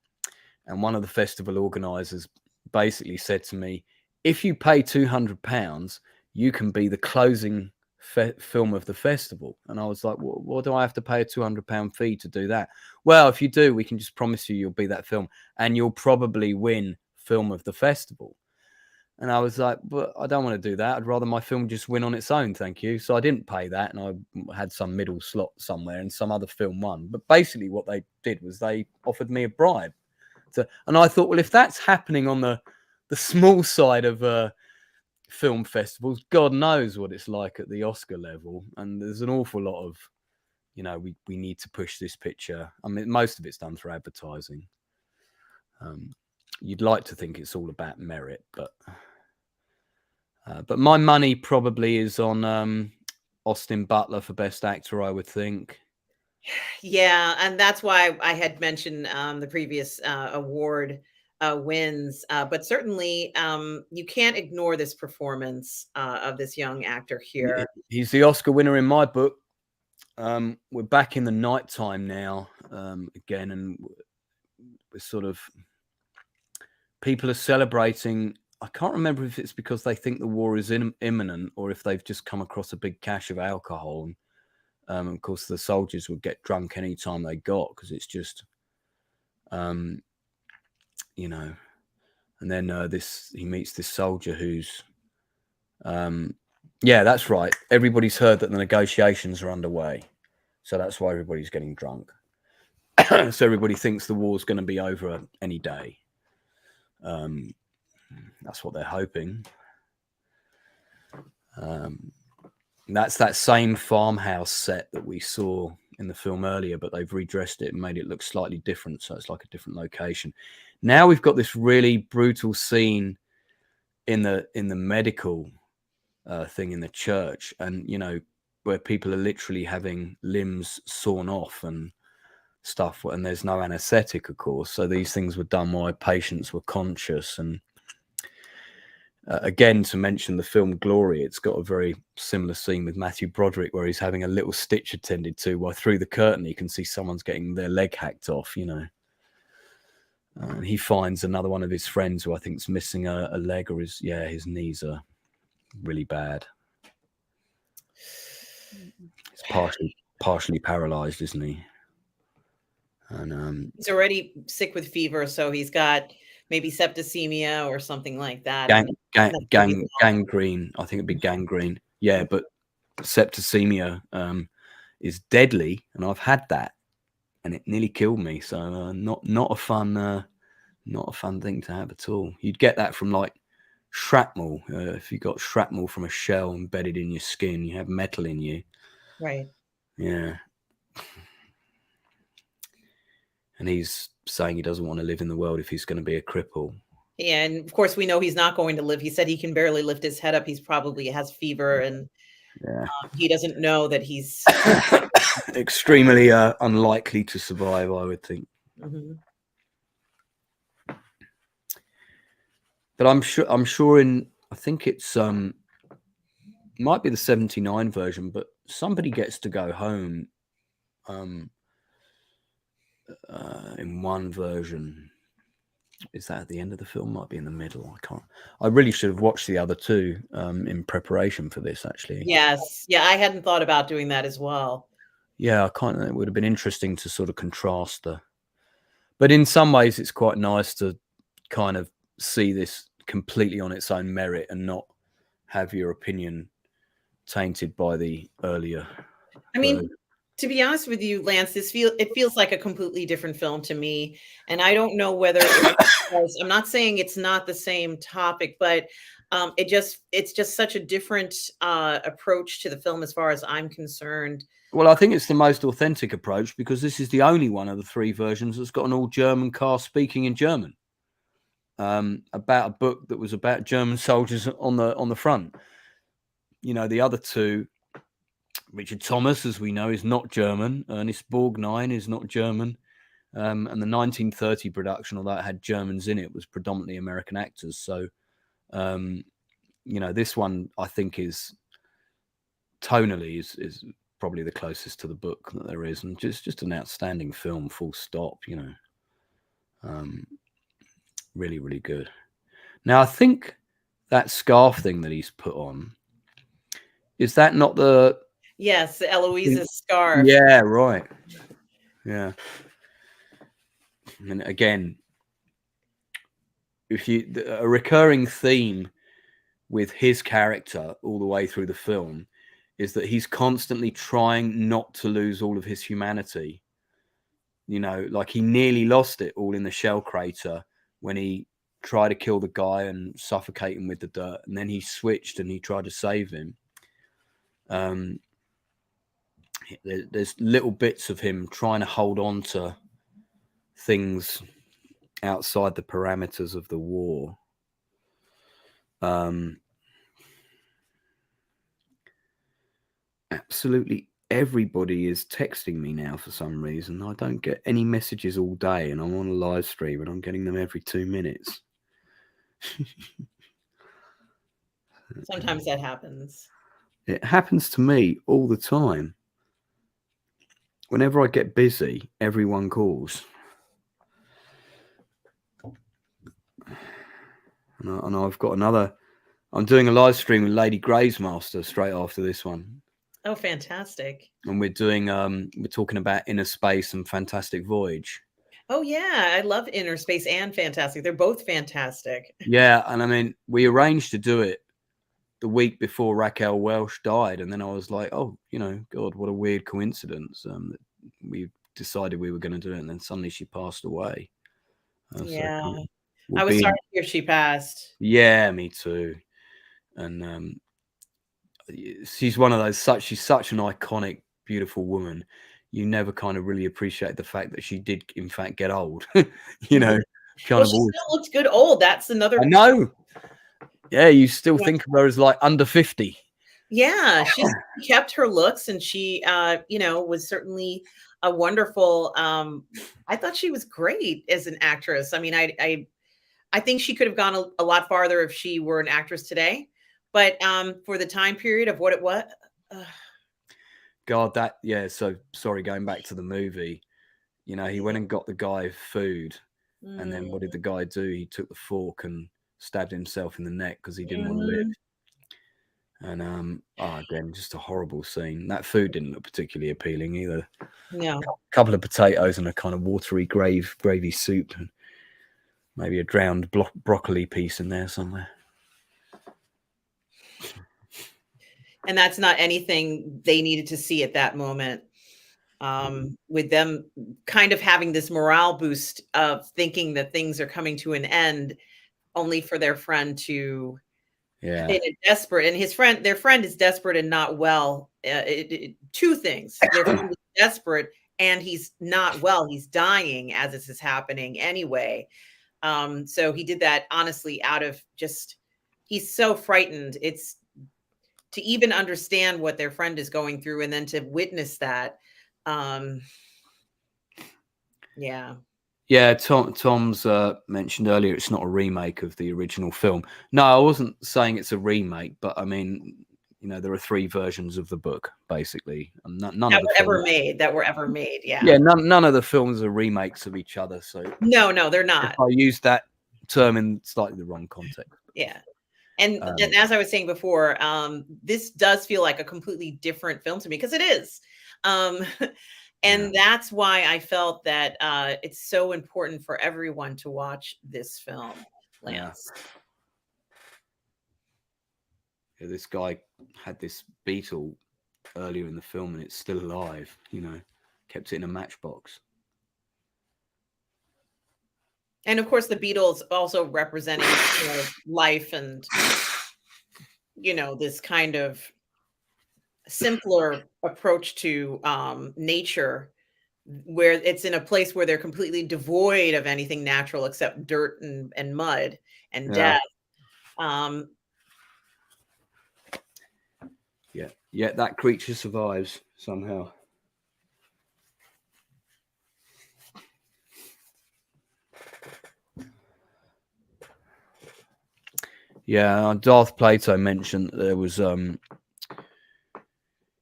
and one of the festival organizers basically said to me, if you pay £200, you can be the closing film of the festival. And I was like, what do I have to pay a £200 fee to do that? Well, if you do, we can just promise you you'll be that film and you'll probably win film of the festival. And I was like, but I don't want to do that. I'd rather my film just win on its own, thank you. So I didn't pay that, and I had some middle slot somewhere, and some other film won. But basically what they did was they offered me a bribe. And I thought, well, if that's happening on the small side of film festivals, God knows what it's like at the Oscar level. And there's an awful lot of, we need to push this picture. I mean, most of it's done through advertising. You'd like to think it's all about merit, but my money probably is on Austin Butler for Best Actor, I would think. Yeah, and that's why I had mentioned the previous award wins, but certainly you can't ignore this performance of this young actor here. He's the Oscar winner in my book. We're back in the nighttime now again, and we're sort of, people are celebrating. I can't remember if it's because they think the war is imminent or if they've just come across a big cache of alcohol. And of course, the soldiers would get drunk anytime they got, because it's just, and then he meets this soldier who's, yeah, that's right. Everybody's heard that the negotiations are underway. So that's why everybody's getting drunk. So everybody thinks the war's going to be over any day. That's what they're hoping. That's that same farmhouse set that we saw in the film earlier, but they've redressed it and made it look slightly different. So it's like a different location. Now we've got this really brutal scene in the medical thing in the church, and where people are literally having limbs sawn off and stuff, and there's no anesthetic, of course. So these things were done while patients were conscious. And again, to mention the film Glory, it's got a very similar scene with Matthew Broderick where he's having a little stitch attended to, while through the curtain you can see someone's getting their leg hacked off, and he finds another one of his friends who I think is missing a leg, or his knees are really bad. He's partially paralyzed, isn't he? And he's already sick with fever, so he's got maybe septicemia or something like that. Gangrene. I think it'd be gangrene. Yeah, but septicemia is deadly, and I've had that, and it nearly killed me. So not a fun thing to have at all. You'd get that from like shrapnel. If you got shrapnel from a shell embedded in your skin, you have metal in you. Right. Yeah. And he's saying he doesn't want to live in the world if he's going to be a cripple. Yeah, and of course we know he's not going to live. He said he can barely lift his head up. He's probably has fever, and he doesn't know that he's extremely unlikely to survive, I would think. Mm-hmm. But I'm sure I think it's might be the 79 version, but somebody gets to go home in one version. Is that at the end of the film? Might be in the middle. I really should have watched the other two in preparation for this, actually. Yes. Yeah, I hadn't thought about doing that as well. Yeah, it would have been interesting to sort of contrast but in some ways it's quite nice to kind of see this completely on its own merit and not have your opinion tainted by the earlier. I mean, to be honest with you, Lance, it feels like a completely different film to me. And I don't know whether I'm not saying it's not the same topic, but it's just such a different approach to the film as far as I'm concerned. Well, I think it's the most authentic approach, because this is the only one of the three versions that's got an all German cast speaking in German, about a book that was about German soldiers on the front. The other two, Richard Thomas, as we know, is not German. Ernest Borgnine is not German. And the 1930 production, although it had Germans in it, was predominantly American actors. So, this one I think is tonally is probably the closest to the book that there is, and just an outstanding film, full stop. Really, really good. Now, I think that scarf thing that he's put on Is that not the? Yes, Eloise's scarf. Yeah, right. Yeah. And again, if you a recurring theme with his character all the way through the film is that he's constantly trying not to lose all of his humanity. You know, like he nearly lost it all in the shell crater when he tried to kill the guy and suffocate him with the dirt, and then he switched and he tried to save him. There's little bits of him trying to hold on to things outside the parameters of the war. Absolutely everybody is texting me now for some reason. I don't get any messages all day, and I'm on a live stream and I'm getting them every 2 minutes. Sometimes that happens. It happens to me all the time. Whenever I get busy, everyone calls. And I've got another. I'm doing a live stream with Lady Gravesmaster straight after this one. Oh, fantastic. And we're doing we're talking about Inner Space and Fantastic Voyage. Oh yeah, I love Inner Space and Fantastic. They're both fantastic. Yeah, and I mean, we arranged to do it the week before Raquel Welch died, and then I was like, oh, you know, God, what a weird coincidence that we decided we were going to do it, and then suddenly she passed away. Yeah, so I was sorry to hear she passed. Yeah, me too. And she's one of those. She's such an iconic, beautiful woman. You never kind of really appreciate the fact that she did, in fact, get old. You know, Well, she still looks good old. That's another. I know. Yeah, you still think of her as like under 50. Yeah, she kept her looks, and she, you know, was certainly a wonderful. I thought she was great as an actress. I mean, I think she could have gone a lot farther if she were an actress today. But for the time period of what it was, God, that So sorry, going back to the movie, you know, he went and got the guy food, and then what did the guy do? He took the fork and stabbed himself in the neck because he didn't want to live. And again, just a horrible scene. That food didn't look particularly appealing either. No. A couple of potatoes and a kind of watery gravy soup, and maybe a drowned broccoli piece in there somewhere. And that's not anything they needed to see at that moment. With them kind of having this morale boost of thinking that things are coming to an end, only for their friend to, in a desperate, and their friend is desperate and not well. Two things: their friend is desperate, and he's not well. He's dying as this is happening anyway. So he did that honestly out of just, he's so frightened. It's to even understand what their friend is going through, and then to witness that. Yeah, Tom's mentioned earlier it's not a remake of the original film. No, I wasn't saying it's a remake, but I mean, you know, there are 3 versions of the book basically, and none that of the were ever made. Yeah, none of the films are remakes of each other. So no, they're not. I used that term in slightly the wrong context. Yeah. And as I was saying before, this does feel like a completely different film to me, because it is. And that's why I felt that it's so important for everyone to watch this film, Lance. Yeah, this guy had this beetle earlier in the film, and it's still alive. You know, kept it in a matchbox. And of course, the Beatles also representing, you know, life and, you know, this kind of simpler approach to nature, where it's in a place where they're completely devoid of anything natural except dirt and mud and death. Yeah, that creature survives somehow. Yeah, Darth Plato mentioned that there was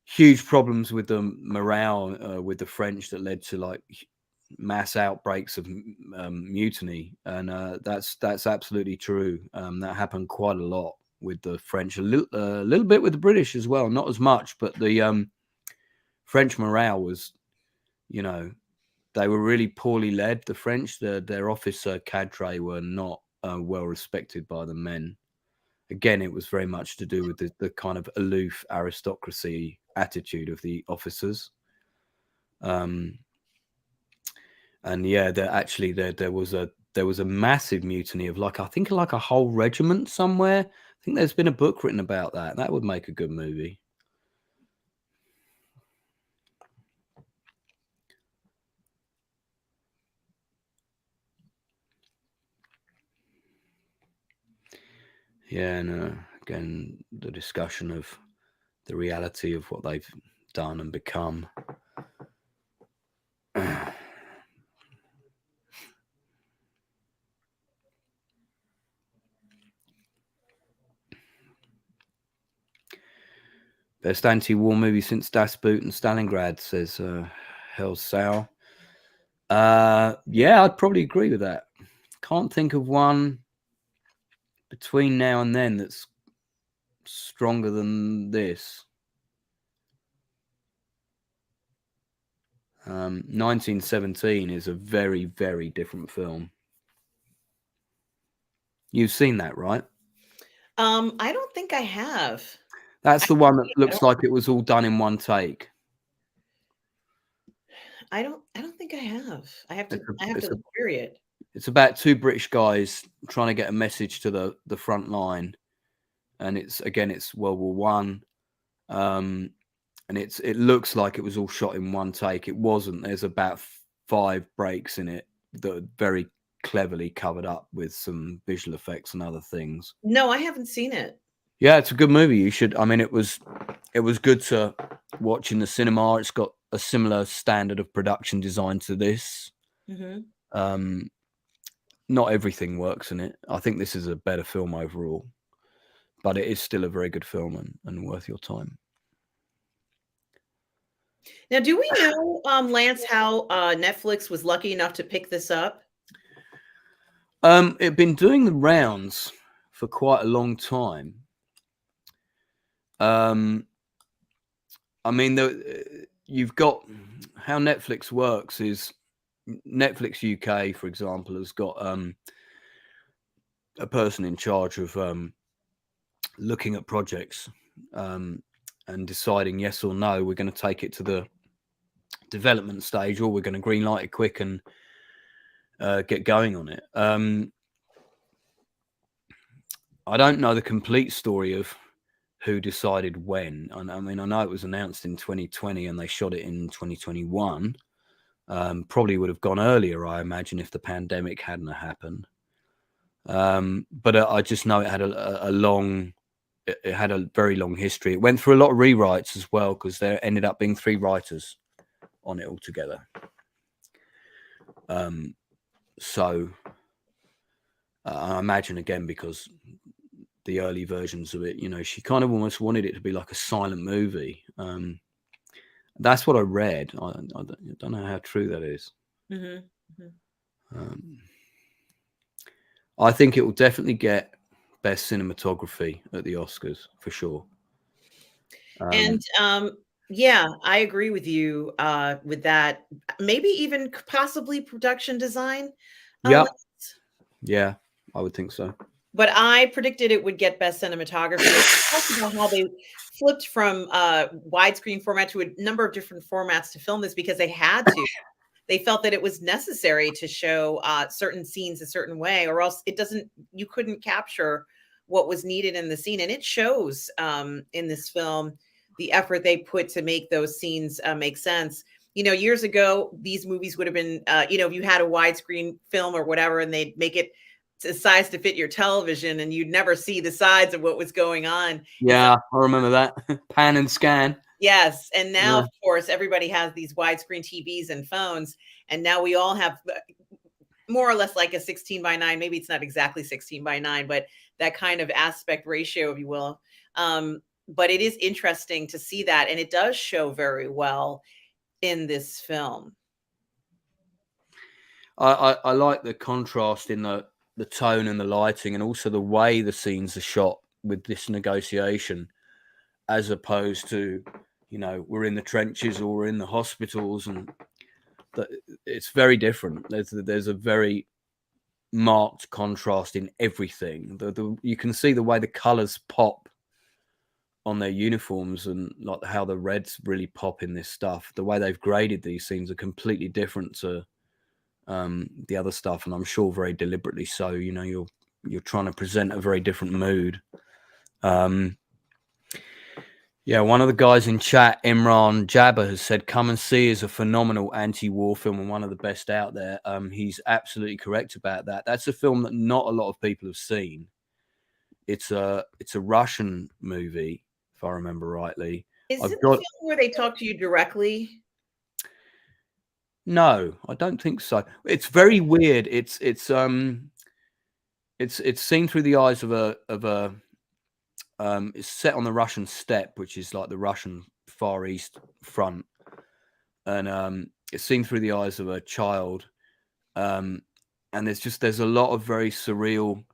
huge problems with the morale with the French that led to like mass outbreaks of mutiny, and that's absolutely true. That happened quite a lot with the French, a little bit with the British as well, not as much, but the French morale was, you know, they were really poorly led. The French, their officer cadre were not well respected by the men. Again, it was very much to do with the kind of aloof aristocracy attitude of the officers. And yeah, there was a massive mutiny of I think like a whole regiment somewhere. I think there's been a book written about that. That would make a good movie. Yeah, and again, the discussion of the reality of what they've done and become. Best anti-war movie since Das Boot and Stalingrad, says Hell Sow. Yeah, I'd probably agree with that. Can't think of one between now and then that's stronger than this. 1917 is a very, very different film. You've seen that, right? I don't think I have. That's the one that looks like it was all done in one take. I don't think I have. I have to look through it. It's about two British guys trying to get a message to the front line, and it's World War One, and it looks like it was all shot in one take. It wasn't. There's about 5 breaks in it that are very cleverly covered up with some visual effects and other things. No, I haven't seen it. Yeah, it's a good movie. You should. I mean, it was good to watch in the cinema. It's got a similar standard of production design to this. Mm-hmm. Not everything works in it. I think this is a better film overall, but it is still a very good film and worth your time. Now, do we know, Lance, how Netflix was lucky enough to pick this up? It'd been doing the rounds for quite a long time. I mean, you've got how Netflix works is Netflix UK, for example, has got a person in charge of looking at projects and deciding yes or no, we're going to take it to the development stage, or we're going to greenlight it quick and get going on it. I don't know the complete story of who decided when. I mean, I know it was announced in 2020 and they shot it in 2021. Probably would have gone earlier, I imagine, if the pandemic hadn't happened. But I just know it had it had a very long history. It went through a lot of rewrites as well, because there ended up being 3 writers on it altogether. So I imagine, again, because the early versions of it, she kind of almost wanted it to be like a silent movie. That's what I read. I don't know how true that is. Mm-hmm. Mm-hmm. I think it will definitely get best cinematography at the Oscars for sure. And yeah, I agree with you with that. Maybe even possibly production design. Yeah, I would think so. But I predicted it would get best cinematography. Talked about how they flipped from widescreen format to a number of different formats to film this because they had to. They felt that it was necessary to show certain scenes a certain way, or else you couldn't capture what was needed in the scene. And it shows in this film the effort they put to make those scenes make sense. Years ago, these movies would have been, if you had a widescreen film or whatever, and they'd make it to size to fit your television, and you'd never see the sides of what was going on. Yeah, I remember that. Pan and scan. Yes. And now, of course, everybody has these widescreen TVs and phones. And now we all have more or less like a 16:9. Maybe it's not exactly 16:9, but that kind of aspect ratio, if you will. But it is interesting to see that. And it does show very well in this film. I like the contrast in the tone and the lighting, and also the way the scenes are shot with this negotiation, as opposed to, you know, we're in the trenches or we're in the hospitals, and it's very different. There's a very marked contrast in everything. You can see the way the colors pop on their uniforms, and like how the reds really pop in this stuff. The way they've graded these scenes are completely different to the other stuff, and I'm sure very deliberately so. You know, you're trying to present a very different mood. Yeah, one of the guys in chat, Imran Jabba, has said "Come and See" is a phenomenal anti-war film and one of the best out there. He's absolutely correct about that. That's a film that not a lot of people have seen. It's a Russian movie, if I remember rightly. Is I've it the got film where they talk to you directly? No, I don't think so. It's very weird. It's seen through the eyes of a it's set on the Russian steppe, which is like the Russian Far East front, and it's seen through the eyes of a child. And there's a lot of very surreal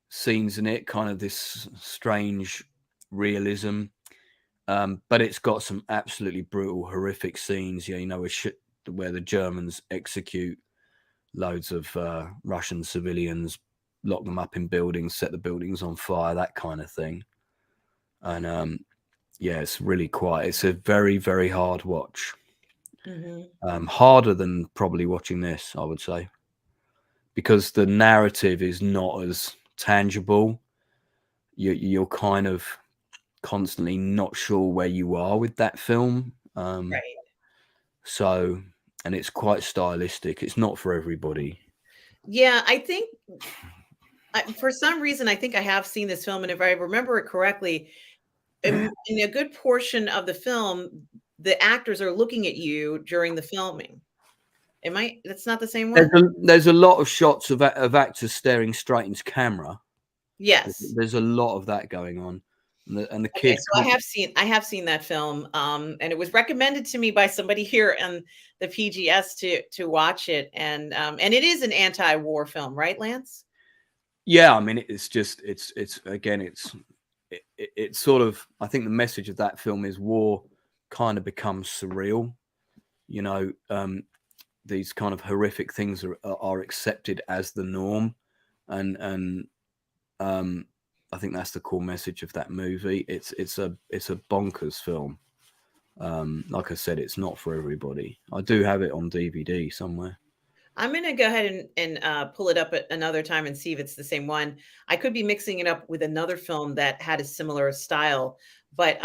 scenes in it, kind of this strange realism. But it's got some absolutely brutal, horrific scenes. Yeah, you know, where the Germans execute loads of Russian civilians, lock them up in buildings, set the buildings on fire, that kind of thing. And yeah, it's really it's a very, very hard watch. Harder than probably watching this, I would say, because the narrative is not as tangible. You're kind of constantly not sure where you are with that film. Right. So, and it's quite stylistic. It's not for everybody. Yeah, I think for some reason, I think I have seen this film, and if I remember it correctly, in a good portion of the film, the actors are looking at you during the filming. That's not the same one? There's a lot of shots of actors staring straight into camera. Yes. There's a lot of that going on. And the Okay, kid. so I have seen that film, and it was recommended to me by somebody here on the PGS to watch it, and it is an anti-war film, right, Lance? Yeah, I mean, it's sort of, I think the message of that film is war kind of becomes surreal. You know, these kind of horrific things are accepted as the norm, and I think that's the core message of that movie. It's a bonkers film. Like I said, it's not for everybody. I do have it on DVD somewhere. I'm going to go ahead and pull it up at another time and see if it's the same one. I could be mixing it up with another film that had a similar style, but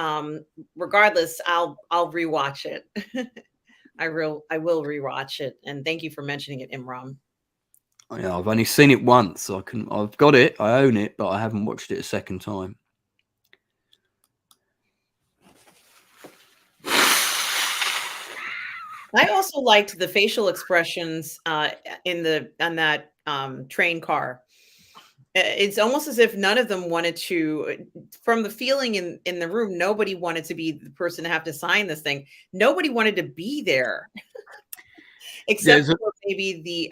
regardless, I'll rewatch it. I will rewatch it, and thank you for mentioning it, Imran. Yeah, I've only seen it once. So I've got it. I own it, but I haven't watched it a second time. I also liked the facial expressions on that train car. It's almost as if none of them wanted to, from the feeling in the room, nobody wanted to be the person to have to sign this thing. Nobody wanted to be there, except for maybe the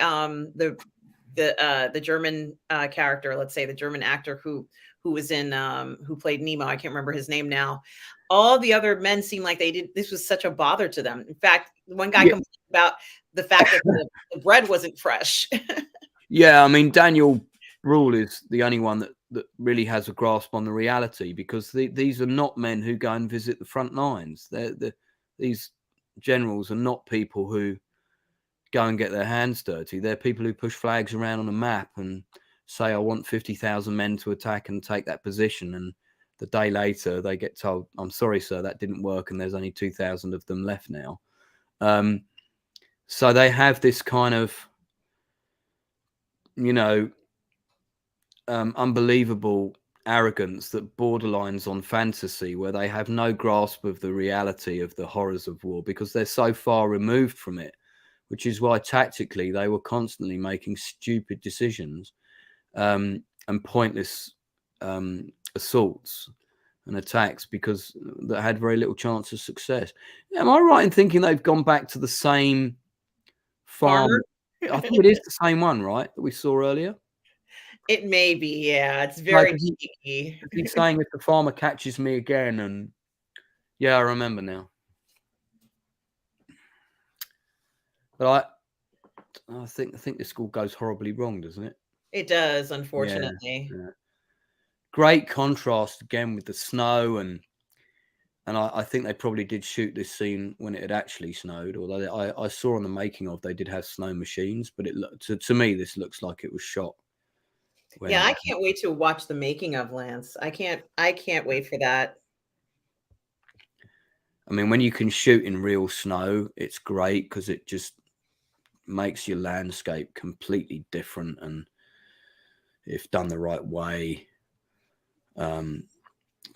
German character, let's say the German actor who was in who played Nemo. I can't remember his name now. All the other men seemed like this was such a bother to them. In fact, one guy complained about the fact that the bread wasn't fresh. Yeah, I mean, Daniel Rule is the only one that really has a grasp on the reality, because these are not men who go and visit the front lines. These generals are not people who go and get their hands dirty. They're people who push flags around on a map and say, I want 50,000 men to attack and take that position. And the day later, they get told, I'm sorry, sir, that didn't work, and there's only 2,000 of them left now. So they have this kind of, you know, unbelievable arrogance that borderlines on fantasy, where they have no grasp of the reality of the horrors of war because they're so far removed from it, which is why tactically they were constantly making stupid decisions and pointless assaults and attacks because that had very little chance of success. Am I right in thinking they've gone back to the same farm? I think it is the same one, right, that we saw earlier? It may be, yeah. It's Like, very cheeky. he's saying if the farmer catches me again, and yeah, I remember now. But I think this all goes horribly wrong, doesn't it? It does, Yeah, unfortunately. yeah. Great contrast again with the snow, and I think they probably did shoot this scene when it had actually snowed. Although I saw on the making of they did have snow machines, but it looked to me this looks like it was shot when Yeah, it. I can't wait to watch the making of, Lance. I can't wait for that. I mean, when you can shoot in real snow, it's great because it just makes your landscape completely different, and if done the right way, can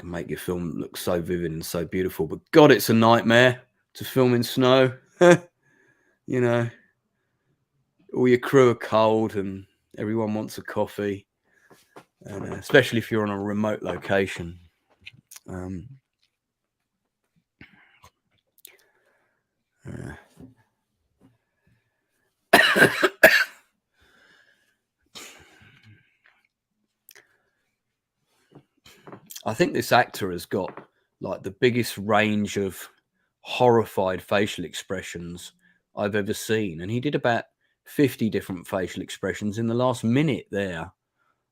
make your film look so vivid and so beautiful. But God, it's a nightmare to film in snow. You know, all your crew are cold and everyone wants a coffee, and especially if you're on a remote location. I think this actor has got like the biggest range of horrified facial expressions I've ever seen, and he did about 50 different facial expressions in the last minute there.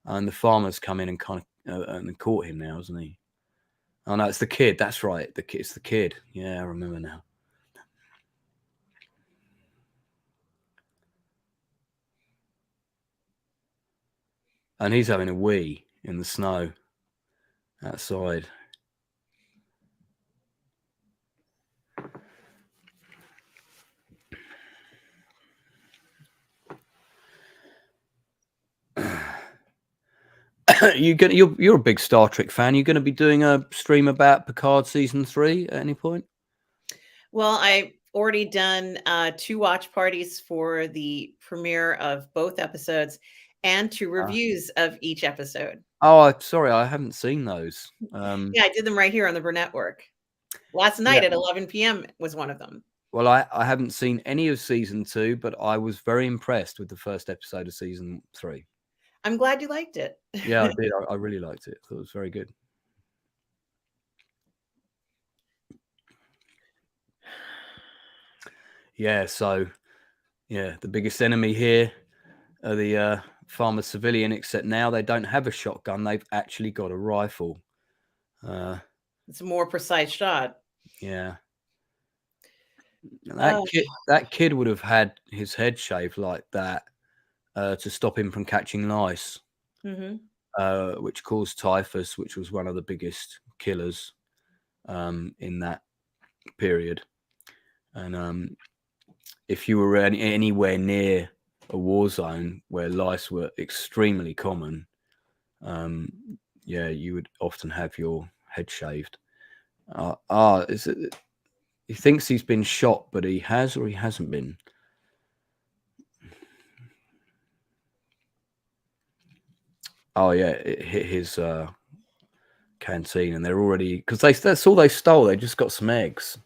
And the farmer's come in and kind of and caught him now, hasn't he? Oh no, it's the kid. That's right. It's the kid. Yeah, I remember now. And he's having a wee in the snow outside. You're a big Star Trek fan. You're going to be doing a stream about Picard season 3 at any point? Well, I already done 2 watch parties for the premiere of both episodes and 2 reviews of each episode. Oh, sorry, I haven't seen those. Yeah, I did them right here on the Bur Network. Last Yeah. night at 11 PM was one of them. Well, I haven't seen any of season 2, but I was very impressed with the first episode of season 3. I'm glad you liked it. Yeah, I did. I really liked it. I thought it was very good. Yeah, so yeah, the biggest enemy here are the farmer civilian, except now they don't have a shotgun. They've actually got a rifle. It's a more precise shot. Yeah. Oh. That kid would have had his head shaved like that to stop him from catching lice, which caused typhus, which was one of the biggest killers in that period. And if you were anywhere near a war zone where lice were extremely common, yeah, you would often have your head shaved. Is it? He thinks he's been shot, but he has or he hasn't been. Oh yeah, it hit his canteen, and they're already because that's all they stole. They just got some eggs.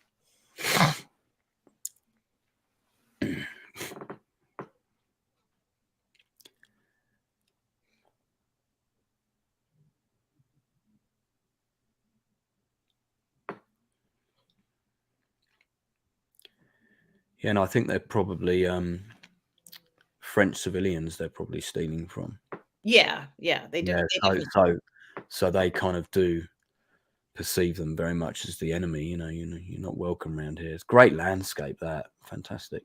Yeah, and I think they're probably French civilians. They're probably stealing from. Yeah, they do. Yeah, so they kind of do perceive them very much as the enemy. You know, you're not welcome around here. It's great landscape. That fantastic.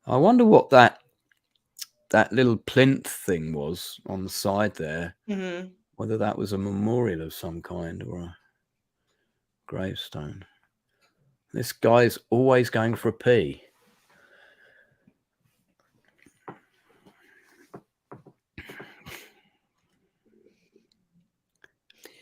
I wonder what that little plinth thing was on the side there. Whether that was a memorial of some kind or a gravestone. This guy's always going for a pee.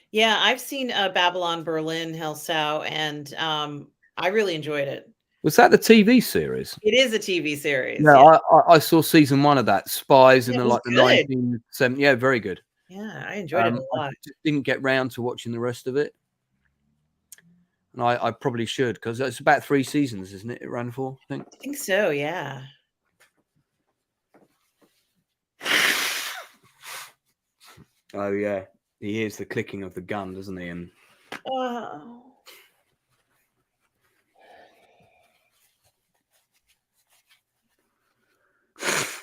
Yeah, I've seen Babylon Berlin, Hellsau, and I really enjoyed it. Was that the TV series? It is a TV series. Yeah, I saw season 1 of that. Spies in Yeah, the it was like the good. 1970s. Yeah, very good. Yeah, I enjoyed it a I lot. just didn't get round to watching the rest of it. and I probably should, because it's about 3 seasons, isn't it? It ran for, I think. I think so, yeah. Oh yeah, he hears the clicking of the gun, doesn't he? And Oh.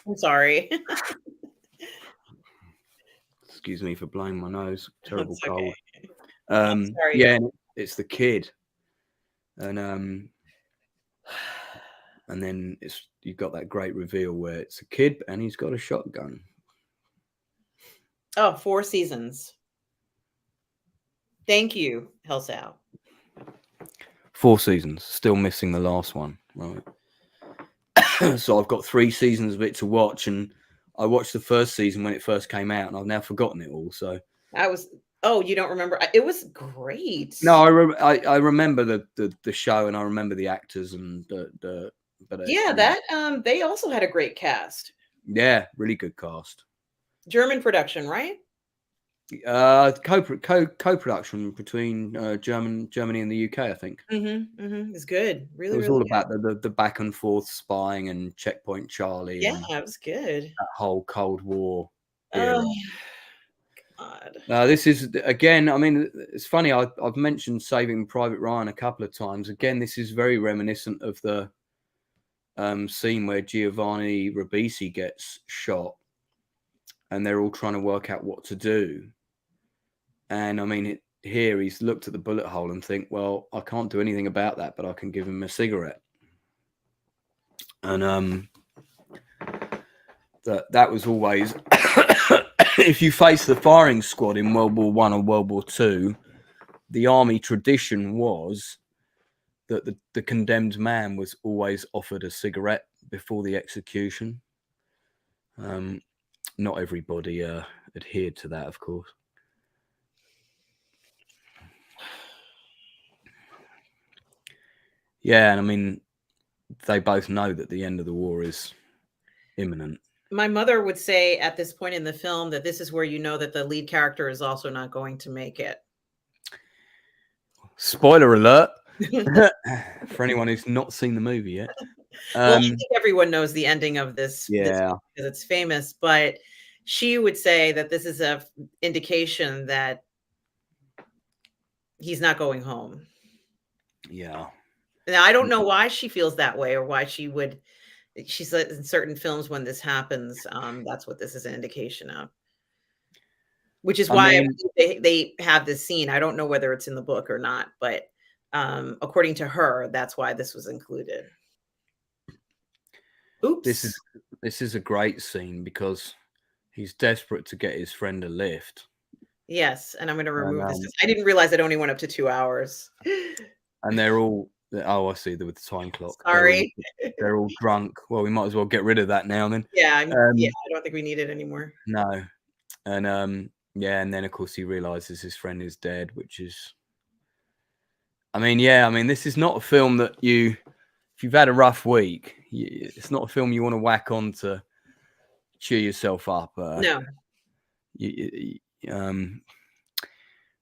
I'm sorry. excuse me for blowing my nose. Terrible That's okay. cold. I'm sorry. Yeah, it's the kid, and then you've got that great reveal where it's a kid and he's got a shotgun. Oh, 4 seasons. Thank you, Hellsow. 4 seasons, still missing the last one. Right. So I've got 3 seasons of it to watch, and I watched the first season when it first came out, and I've now forgotten it all. So Oh, you don't remember? It was great. no, I remember the show, and I remember the actors and Yeah, that they also had a great cast. yeah, really good cast. German production, right? Co-production between Germany and the UK, I think. It's good. It Really, was really all good. about the back and forth spying and Checkpoint Charlie Yeah, and it was good. that whole Cold War era. Oh, God. This is again. I mean, it's funny. I've mentioned Saving Private Ryan a couple of times. Again, this is very reminiscent of the scene where Giovanni Ribisi gets shot, and they're all trying to work out what to do. And I mean, here he's looked at the bullet hole and think, well, I can't do anything about that, but I can give him a cigarette. And that was always, if you face the firing squad in World War One or World War Two, the army tradition was that the condemned man was always offered a cigarette before the execution. Not everybody adhered to that, of course. Yeah, and I mean, they both know that the end of the war is imminent. My mother would say at this point in the film that this is where you know that the lead character is also not going to make it. Spoiler alert for anyone who's not seen the movie yet. Well, I think everyone knows the ending of this Yeah, because it's famous, but she would say that this is a indication that he's not going home. yeah. Now, I don't know why she feels that way or why she said in certain films when this happens, that's what this is an indication of. Which is why I believe they have this scene. I don't know whether it's in the book or not, but according to her, that's why this was included. Oops. This is a great scene because he's desperate to get his friend a lift. Yes, and I'm going to remove this. I didn't realize it only went up to 2 hours. And they're all, oh, I see, with the time clock. Sorry. They're all drunk. Well, we might as well get rid of that now then. Yeah, I don't think we need it anymore. No. And yeah, and then of course he realizes his friend is dead, which is, I mean, this is not a film that if you've had a rough week, it's not a film you want to whack on to cheer yourself up. No.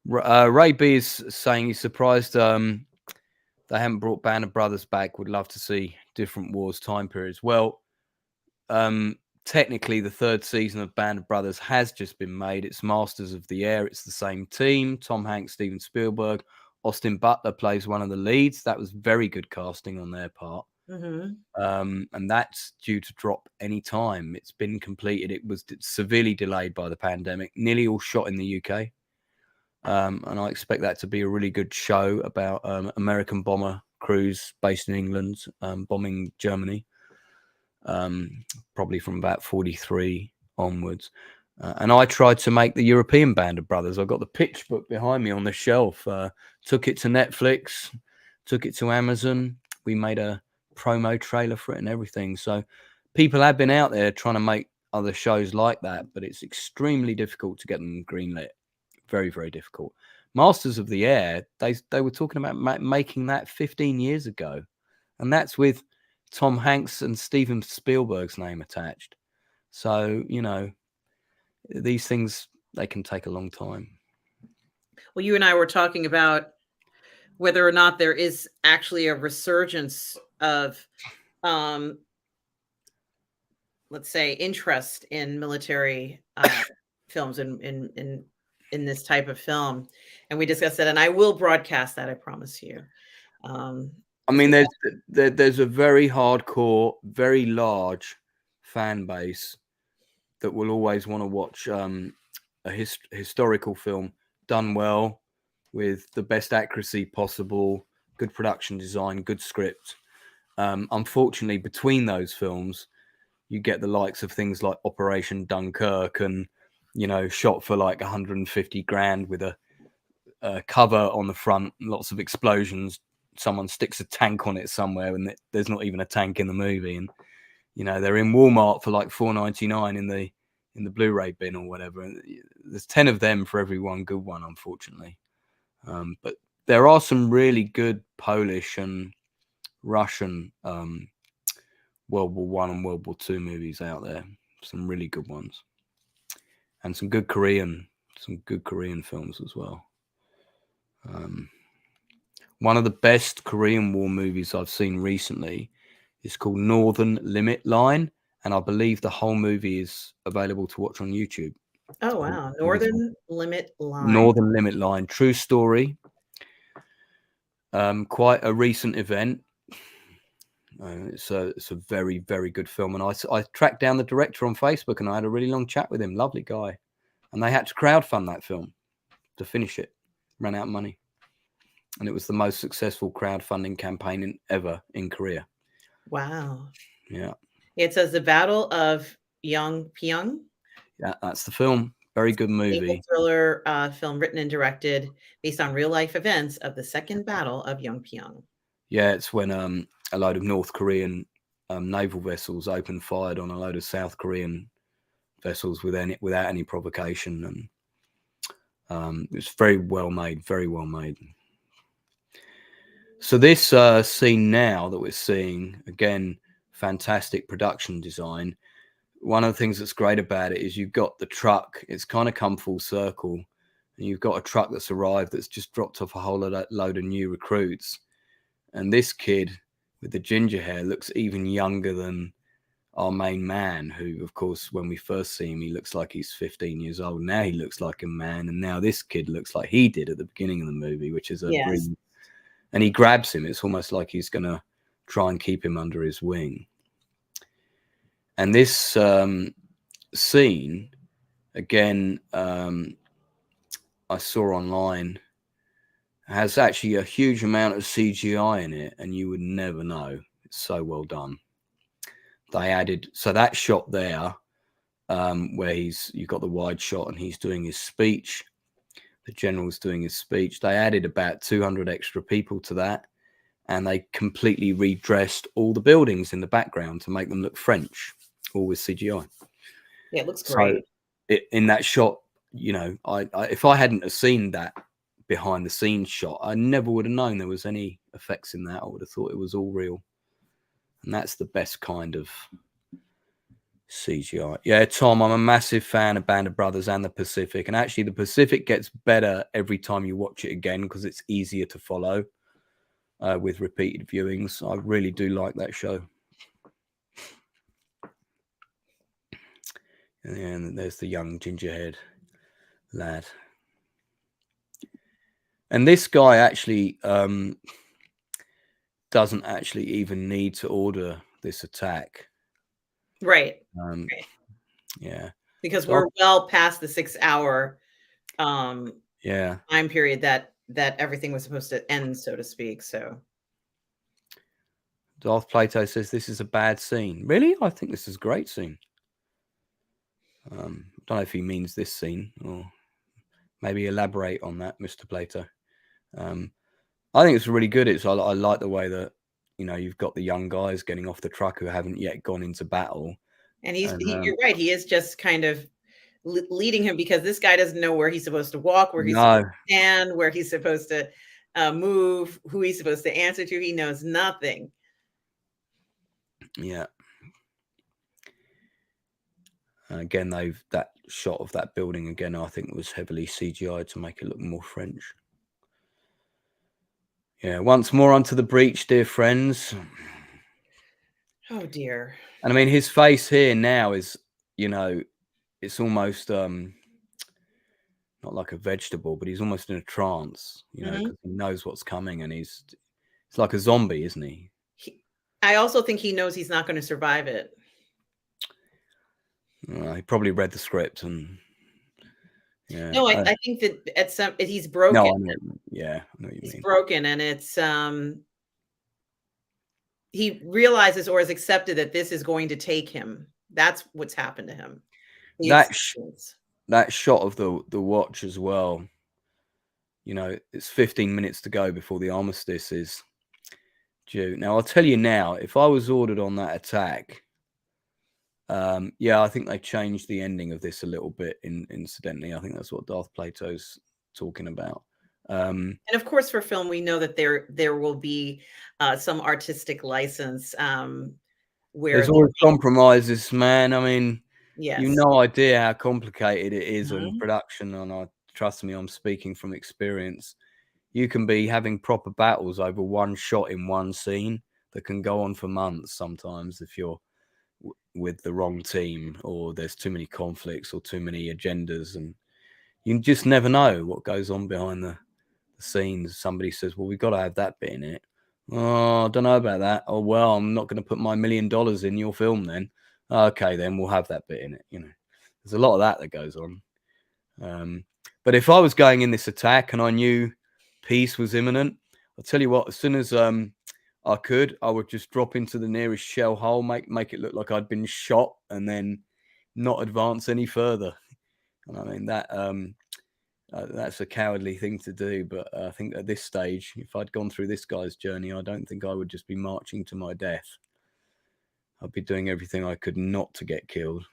Ray B is saying he's surprised they haven't brought Band of Brothers back. Would love to see different wars time periods. Well, technically the 3rd season of Band of Brothers has just been made. It's Masters of the Air. It's the same team. Tom Hanks, Steven Spielberg. Austin Butler plays one of the leads. That was very good casting on their part. And that's due to drop any time. It's been completed. It was severely delayed by the pandemic. Nearly all shot in the UK. And I expect that to be a really good show about American bomber crews based in England bombing Germany, probably from about 43 onwards. And I tried to make the European Band of Brothers. I got the pitch book behind me on the shelf, took it to Netflix, took it to Amazon. We made a promo trailer for it and everything. So people have been out there trying to make other shows like that, but it's extremely difficult to get them greenlit. Very, very difficult. Masters of the Air, they were talking about making that 15 years ago. And that's with Tom Hanks and Steven Spielberg's name attached. So, these things, they can take a long time. Well, you and I were talking about whether or not there is actually a resurgence of, um, let's say, interest in military films in this type of film, and we discussed that, and I will broadcast that. I promise you. I mean, there's a very hardcore, very large fan base that will always want to watch a historical film done well, with the best accuracy possible, good production design, good script. Unfortunately, between those films, you get the likes of things like Operation Dunkirk and, shot for like 150 grand with a cover on the front, lots of explosions. Someone sticks a tank on it somewhere, and there's not even a tank in the movie. And they're in Walmart for like $4.99 in the Blu-ray bin or whatever. And there's 10 of them for every one good one, unfortunately. But there are some really good Polish and Russian World War One and World War Two movies out there. Some really good ones, and some good Korean films as well. One of the best Korean War movies I've seen recently is called Northern Limit Line, and I believe the whole movie is available to watch on YouTube. Oh wow, Northern Limit Line. Northern Limit Line, true story. Quite a recent event. It's a very, very good film, and I tracked down the director on Facebook, and I had a really long chat with him. Lovely guy, and they had to crowdfund that film to finish it. Ran out of money, and it was the most successful crowdfunding campaign ever in Korea. Wow. Yeah. It says the Battle of Yongpyong. Yeah, that's the film. Very good movie. Thriller film written and directed based on real life events of the Second Battle of Yongpyong. Yeah, it's when a load of North Korean naval vessels opened fired on a load of South Korean vessels without any provocation, and it's very well made. Very well made. So this scene now that we're seeing, again, fantastic production design. One of the things that's great about it is you've got the truck. It's kind of come full circle, and you've got a truck that's arrived that's just dropped off a whole load of new recruits. And this kid with the ginger hair looks even younger than our main man, who, of course, when we first see him, he looks like he's 15 years old. Now he looks like a man, and now this kid looks like he did at the beginning of the movie, which is really... And he grabs him. It's almost like he's going to try and keep him under his wing. And this scene, again, I saw online, has actually a huge amount of CGI in it, and you would never know. It's so well done. They added, so that shot there, where you've got the wide shot and he's doing his speech, the general's doing his speech. They added about 200 extra people to that, and they completely redressed all the buildings in the background to make them look French, all with CGI. Yeah, it looks great. So in that shot, I if I hadn't have seen that behind the scenes shot, I never would have known there was any effects in that. I would have thought it was all real. And that's the best kind of CGI. Yeah, Tom, I'm a massive fan of Band of Brothers and the Pacific. And actually, the Pacific gets better every time you watch it again because it's easier to follow with repeated viewings. I really do like that show. And there's the young ginger-haired lad. And this guy actually doesn't actually even need to order this attack. Right. Right. Yeah. Because we're well past the 6-hour time period that everything was supposed to end, so to speak. So Darth Plato says this is a bad scene. Really? I think this is a great scene. I don't know if he means this scene, or maybe elaborate on that, Mr. Plato. I think it's really good. I like the way that, you've got the young guys getting off the truck who haven't yet gone into battle. And you're right. He is just kind of leading him, because this guy doesn't know where he's supposed to walk, where he's supposed to stand, where he's supposed to move, who he's supposed to answer to. He knows nothing. Yeah. Again, that shot of that building again, I think was heavily CGI to make it look more French. Yeah, once more onto the breach, dear friends. Oh dear. And I mean, his face here now is, you know, it's almost not like a vegetable, but he's almost in a trance, you know, because he knows what's coming, and it's like a zombie, isn't he? I also think he knows he's not going to survive it. He probably read the script, and yeah. No, I think that at some he's No, broken. I know. Yeah, I know what you He's mean. broken, and it's he realizes or has accepted that this is going to take him. That's what's happened to him. The That shot of the watch as well. You know, it's 15 minutes to go before the armistice is due. Now, I'll tell you now, if I was ordered on that attack, yeah, I think they changed the ending of this a little bit. Incidentally, I think that's what Darth Plato's talking about. And of course, for film, we know that there will be some artistic license where there's always compromises, man. I mean, yes, you've no idea how complicated it is in production, and trust me, I'm speaking from experience. You can be having proper battles over one shot in one scene that can go on for months sometimes if you're with the wrong team, or there's too many conflicts or too many agendas, and you just never know what goes on behind the scenes. Somebody says, well, we've got to have that bit in it. Oh, I don't know about that. Oh, well, I'm not going to put my $1 million in your film then. Okay, then we'll have that bit in it. You know, there's a lot of that goes on. But if I was going in this attack and I knew peace was imminent, I'll tell you what, as soon as I would just drop into the nearest shell hole, make it look like I'd been shot, and then not advance any further. And I mean, that's a cowardly thing to do, but I think at this stage, if I'd gone through this guy's journey, I don't think I would just be marching to my death. I'd be doing everything I could not to get killed.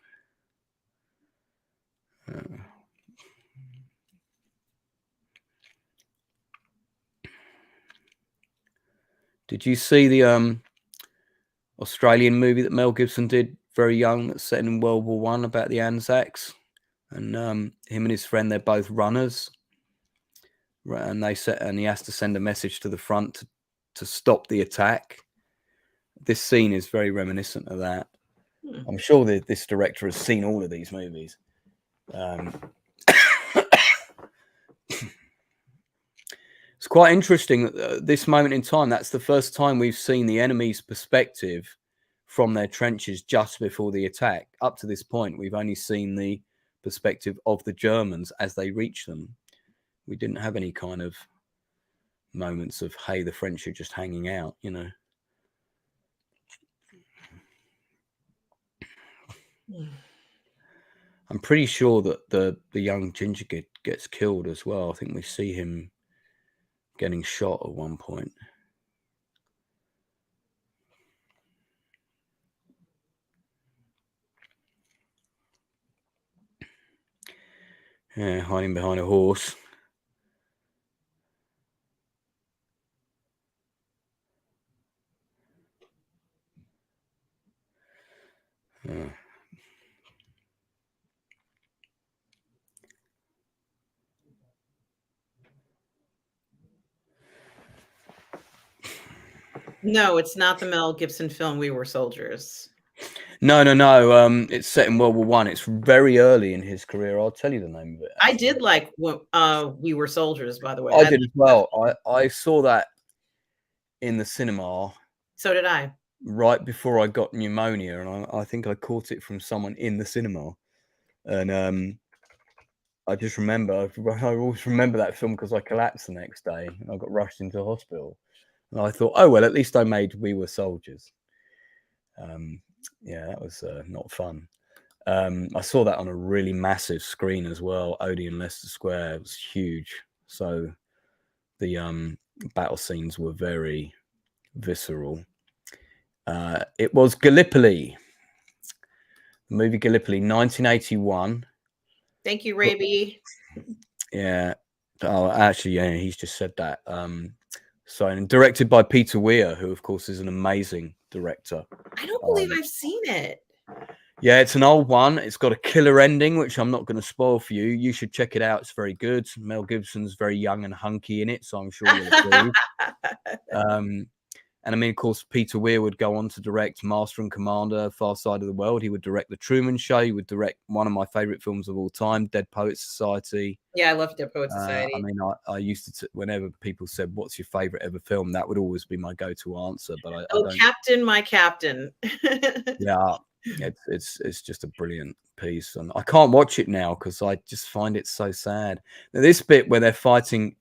Did you see the Australian movie that Mel Gibson did very young, that's set in World War One, about the Anzacs? And him and his friend, they're both runners, and he has to send a message to the front to stop the attack. This scene is very reminiscent of that. I'm sure that this director has seen all of these movies. It's quite interesting that this moment in time, that's the first time we've seen the enemy's perspective from their trenches just before the attack. Up to this point, we've only seen the perspective of the Germans as they reach them. We didn't have any kind of moments of, hey, the French are just hanging out, you know. I'm pretty sure that the young ginger gets killed as well. I think we see him getting shot at one point. Yeah, hiding behind a horse. No, it's not the Mel Gibson film We Were Soldiers. No. It's set in World War One. It's very early in his career. I'll tell you the name of it. I did like We Were Soldiers, by the way. I did as well. I saw that in the cinema. So did I. Right before I got pneumonia, and I think I caught it from someone in the cinema. And I just remember, I always remember that film because I collapsed the next day. And I got rushed into hospital. And I thought, oh, well, at least I made We Were Soldiers. Yeah, that was not fun. I saw that on a really massive screen as well. Odeon Leicester Square. It was huge. So the battle scenes were very visceral. It was Gallipoli. The movie Gallipoli, 1981. Thank you, Raby. Yeah. Oh, actually, yeah, he's just said that. So, and directed by Peter Weir, who, of course, is an amazing director. I don't believe I've seen it. Yeah, it's an old one. It's got a killer ending, which I'm not going to spoil for you. You should check it out. It's very good. Mel Gibson's very young and hunky in it, so I'm sure you'll approve. And I mean, of course, Peter Weir would go on to direct Master and Commander, Far Side of the World. He would direct The Truman Show. He would direct one of my favorite films of all time, Dead Poets Society. Yeah, I love Dead Poets I Society. mean, I used to, whenever people said, "What's your favorite ever film?" that would always be my go-to answer. But I Oh, don't. Captain, my Captain. Yeah, it's just a brilliant piece, and I can't watch it now because I just find it so sad. Now, this bit where they're fighting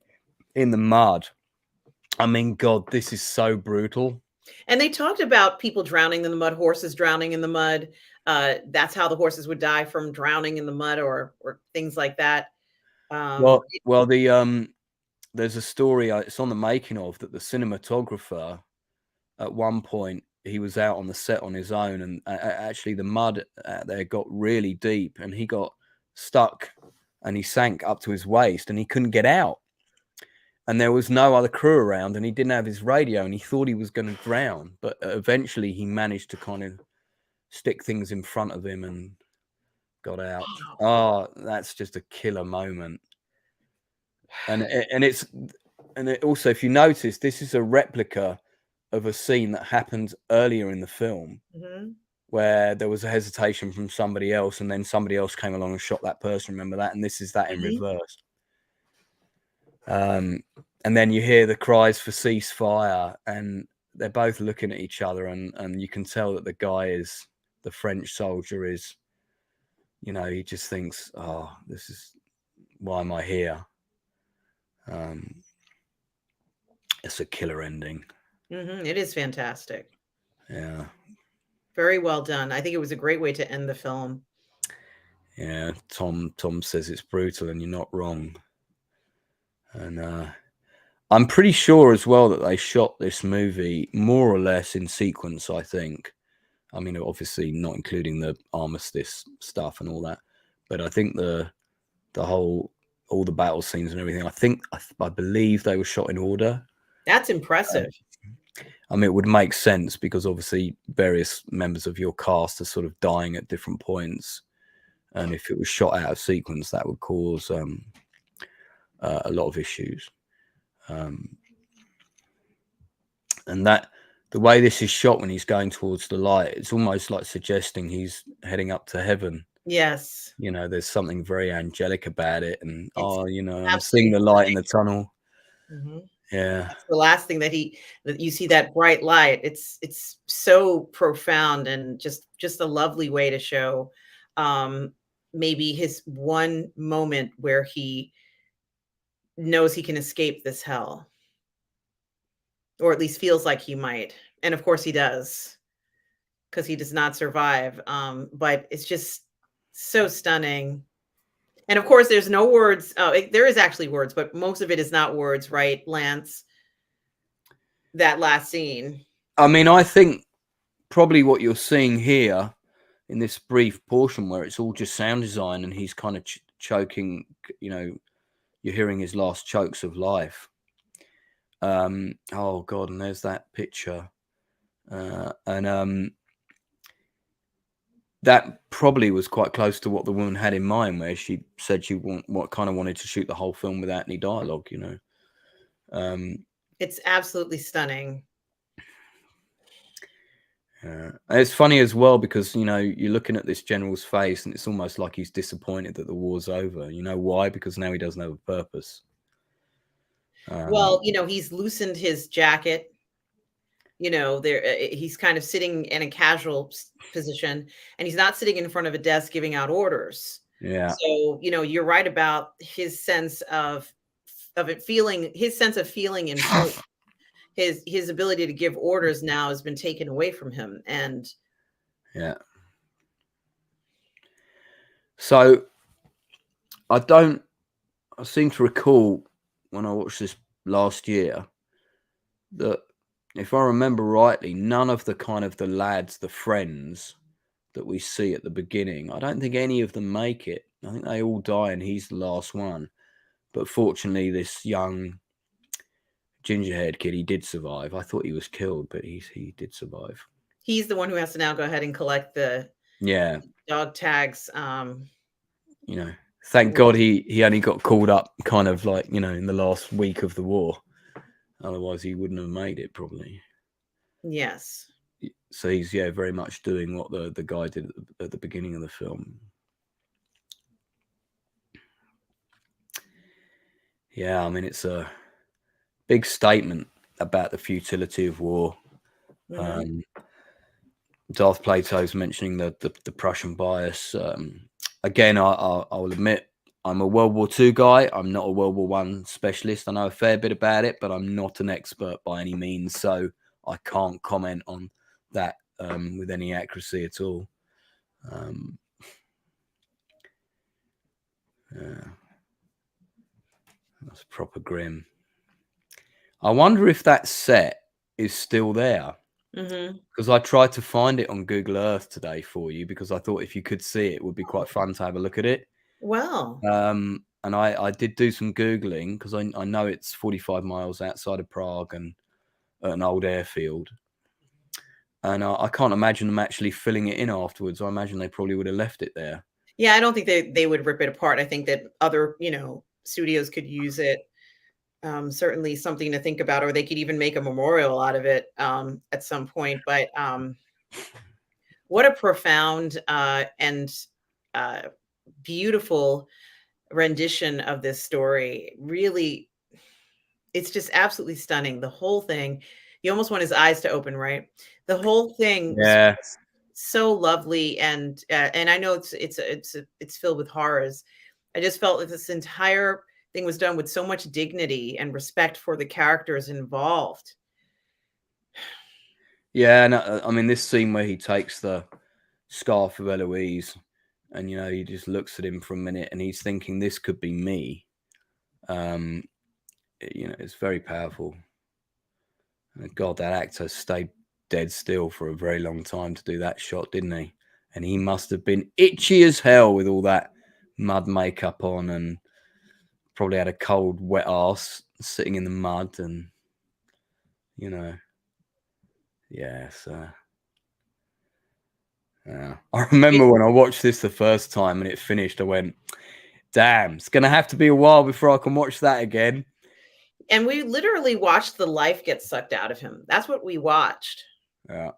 in the mud, I mean, God, this is so brutal. And they talked about people drowning in the mud, horses drowning in the mud. That's how the horses would die, from drowning in the mud or things like that. Well, there's a story. It's on the making of that. The cinematographer, at one point, he was out on the set on his own, and actually the mud there got really deep, and he got stuck, and he sank up to his waist, and he couldn't get out. And there was no other crew around, and he didn't have his radio, and he thought he was going to drown, but eventually he managed to kind of stick things in front of him and got out. Oh, that's just a killer moment. And it also, if you notice, this is a replica of a scene that happened earlier in the film, where there was a hesitation from somebody else, and then somebody else came along and shot that person. Remember that? And this is that in reverse. And then you hear the cries for ceasefire, and they're both looking at each other, and you can tell that the French soldier is, he just thinks, oh, this is, why am I here? It's a killer ending. It is fantastic. Yeah. Very well done. I think it was a great way to end the film. Yeah. Tom says it's brutal, and you're not wrong. And I'm pretty sure as well that they shot this movie more or less in sequence, I think. I mean, obviously not including the armistice stuff and all that, but I think all the battle scenes and everything, I believe they were shot in order. That's impressive. I mean, it would make sense because obviously various members of your cast are sort of dying at different points, and if it was shot out of sequence, that would cause a lot of issues. And that the way this is shot when he's going towards the light, it's almost like suggesting he's heading up to heaven. Yes. There's something very angelic about it, and It's I'm seeing the light in the tunnel. Yeah, that's the last thing that you see, that bright light. It's so profound, and just a lovely way to show maybe his one moment where he knows he can escape this hell, or at least feels like he might. And of course he does, because he does not survive. But it's just so stunning. And of course, there's no words. There is actually words, but most of it is not words, right, Lance? That last scene. I mean, I think probably what you're seeing here in this brief portion where it's all just sound design and he's kind of choking, you're hearing his last chokes of life. Oh God, and there's that picture. And that probably was quite close to what the woman had in mind, where she said she wanted to shoot the whole film without any dialogue, It's absolutely stunning. It's funny as well because you're looking at this general's face and it's almost like he's disappointed that the war's over. You know why? Because now he doesn't have a purpose. Well, he's loosened his jacket. He's kind of sitting in a casual position, and he's not sitting in front of a desk giving out orders. Yeah. So you're right about his sense of feeling in his ability to give orders now has been taken away from him. And yeah. So I seem to recall when I watched this last year that, if I remember rightly, none of the lads, the friends that we see at the beginning, I don't think any of them make it. I think they all die and he's the last one. But fortunately, this young ginger-haired kid, he did survive. I thought he was killed, but he did survive. He's the one who has to now go ahead and collect the Yeah. dog tags. You know, thank God he only got called up kind of like, you know, in the last week of the war. Otherwise, he wouldn't have made it probably. Yes. So he's, yeah, very much doing what the guy did at the beginning of the film. Yeah, I mean, it's a big statement about the futility of war. Mm-hmm. Darth Plato's mentioning the Prussian bias. Again, I'll admit I'm a World War II guy. I'm not a World War One specialist. I know a fair bit about it, but I'm not an expert by any means, so I can't comment on that with any accuracy at all. Yeah, that's proper grim. I wonder if that set is still there. Mm-hmm. Because I tried to find it on Google Earth today for you because I thought if you could see it, it would be quite fun to have a look at it. Well, And I did do some Googling because I know it's 45 miles outside of Prague and at an old airfield. And I can't imagine them actually filling it in afterwards. I imagine they probably would have left it there. yeah, I don't think they would rip it apart. I think that other, studios could use it. Certainly something to think about, or they could even make a memorial out of it at some point. But what a profound and uh, beautiful rendition of this story. Really, it's just absolutely stunning. The whole thing, you almost want his eyes to open, right? The whole thing was Yeah. so lovely, and I know it's filled with horrors. I just felt that this entire thing was done with so much dignity and respect for the characters involved. Yeah. And I mean, this scene where he takes the scarf of Eloise and, you know, he just looks at him for a minute and he's thinking, this could be me. You know, it's very powerful. And God, that actor stayed dead still for a very long time to do that shot, didn't he? And he must have been itchy as hell with all that mud makeup on and probably had a cold, wet ass sitting in the mud and, you know, yeah, so. Yeah. I remember when I watched this the first time and it finished, I went, damn, it's going to have to be a while before I can watch that again. And we literally watched the life get sucked out of him. That's what we watched. Yeah.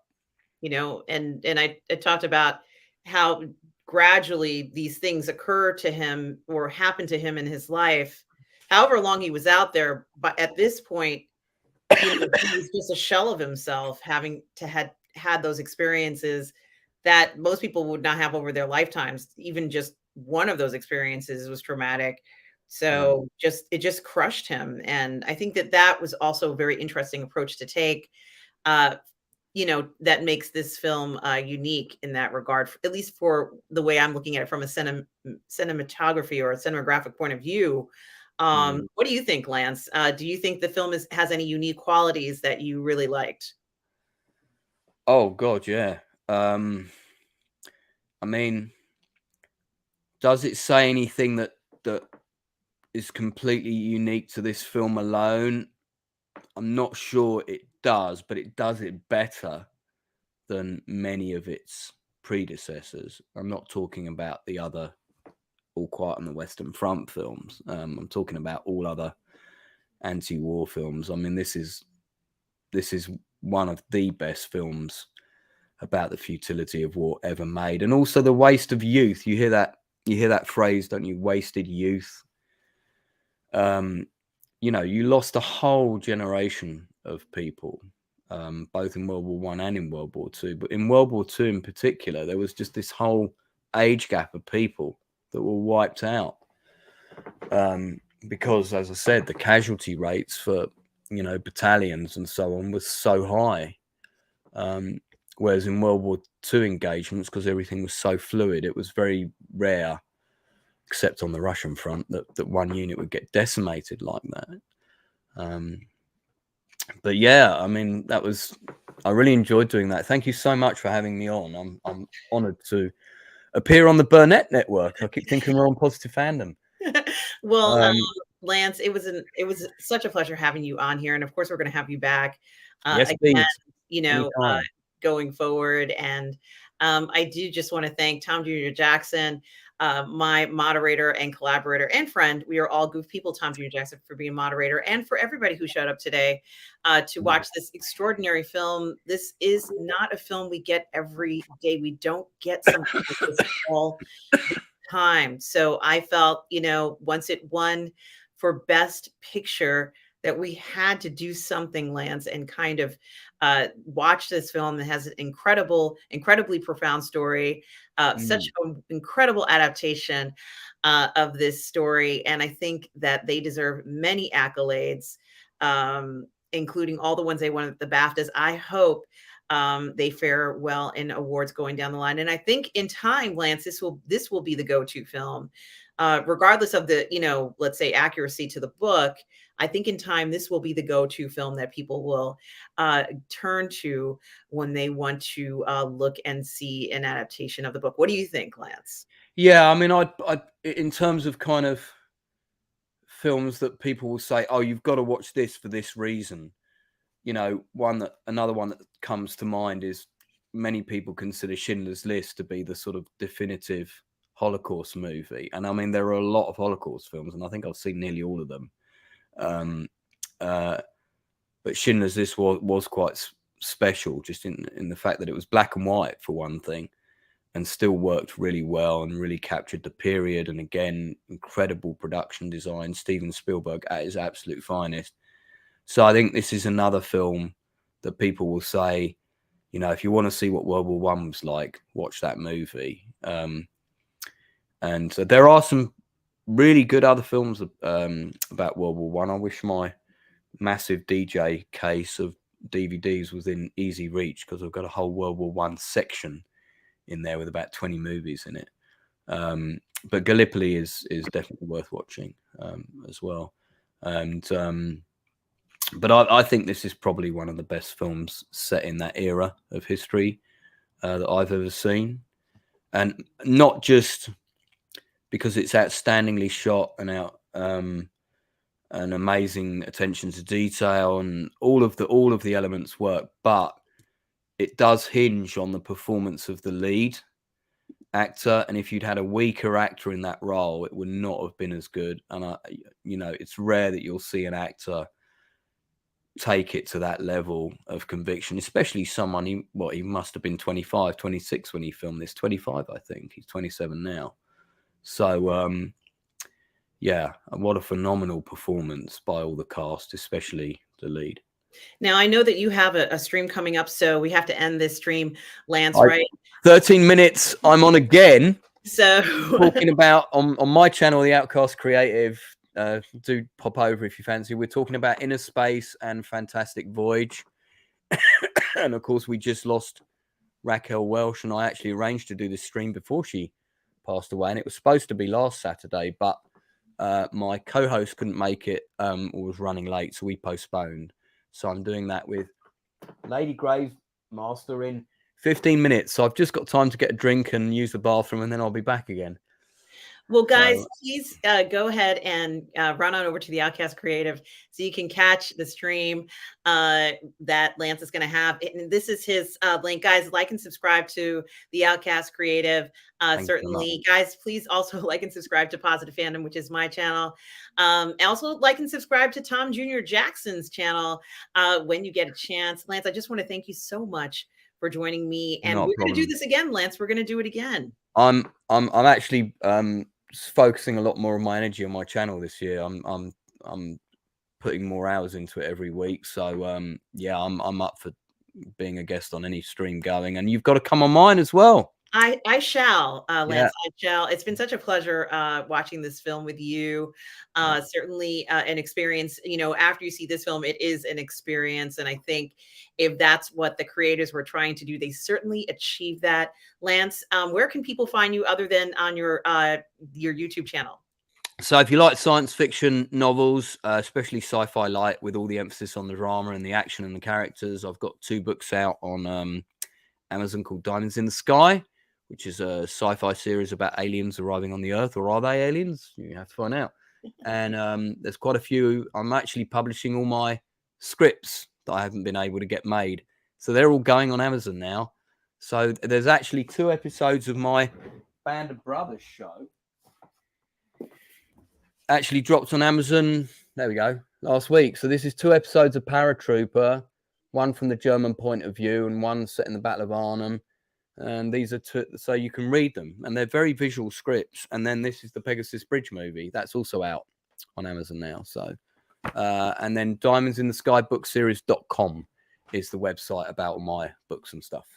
And I talked about how gradually these things occur to him or happen to him in his life, however long he was out there. But at this point, he was just a shell of himself, having to had those experiences that most people would not have over their lifetimes. Even just one of those experiences was traumatic. So it just crushed him. And I think that was also a very interesting approach to take. Uh, that makes this film unique in that regard, at least for the way I'm looking at it from a cinematography or a cinematographic point of view. Mm. What do you think, Lance? Do you think the film has any unique qualities that you really liked? Oh, God, yeah. I mean, does it say anything that is completely unique to this film alone? I'm not sure it does, but it does it better than many of its predecessors. I'm not talking about the other All Quiet on the Western Front films. I'm talking about all other anti-war films. I mean, this is one of the best films about the futility of war ever made, and also the waste of youth. You hear that phrase, don't you? Wasted youth. You lost a whole generation of people, both in World War One and in World War Two. But in World War Two, in particular, there was just this whole age gap of people that were wiped out. Because, as I said, the casualty rates for battalions and so on was so high. Whereas in World War II engagements, because everything was so fluid, it was very rare, except on the Russian front, that one unit would get decimated like that. But yeah, I mean, I really enjoyed doing that. Thank you so much for having me on. I'm honoured to appear on the Burnett Network. I keep thinking we're on Positive Fandom. Well, Lance, it was such a pleasure having you on here, and of course, we're going to have you back Yes, again. please. You know, Anytime. going forward, and I do just want to thank Tom Jr. Jackson, my moderator and collaborator and friend. We are all goof people. Tom Jr. Jackson for being moderator, and for everybody who showed up today to watch this extraordinary film. This is not a film we get every day. We don't get something like this all the time. So I felt, once it won for Best Picture, that we had to do something, Lance, and kind of watch this film that has an incredibly profound story, such an incredible adaptation of this story. And I think that they deserve many accolades, including all the ones they won at the BAFTAs. I hope they fare well in awards going down the line. And I think in time, Lance, this will be the go-to film, regardless of the, let's say, accuracy to the book. I think in time, this will be the go-to film that people will turn to when they want to look and see an adaptation of the book. What do you think, Lance? Yeah, I mean, I in terms of kind of films that people will say, oh, you've got to watch this for this reason. Another one that comes to mind is many people consider Schindler's List to be the sort of definitive Holocaust movie. And I mean, there are a lot of Holocaust films, and I think I've seen nearly all of them. But Schindler's List was quite special, just in the fact that it was black and white for one thing, and still worked really well and really captured the period. And again, incredible production design, Steven Spielberg at his absolute finest. So I think this is another film that people will say, if you want to see what World War I was like, watch that movie. And there are some really good other films about World War I. I wish my massive DJ case of DVDs was in easy reach, because I've got a whole World War I section in there with about 20 movies in it. But Gallipoli is definitely worth watching as well. And but I think this is probably one of the best films set in that era of history that I've ever seen. And not just because it's outstandingly shot and an amazing attention to detail, and all of the elements work, but it does hinge on the performance of the lead actor. And if you'd had a weaker actor in that role, it would not have been as good. And it's rare that you'll see an actor take it to that level of conviction, especially someone he must have been 25, 26 when he filmed this. 25, I think. He's 27 now. So yeah, what a phenomenal performance by all the cast, especially the lead. Now, I know that you have a stream coming up, so we have to end this stream, Lance, right? 13 minutes, I'm on again. So talking about on my channel, The Outcast Creative, do pop over if you fancy. We're talking about Inner Space and Fantastic Voyage. And of course, we just lost Raquel Welch, and I actually arranged to do this stream before she passed away, and it was supposed to be last Saturday, but my co-host couldn't make it, or was running late, so we postponed. So I'm doing that with Lady Grave Master in 15 minutes. So I've just got time to get a drink and use the bathroom, and then I'll be back again. Well, guys, please go ahead and run on over to the Outcast Creative so you can catch the stream that Lance is going to have. And this is his link. Guys, like and subscribe to the Outcast Creative. Certainly, guys, please also like and subscribe to Positive Fandom, which is my channel. Also, like and subscribe to Tom Jr. Jackson's channel when you get a chance. Lance, I just want to thank you so much for joining me. And we're going to do this again, Lance. We're going to do it again. I'm actually focusing a lot more of my energy on my channel this year. I'm putting more hours into it every week. So yeah, I'm up for being a guest on any stream going, and you've got to come on mine as well. I shall, Lance. Yeah. I shall. It's been such a pleasure watching this film with you. Certainly an experience. After you see this film, it is an experience, and I think if that's what the creators were trying to do, they certainly achieved that. Lance, where can people find you other than on your YouTube channel? So if you like science fiction novels, especially sci-fi light, with all the emphasis on the drama and the action and the characters, I've got 2 books out on Amazon called Diamonds in the Sky, which is a sci-fi series about aliens arriving on the Earth. Or are they aliens? You have to find out. And there's quite a few. I'm actually publishing all my scripts that I haven't been able to get made. So they're all going on Amazon now. So there's actually 2 episodes of my Band of Brothers show actually dropped on Amazon. There we go, last week. So this is 2 episodes of Paratrooper, one from the German point of view and one set in the Battle of Arnhem. And these are 2, so you can read them, and they're very visual scripts. And then this is the Pegasus Bridge movie that's also out on Amazon now. So and then diamondsintheskybookseries.com is the website about all my books and stuff.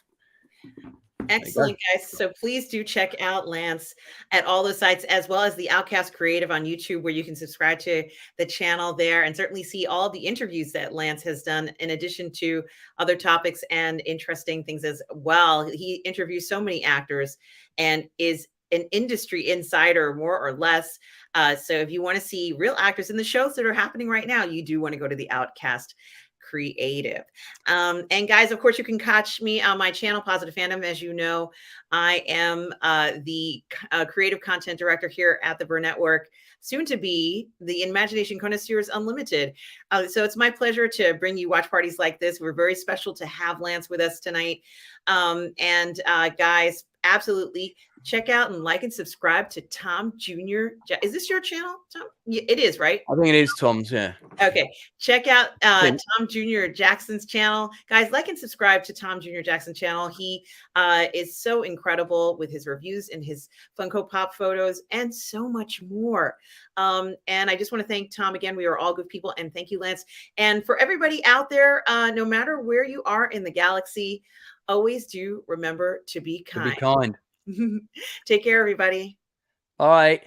Excellent, guys. So please do check out Lance at all those sites, as well as the Outcast Creative on YouTube, where you can subscribe to the channel there and certainly see all the interviews that Lance has done, in addition to other topics and interesting things as well. He interviews so many actors and is an industry insider, more or less. So if you want to see real actors in the shows that are happening right now, you do want to go to the Outcast Creative. And guys, of course, you can catch me on my channel, Positive Fandom. As you know, I am the creative content director here at the Burr Network, soon to be the Imagination Connoisseurs Unlimited. So it's my pleasure to bring you watch parties like this. We're very special to have Lance with us tonight. Guys, absolutely check out and like and subscribe to Tom Jr. Is this your channel, Tom? Yeah, it is, right? I think it is Tom's, yeah. Okay, check out Tom Jr. Jackson's channel. Guys, like and subscribe to Tom Jr. Jackson's channel. He is so incredible with his reviews and his Funko Pop photos and so much more. And I just want to thank Tom again. We are all good people. And thank you, Lance. And for everybody out there, no matter where you are in the galaxy, always do remember to be kind. To be kind. Take care, everybody. All right.